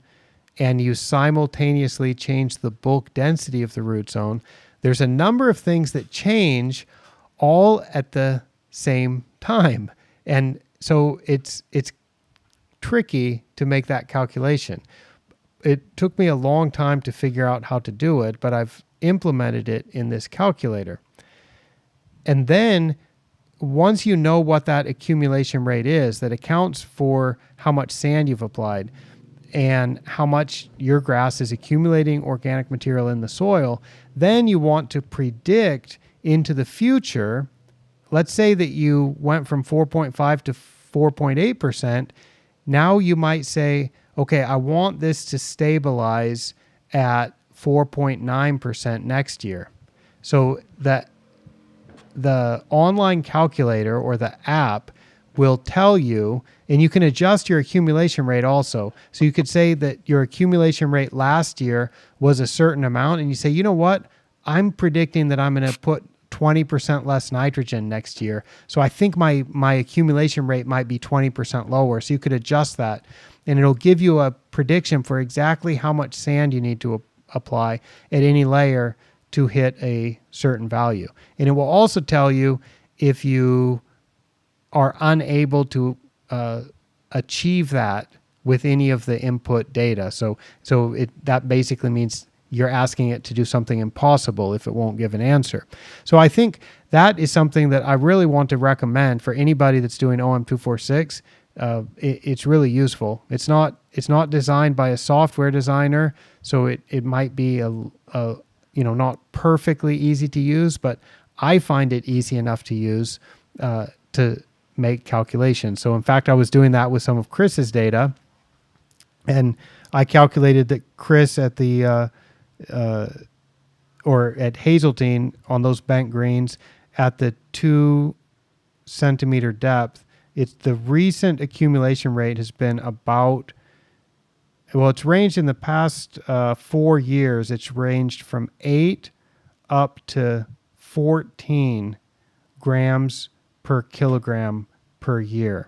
and you simultaneously change the bulk density of the root zone, there's a number of things that change all at the same time. And so it's tricky to make that calculation. It took me a long time to figure out how to do it, but I've implemented it in this calculator. And then once you know what that accumulation rate is, that accounts for how much sand you've applied and how much your grass is accumulating organic material in the soil, then you want to predict into the future. Let's say that you went from 4.5 to 4.8%. Now you might say, okay, I want this to stabilize at 4.9% next year. So that the online calculator or the app will tell you, and you can adjust your accumulation rate also. So you could say that your accumulation rate last year was a certain amount, and you say, you know what, I'm predicting that I'm going to put 20% less nitrogen next year. So I think my accumulation rate might be 20% lower. So you could adjust that, and it'll give you a prediction for exactly how much sand you need to apply at any layer to hit a certain value. And it will also tell you if you are unable to achieve that with any of the input data. So that basically means you're asking it to do something impossible if it won't give an answer. So I think that is something that I really want to recommend for anybody that's doing OM246. It's really useful. It's not designed by a software designer, so it might be a not perfectly easy to use, but I find it easy enough to use to make calculations. So in fact, I was doing that with some of Chris's data, and I calculated that Chris at the or at Hazeltine on those bent greens at the 2 centimeter depth, it's the recent accumulation rate has been about, well, it's ranged in the past 4 years. It's ranged from 8 up to 14 grams per kilogram per year.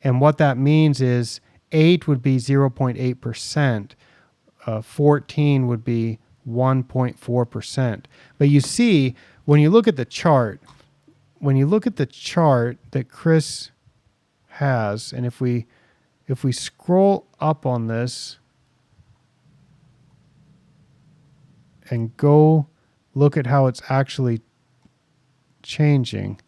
And what that means is 8 would be 0.8%, 14 would be 1.4%. But you see, when you look at the chart, that Chris has, and if we scroll up on this and go look at how it's actually changing,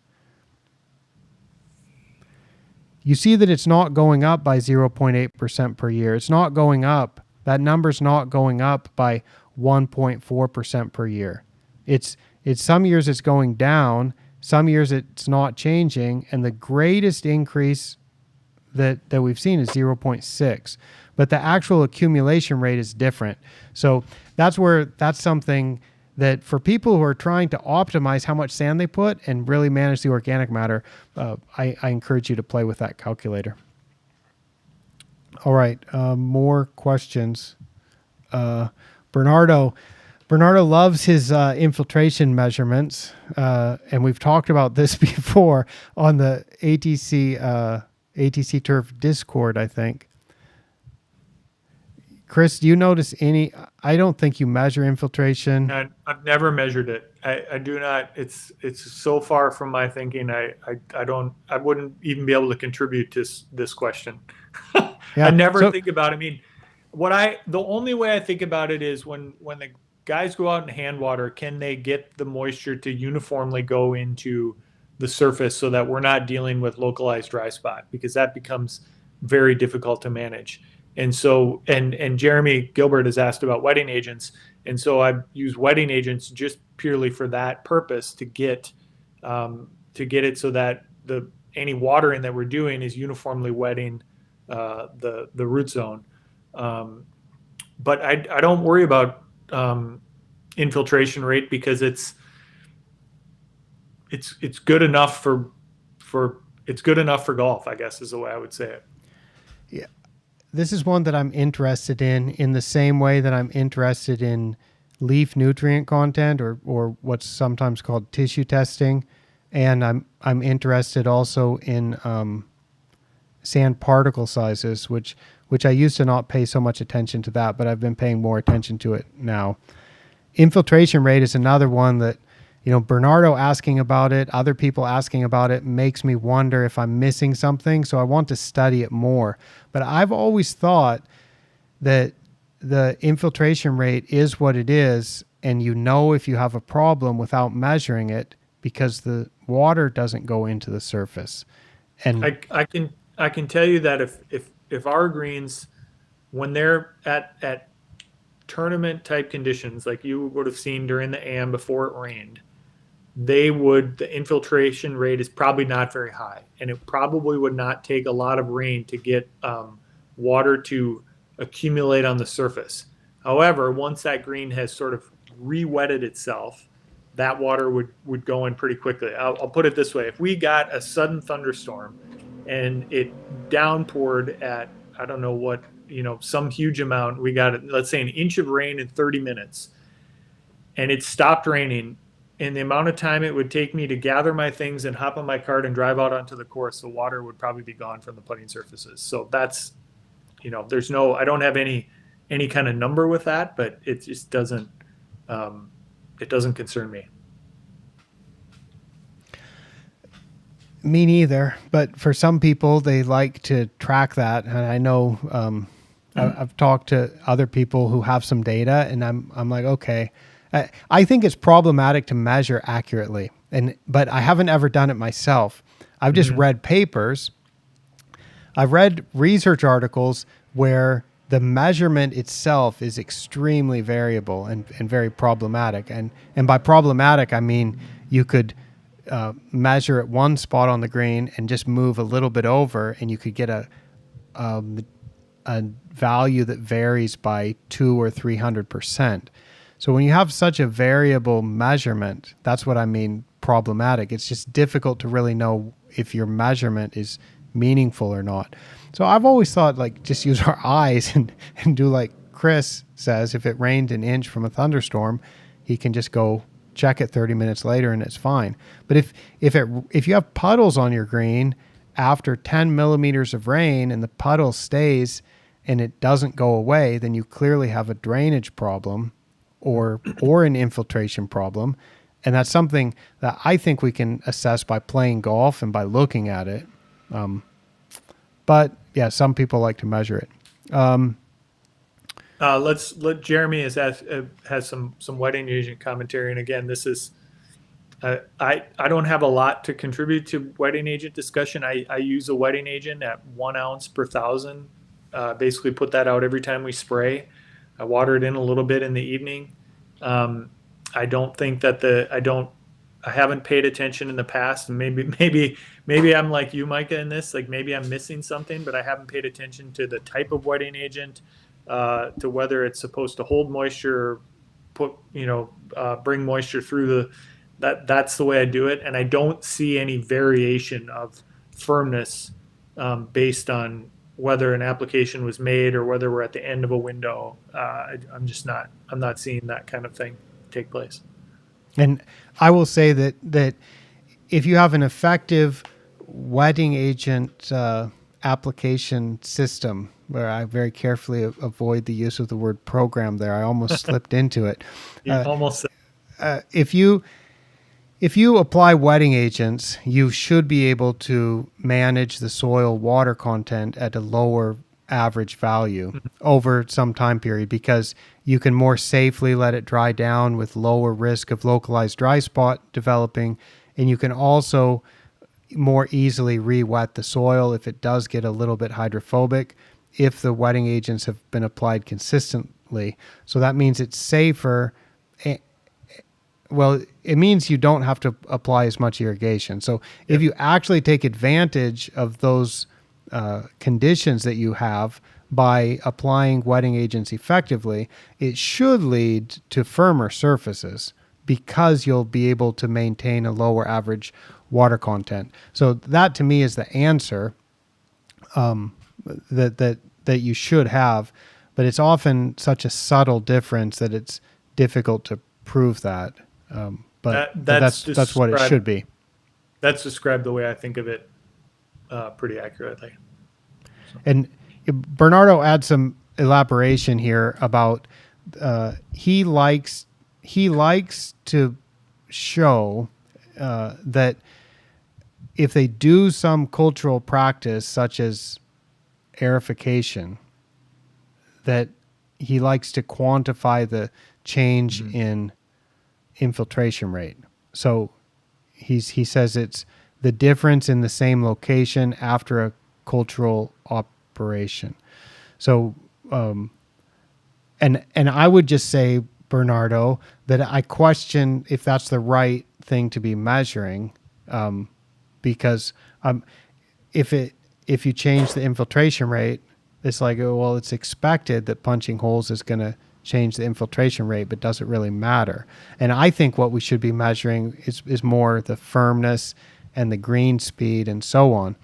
you see that it's not going up by 0.8% per year. It's not going up. That number's not going up by 1.4% per year. It's some years it's going down, some years it's not changing, and the greatest increase that we've seen is 0.6. But the actual accumulation rate is different. So that's something that for people who are trying to optimize how much sand they put and really manage the organic matter, I encourage you to play with that calculator. All right, more questions. Bernardo loves his infiltration measurements, and we've talked about this before on the ATC Turf Discord, I think. Chris, do you notice any? I don't think you measure infiltration. I've never measured it. I do not. It's so far from my thinking. I wouldn't even be able to contribute to this question. Yeah, I never think about it. I mean, the only way I think about it is when the guys go out and hand water, can they get the moisture to uniformly go into the surface so that we're not dealing with localized dry spot, because that becomes very difficult to manage. And so, and Jeremy Gilbert has asked about wetting agents. And so I use wetting agents just purely for that purpose, to get it so that any watering that we're doing is uniformly wetting the root zone. But I don't worry about infiltration rate, because it's good enough for golf, I guess, is the way I would say it. Yeah. This is one that I'm interested in the same way that I'm interested in leaf nutrient content or what's sometimes called tissue testing. And I'm interested also in sand particle sizes, which I used to not pay so much attention to that, but I've been paying more attention to it now. Infiltration rate is another one that, Bernardo asking about it, other people asking about it, makes me wonder if I'm missing something. So I want to study it more. But I've always thought that the infiltration rate is what it is, and if you have a problem without measuring it, because the water doesn't go into the surface. And I can tell you that if our greens, when they're at tournament type conditions, like you would have seen during the AM before it rained, the infiltration rate is probably not very high, and it probably would not take a lot of rain to get water to accumulate on the surface. However, once that green has sort of re-wetted itself, that water would go in pretty quickly. I'll put it this way. If we got a sudden thunderstorm and it downpoured at, I don't know what, some huge amount, we got, let's say, an inch of rain in 30 minutes, and it stopped raining, and the amount of time it would take me to gather my things and hop on my cart and drive out onto the course, the water would probably be gone from the putting surfaces. So that's, I don't have any kind of number with that, but it just doesn't concern me. Me neither. But for some people, they like to track that. And I know I've talked to other people who have some data, and I'm like, okay. I think it's problematic to measure accurately, but I haven't ever done it myself. I've just read papers. I've read research articles where the measurement itself is extremely variable and very problematic. And by problematic, I mean you could measure at one spot on the green and just move a little bit over, and you could get a value that varies by 200 or 300%. So when you have such a variable measurement, that's what I mean problematic. It's just difficult to really know if your measurement is meaningful or not. So I've always thought, like, just use our eyes and do like Chris says. If it rained an inch from a thunderstorm, he can just go check it 30 minutes later and it's fine. But if you have puddles on your green after 10 millimeters of rain and the puddle stays and it doesn't go away, then you clearly have a drainage problem or an infiltration problem. And that's something that I think we can assess by playing golf and by looking at it. But yeah, some people like to measure it. Let Jeremy has some wetting agent commentary. And again, this is I don't have a lot to contribute to wetting agent discussion. I use a wetting agent at 1 ounce per thousand. Basically put that out every time we spray. I water it in a little bit in the evening. I don't think that I haven't paid attention in the past, and maybe I'm like you, Micah, in this. Like maybe I'm missing something, but I haven't paid attention to the type of wetting agent, to whether it's supposed to hold moisture, or bring moisture through that's the way I do it, and I don't see any variation of firmness based on whether an application was made or whether we're at the end of a window. I'm not seeing that kind of thing take place. And I will say that if you have an effective wetting agent application system, where I very carefully avoid the use of the word program there, I almost slipped into it. If you apply wetting agents, you should be able to manage the soil water content at a lower average value over some time period, because you can more safely let it dry down with lower risk of localized dry spot developing, and you can also more easily re-wet the soil if it does get a little bit hydrophobic if the wetting agents have been applied consistently. So that means it's safer. Well, it means you don't have to apply as much irrigation. So if you actually take advantage of those conditions that you have by applying wetting agents effectively, it should lead to firmer surfaces because you'll be able to maintain a lower average water content. So that to me is the answer that you should have, but it's often such a subtle difference that it's difficult to prove that. But that's what it should be. That's described the way I think of it pretty accurately. So. And Bernardo adds some elaboration here about he likes to show that if they do some cultural practice such as aerification, that he likes to quantify the change in infiltration rate. So he says it's the difference in the same location after a cultural operation. So and I would just say, Bernardo, that I question if that's the right thing to be measuring, because if you change the infiltration rate, it's like, oh, well, it's expected that punching holes is going to change the infiltration rate, but does it really matter? And I think what we should be measuring is more the firmness and the green speed and so on.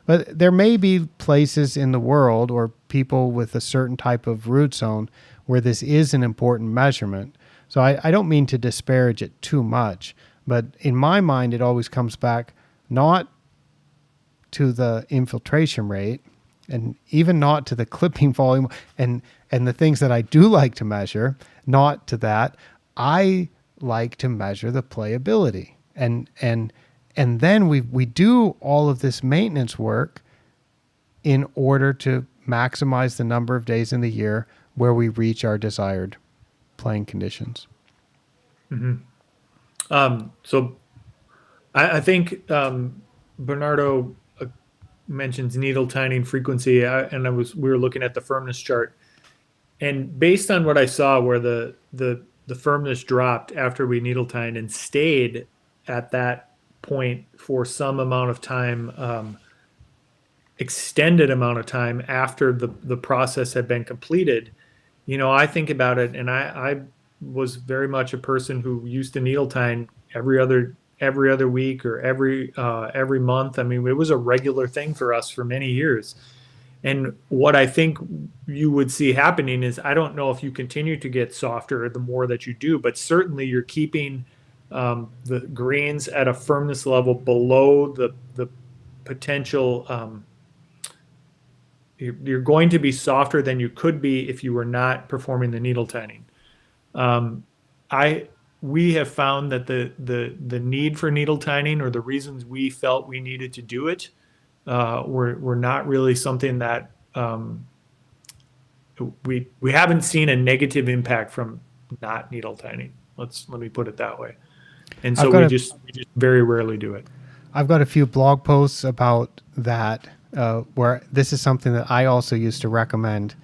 But there may be places in the world or people with a certain type of root zone where this is an important measurement. So I don't mean to disparage it too much, but in my mind, it always comes back not to the infiltration rate and even not to the clipping volume and the things that I do like to measure, not to that. I like to measure the playability. And then we do all of this maintenance work in order to maximize the number of days in the year where we reach our desired playing conditions. Mm-hmm. So I think Bernardo mentions needle tining frequency, and we were looking at the firmness chart, and based on what I saw, where the firmness dropped after we needle tined and stayed at that point for some amount of time, extended amount of time after the process had been completed, I think about it, and I was very much a person who used to needle tine every other week or every month. I mean, it was a regular thing for us for many years. And what I think you would see happening is, I don't know if you continue to get softer the more that you do, but certainly you're keeping the grains at a firmness level below the potential. You're going to be softer than you could be if you were not performing the needle tining. We have found that the need for needle tining, or the reasons we felt we needed to do it, were not really something that we haven't seen a negative impact from not needle tining. Let me put it that way. And so we just very rarely do it. I've got a few blog posts about that, where this is something that I also used to recommend,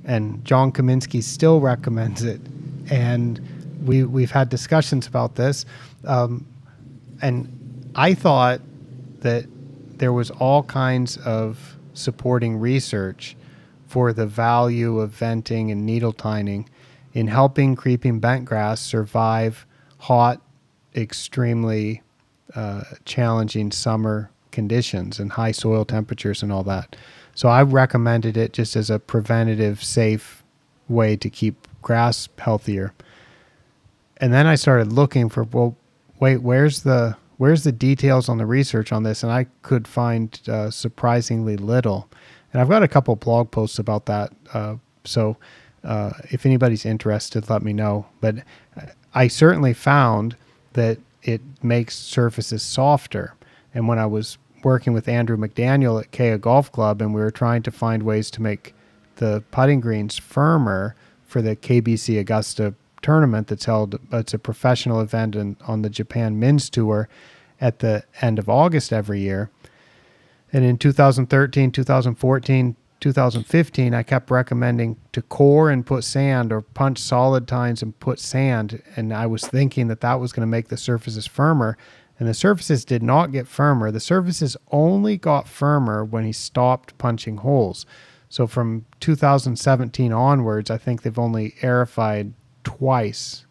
and John Kaminsky still recommends it. And we've had discussions about this. And I thought that there was all kinds of supporting research for the value of venting and needle tining in helping creeping bentgrass survive hot, extremely challenging summer conditions and high soil temperatures and all that. So I recommended it just as a preventative, safe way to keep grass healthier. And then I started looking for, well, wait, where's the details on the research on this? And I could find surprisingly little. And I've got a couple blog posts about that. So if anybody's interested, let me know. But I certainly found that it makes surfaces softer. And when I was working with Andrew McDaniel at Kea Golf Club, and we were trying to find ways to make the putting greens firmer for the KBC Augusta tournament that's held, it's a professional event on the Japan Men's Tour at the end of August every year. And in 2013, 2014, 2015, I kept recommending to core and put sand, or punch solid tines and put sand. And I was thinking that was going to make the surfaces firmer. And the surfaces did not get firmer. The surfaces only got firmer when he stopped punching holes. So from 2017 onwards, I think they've only aerified twice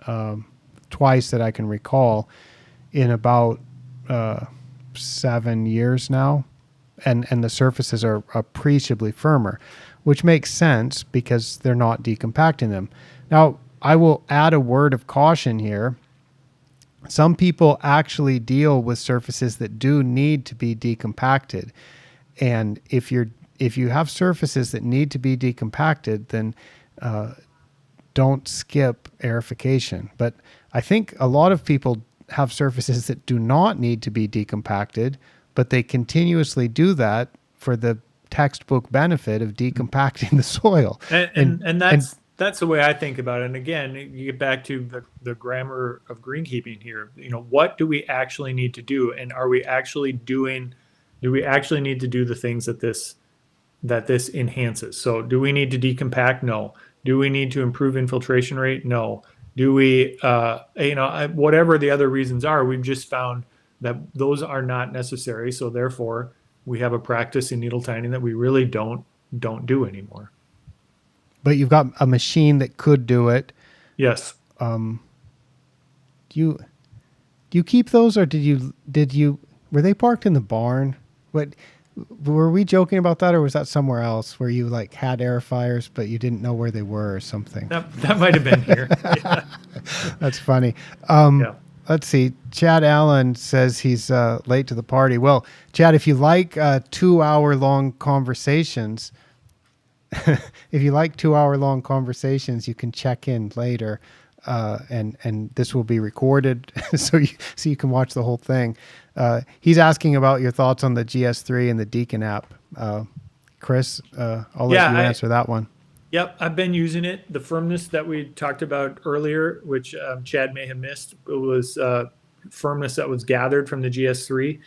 that I can recall in about 7 years now. And the surfaces are appreciably firmer, which makes sense because they're not decompacting them. Now, I will add a word of caution here. Some people actually deal with surfaces that do need to be decompacted. And if you have surfaces that need to be decompacted, then don't skip aerification. But I think a lot of people have surfaces that do not need to be decompacted, but they continuously do that for the textbook benefit of decompacting the soil. And that's the way I think about it. And again, you get back to the grammar of greenkeeping here. What do we actually need to do? And do we actually need to do the things that this enhances? So do we need to decompact? No. Do we need to improve infiltration rate? No. Do we, whatever the other reasons are, we've just found that those are not necessary. So therefore, we have a practice in needle tining that we really don't do anymore. But you've got a machine that could do it. Yes. Do you keep those, or were they parked in the barn? Were we joking about that, or was that somewhere else where you had aerifiers but you didn't know where they were or something? That might have been here. Yeah. That's funny. Yeah. Let's see. Chad Allen says he's late to the party. Well, Chad, if you like 2-hour-long conversations, you can check in later, and this will be recorded, so you can watch the whole thing. He's asking about your thoughts on the GS3 and the Deacon app. Chris, I'll let you answer that one. Yep, I've been using it. The firmness that we talked about earlier, which Chad may have missed, it was firmness that was gathered from the GS3.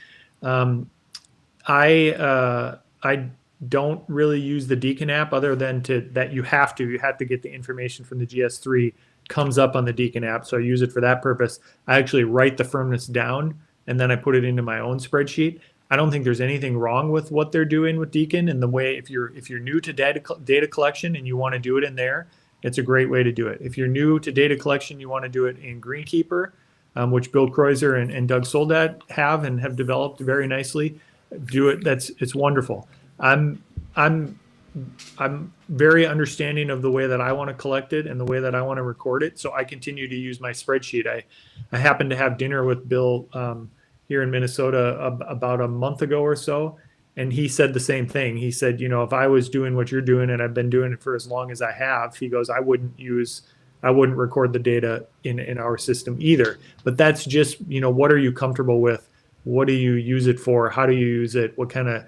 I don't really use the Deacon app, other than that you have to get the information from the GS3, comes up on the Deacon app. So I use it for that purpose. I actually write the firmness down and then I put it into my own spreadsheet. I don't think there's anything wrong with what they're doing with Deacon and the way, if you're new to data collection and you want to do it in there, it's a great way to do it. If you're new to data collection, you want to do it in Greenkeeper, which Bill Kreuzer and Doug Soldat have developed very nicely. Do it. It's wonderful. I'm very understanding of the way that I want to collect it and the way that I want to record it. So I continue to use my spreadsheet. I happened to have dinner with Bill here in Minnesota about a month ago or so, and he said the same thing. He said, if I was doing what you're doing, and I've been doing it for as long as I have, he goes, I wouldn't record the data in our system either. But that's just, what are you comfortable with? What do you use it for? How do you use it? What kind of,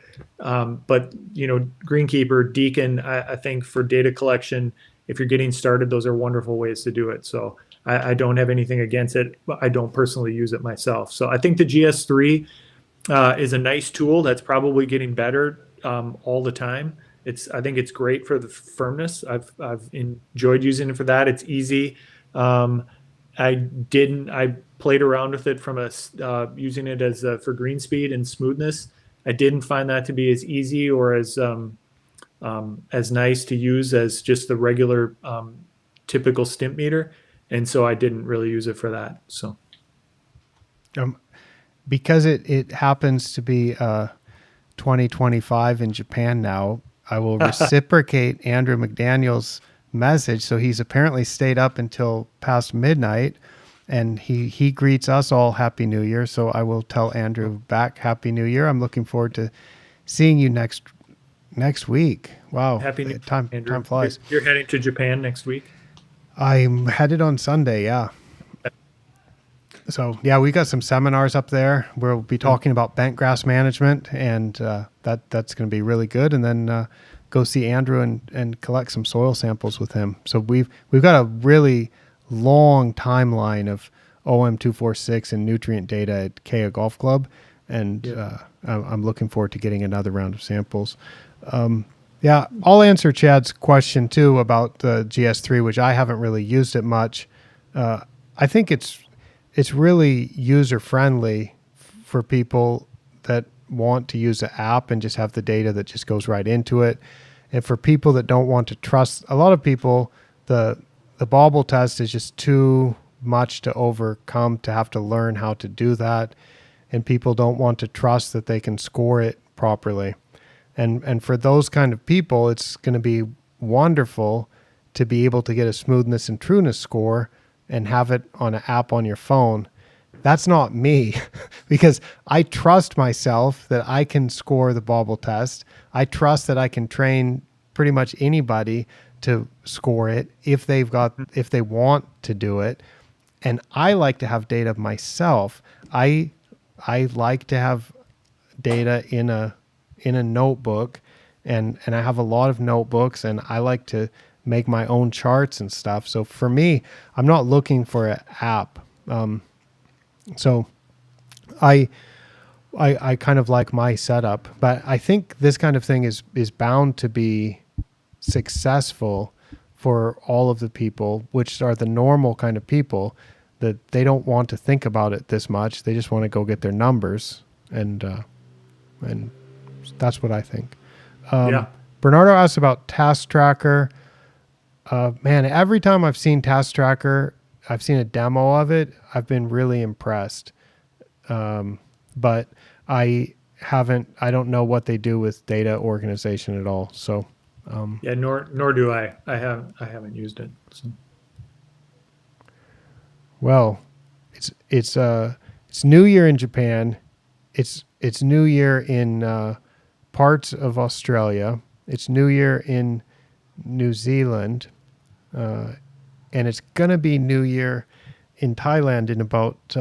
but Greenkeeper, Deacon, I think for data collection, if you're getting started, those are wonderful ways to do it. So I don't have anything against it, but I don't personally use it myself. So I think the GS3 is a nice tool that's probably getting better all the time. I think it's great for the firmness. I've enjoyed using it for that. It's easy. I played around with it from using it as for green speed and smoothness. I didn't find that to be as easy or as nice to use as just the regular typical stimp meter, and so I didn't really use it for that. So, because it happens to be 2025 in Japan now, I will reciprocate Andrew McDaniel's message. So he's apparently stayed up until past midnight, and he greets us all Happy New Year. So I will tell Andrew back Happy New Year. I'm looking forward to seeing you next week. Wow. Happy New Year, time flies. You're heading to Japan next week? I'm headed on Sunday. Yeah. So yeah, we got some seminars up there. We'll be talking about bent grass management, and that's going to be really good. And then go see Andrew and collect some soil samples with him. So we've got a really long timeline of OM246 and nutrient data at Kea Golf Club, and I'm looking forward to getting another round of samples. Yeah, I'll answer Chad's question too about the GS3, which I haven't really used it much. I think it's really user friendly for people that want to use the app and just have the data that just goes right into it. And for people that don't want to trust, a lot of people, the bobble test is just too much to overcome to have to learn how to do that. And people don't want to trust that they can score it properly. And for those kind of people, it's going to be wonderful to be able to get a smoothness and trueness score and have it on an app on your phone. That's not me, because I trust myself that I can score the bobble test. I trust that I can train pretty much anybody to score it if they want to do it. And I like to have data myself. I like to have data in a notebook, and I have a lot of notebooks, and I like to make my own charts and stuff. So for me, I'm not looking for an app. So I kind of like my setup, but I think this kind of thing is bound to be successful for all of the people, which are the normal kind of people that they don't want to think about it this much. They just want to go get their numbers, and that's what I think. Bernardo asked about Task Tracker. Man, every time I've seen Task Tracker, I've seen a demo of it, I've been really impressed. But I don't know what they do with data organization at all. So, nor do I. I haven't used it. So. Well, it's New Year in Japan. It's New Year in parts of Australia. It's New Year in New Zealand. And it's going to be New Year in Thailand in about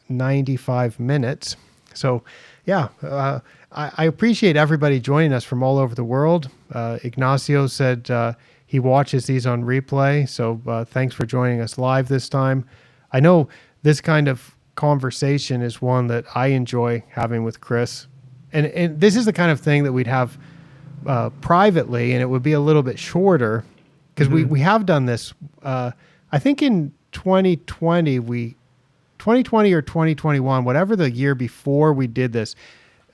95 minutes. So, yeah, I appreciate everybody joining us from all over the world. Ignacio said he watches these on replay. So thanks for joining us live this time. I know this kind of conversation is one that I enjoy having with Chris. And this is the kind of thing that we'd have privately, and it would be a little bit shorter, because we have done this. I think in 2020, 2020 or 2021, whatever the year before we did this,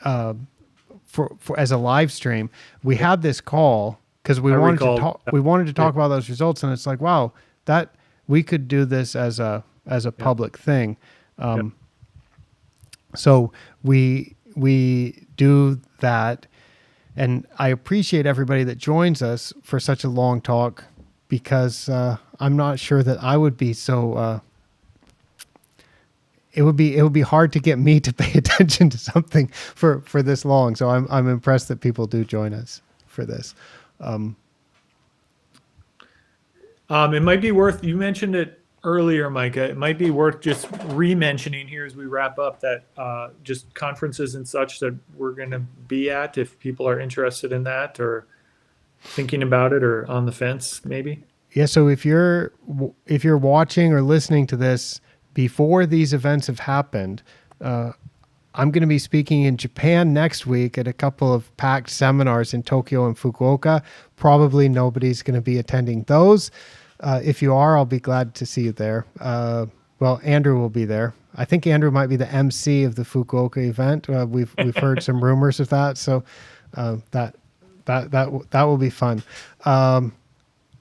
for as a live stream, we had this call because we wanted to talk. We wanted to talk about those results, and it's like, wow, that we could do this as a public thing. So we do that, and I appreciate everybody that joins us for such a long talk, because I'm not sure that I would be so. It would be hard to get me to pay attention to something for this long. So I'm impressed that people do join us for this. It might be worth, you mentioned it earlier, Micah, it might be worth just re-mentioning here as we wrap up that just conferences and such that we're going to be at, if people are interested in that or thinking about it or on the fence, maybe. Yeah. So if you're watching or listening to this before these events have happened, I'm going to be speaking in Japan next week at a couple of packed seminars in Tokyo and Fukuoka. Probably nobody's going to be attending those. If you are, I'll be glad to see you there. Well, Andrew will be there. I think Andrew might be the MC of the Fukuoka event. We've heard some rumors of that, so that will be fun.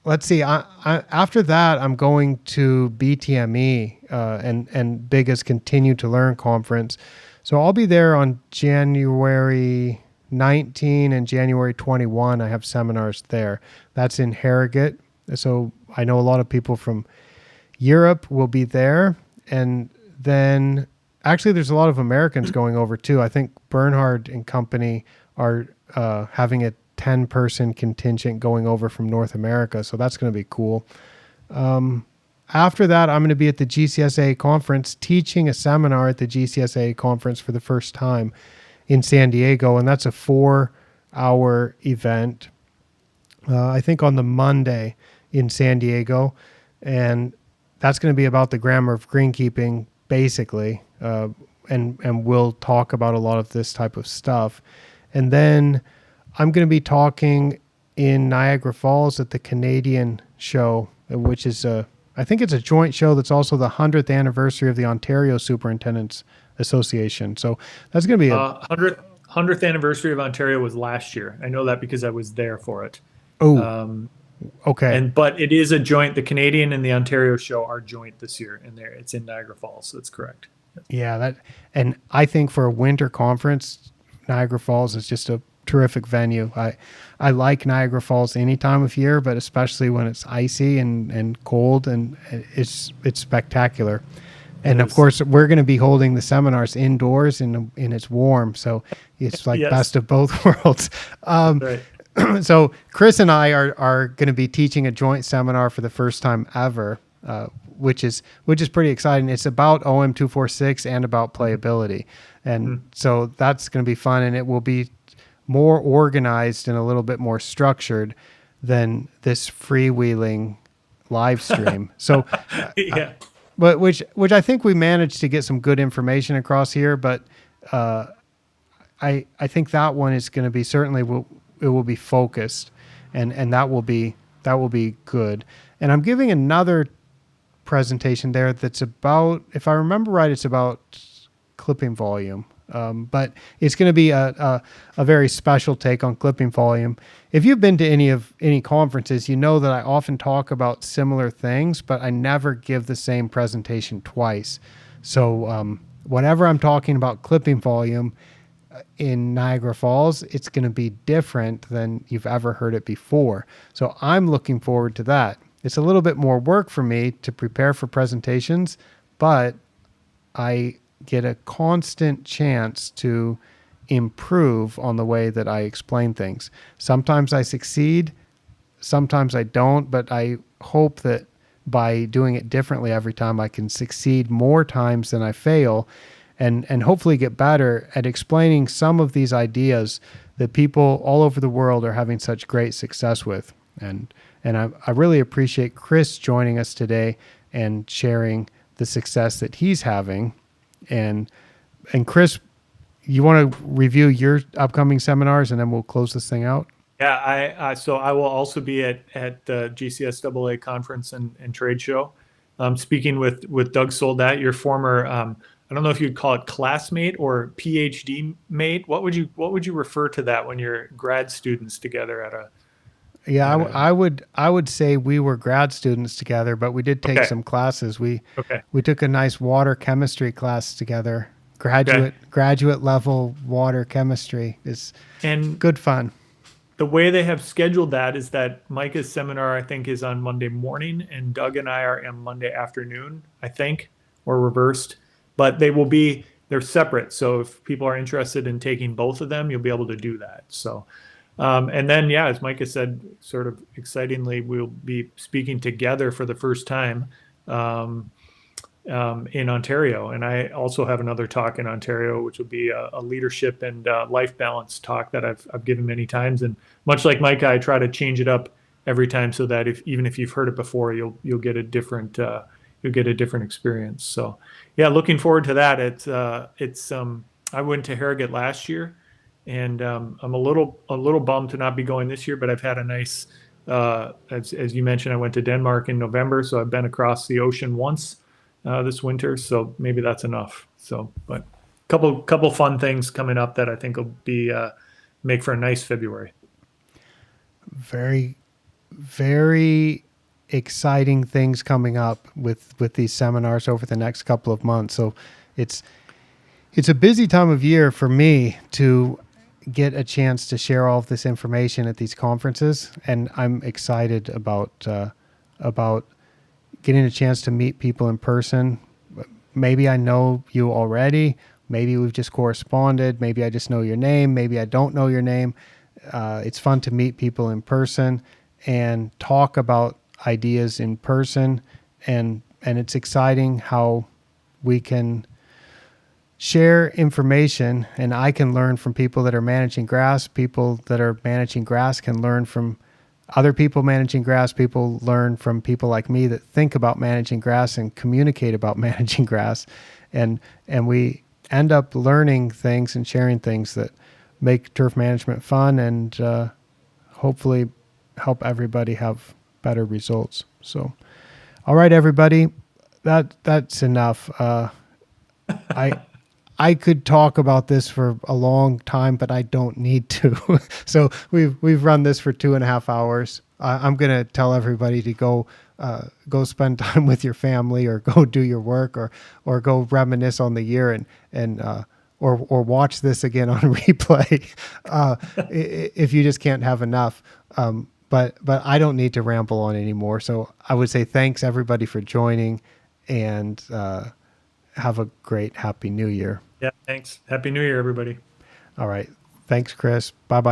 Let's see. After that, I'm going to BTME and Biga's Continue to Learn conference. So I'll be there on January 19 and January 21. I have seminars there. That's in Harrogate. So I know a lot of people from Europe will be there. And then actually there's a lot of Americans going over too. I think Bernhard and company are having a 10-person contingent going over from North America. So that's going to be cool. After that, I'm going to be at the GCSA conference, teaching a seminar at the GCSA conference for the first time in San Diego. And that's a 4-hour event, I think on the Monday in San Diego. And that's going to be about the grammar of greenkeeping, basically. And we'll talk about a lot of this type of stuff. And then I'm going to be talking in Niagara Falls at the Canadian show, which is I think it's a joint show that's also the 100th anniversary of the Ontario Superintendents Association. So that's going to be 100th anniversary of Ontario was last year. I know that because I was there for it. Oh, okay. But it is a joint. The Canadian and the Ontario show are joint this year, and it's in Niagara Falls. That's correct. Yeah, and I think for a winter conference, Niagara Falls is just a terrific venue. I like Niagara Falls any time of year, but especially when it's icy and cold, and it's spectacular. And of course, we're going to be holding the seminars indoors and it's warm, so it's like best of both worlds. Right. So Chris and I are going to be teaching a joint seminar for the first time ever, which is pretty exciting. It's about OM246 and about playability, and so that's going to be fun, and it will be more organized and a little bit more structured than this freewheeling live stream. So, but which I think we managed to get some good information across here. But I think that one is going to be it will be focused, and that will be good. And I'm giving another presentation there that's about, if I remember right, it's about clipping volume. But it's going to be a very special take on clipping volume. If you've been to any conferences, you know that I often talk about similar things, but I never give the same presentation twice. So whenever I'm talking about clipping volume in Niagara Falls, it's going to be different than you've ever heard it before. So I'm looking forward to that. It's a little bit more work for me to prepare for presentations, but I get a constant chance to improve on the way that I explain things. Sometimes I succeed, sometimes I don't, but I hope that by doing it differently every time, I can succeed more times than I fail, and hopefully get better at explaining some of these ideas that people all over the world are having such great success with. And I really appreciate Chris joining us today and sharing the success that he's having. And Chris, you want to review your upcoming seminars, and then we'll close this thing out? Yeah, so I will also be at the GCSAA conference and trade show. speaking with Doug Soldat, your former, I don't know if you'd call it classmate or PhD mate. What would you refer to that when you're grad students together at a? Yeah, At a I would say we were grad students together, but we did take okay. some classes. Okay. We took a nice water chemistry class together. Okay. Graduate level water chemistry is And good fun. the way they have scheduled that is that Micah's seminar, I think, is on Monday morning, and Doug and I are on Monday afternoon, I think, or reversed. But they're separate. So if people are interested in taking both of them, you'll be able to do that. So, and then, yeah, as Micah said, sort of excitingly, we'll be speaking together for the first time in Ontario. And I also have another talk in Ontario, which will be a leadership and life balance talk that I've given many times. And much like Micah, I try to change it up every time so that even if you've heard it before, you'll get a different experience. So yeah, looking forward to that. I went to Harrogate last year, and I'm a little bummed to not be going this year, but I've had a nice, as you mentioned, I went to Denmark in November, so I've been across the ocean once this winter, so maybe that's enough. So, but couple fun things coming up that I think will be make for a nice February. Very, very exciting things coming up with these seminars over the next couple of months. So it's a busy time of year for me to get a chance to share all of this information at these conferences, and I'm excited about getting a chance to meet people in person. Maybe I know you already. Maybe we've just corresponded. Maybe I just know your name. Maybe I don't know your name. It's fun to meet people in person and talk about ideas in person. And it's exciting how we can share information, and I can learn from people that are managing grass. People that are managing grass can learn from other people managing grass. People learn from people like me that think about managing grass and communicate about managing grass. And we end up learning things and sharing things that make turf management fun and hopefully help everybody have better results. So, all right, everybody, that's enough. I could talk about this for a long time, but I don't need to. So we've run this for 2.5 hours. I'm gonna tell everybody to go spend time with your family, or go do your work, or go reminisce on the year or watch this again on replay if you just can't have enough. But I don't need to ramble on anymore. So I would say thanks everybody for joining, and have a great Happy New Year. Yeah, thanks. Happy New Year, everybody. All right. Thanks, Chris. Bye-bye.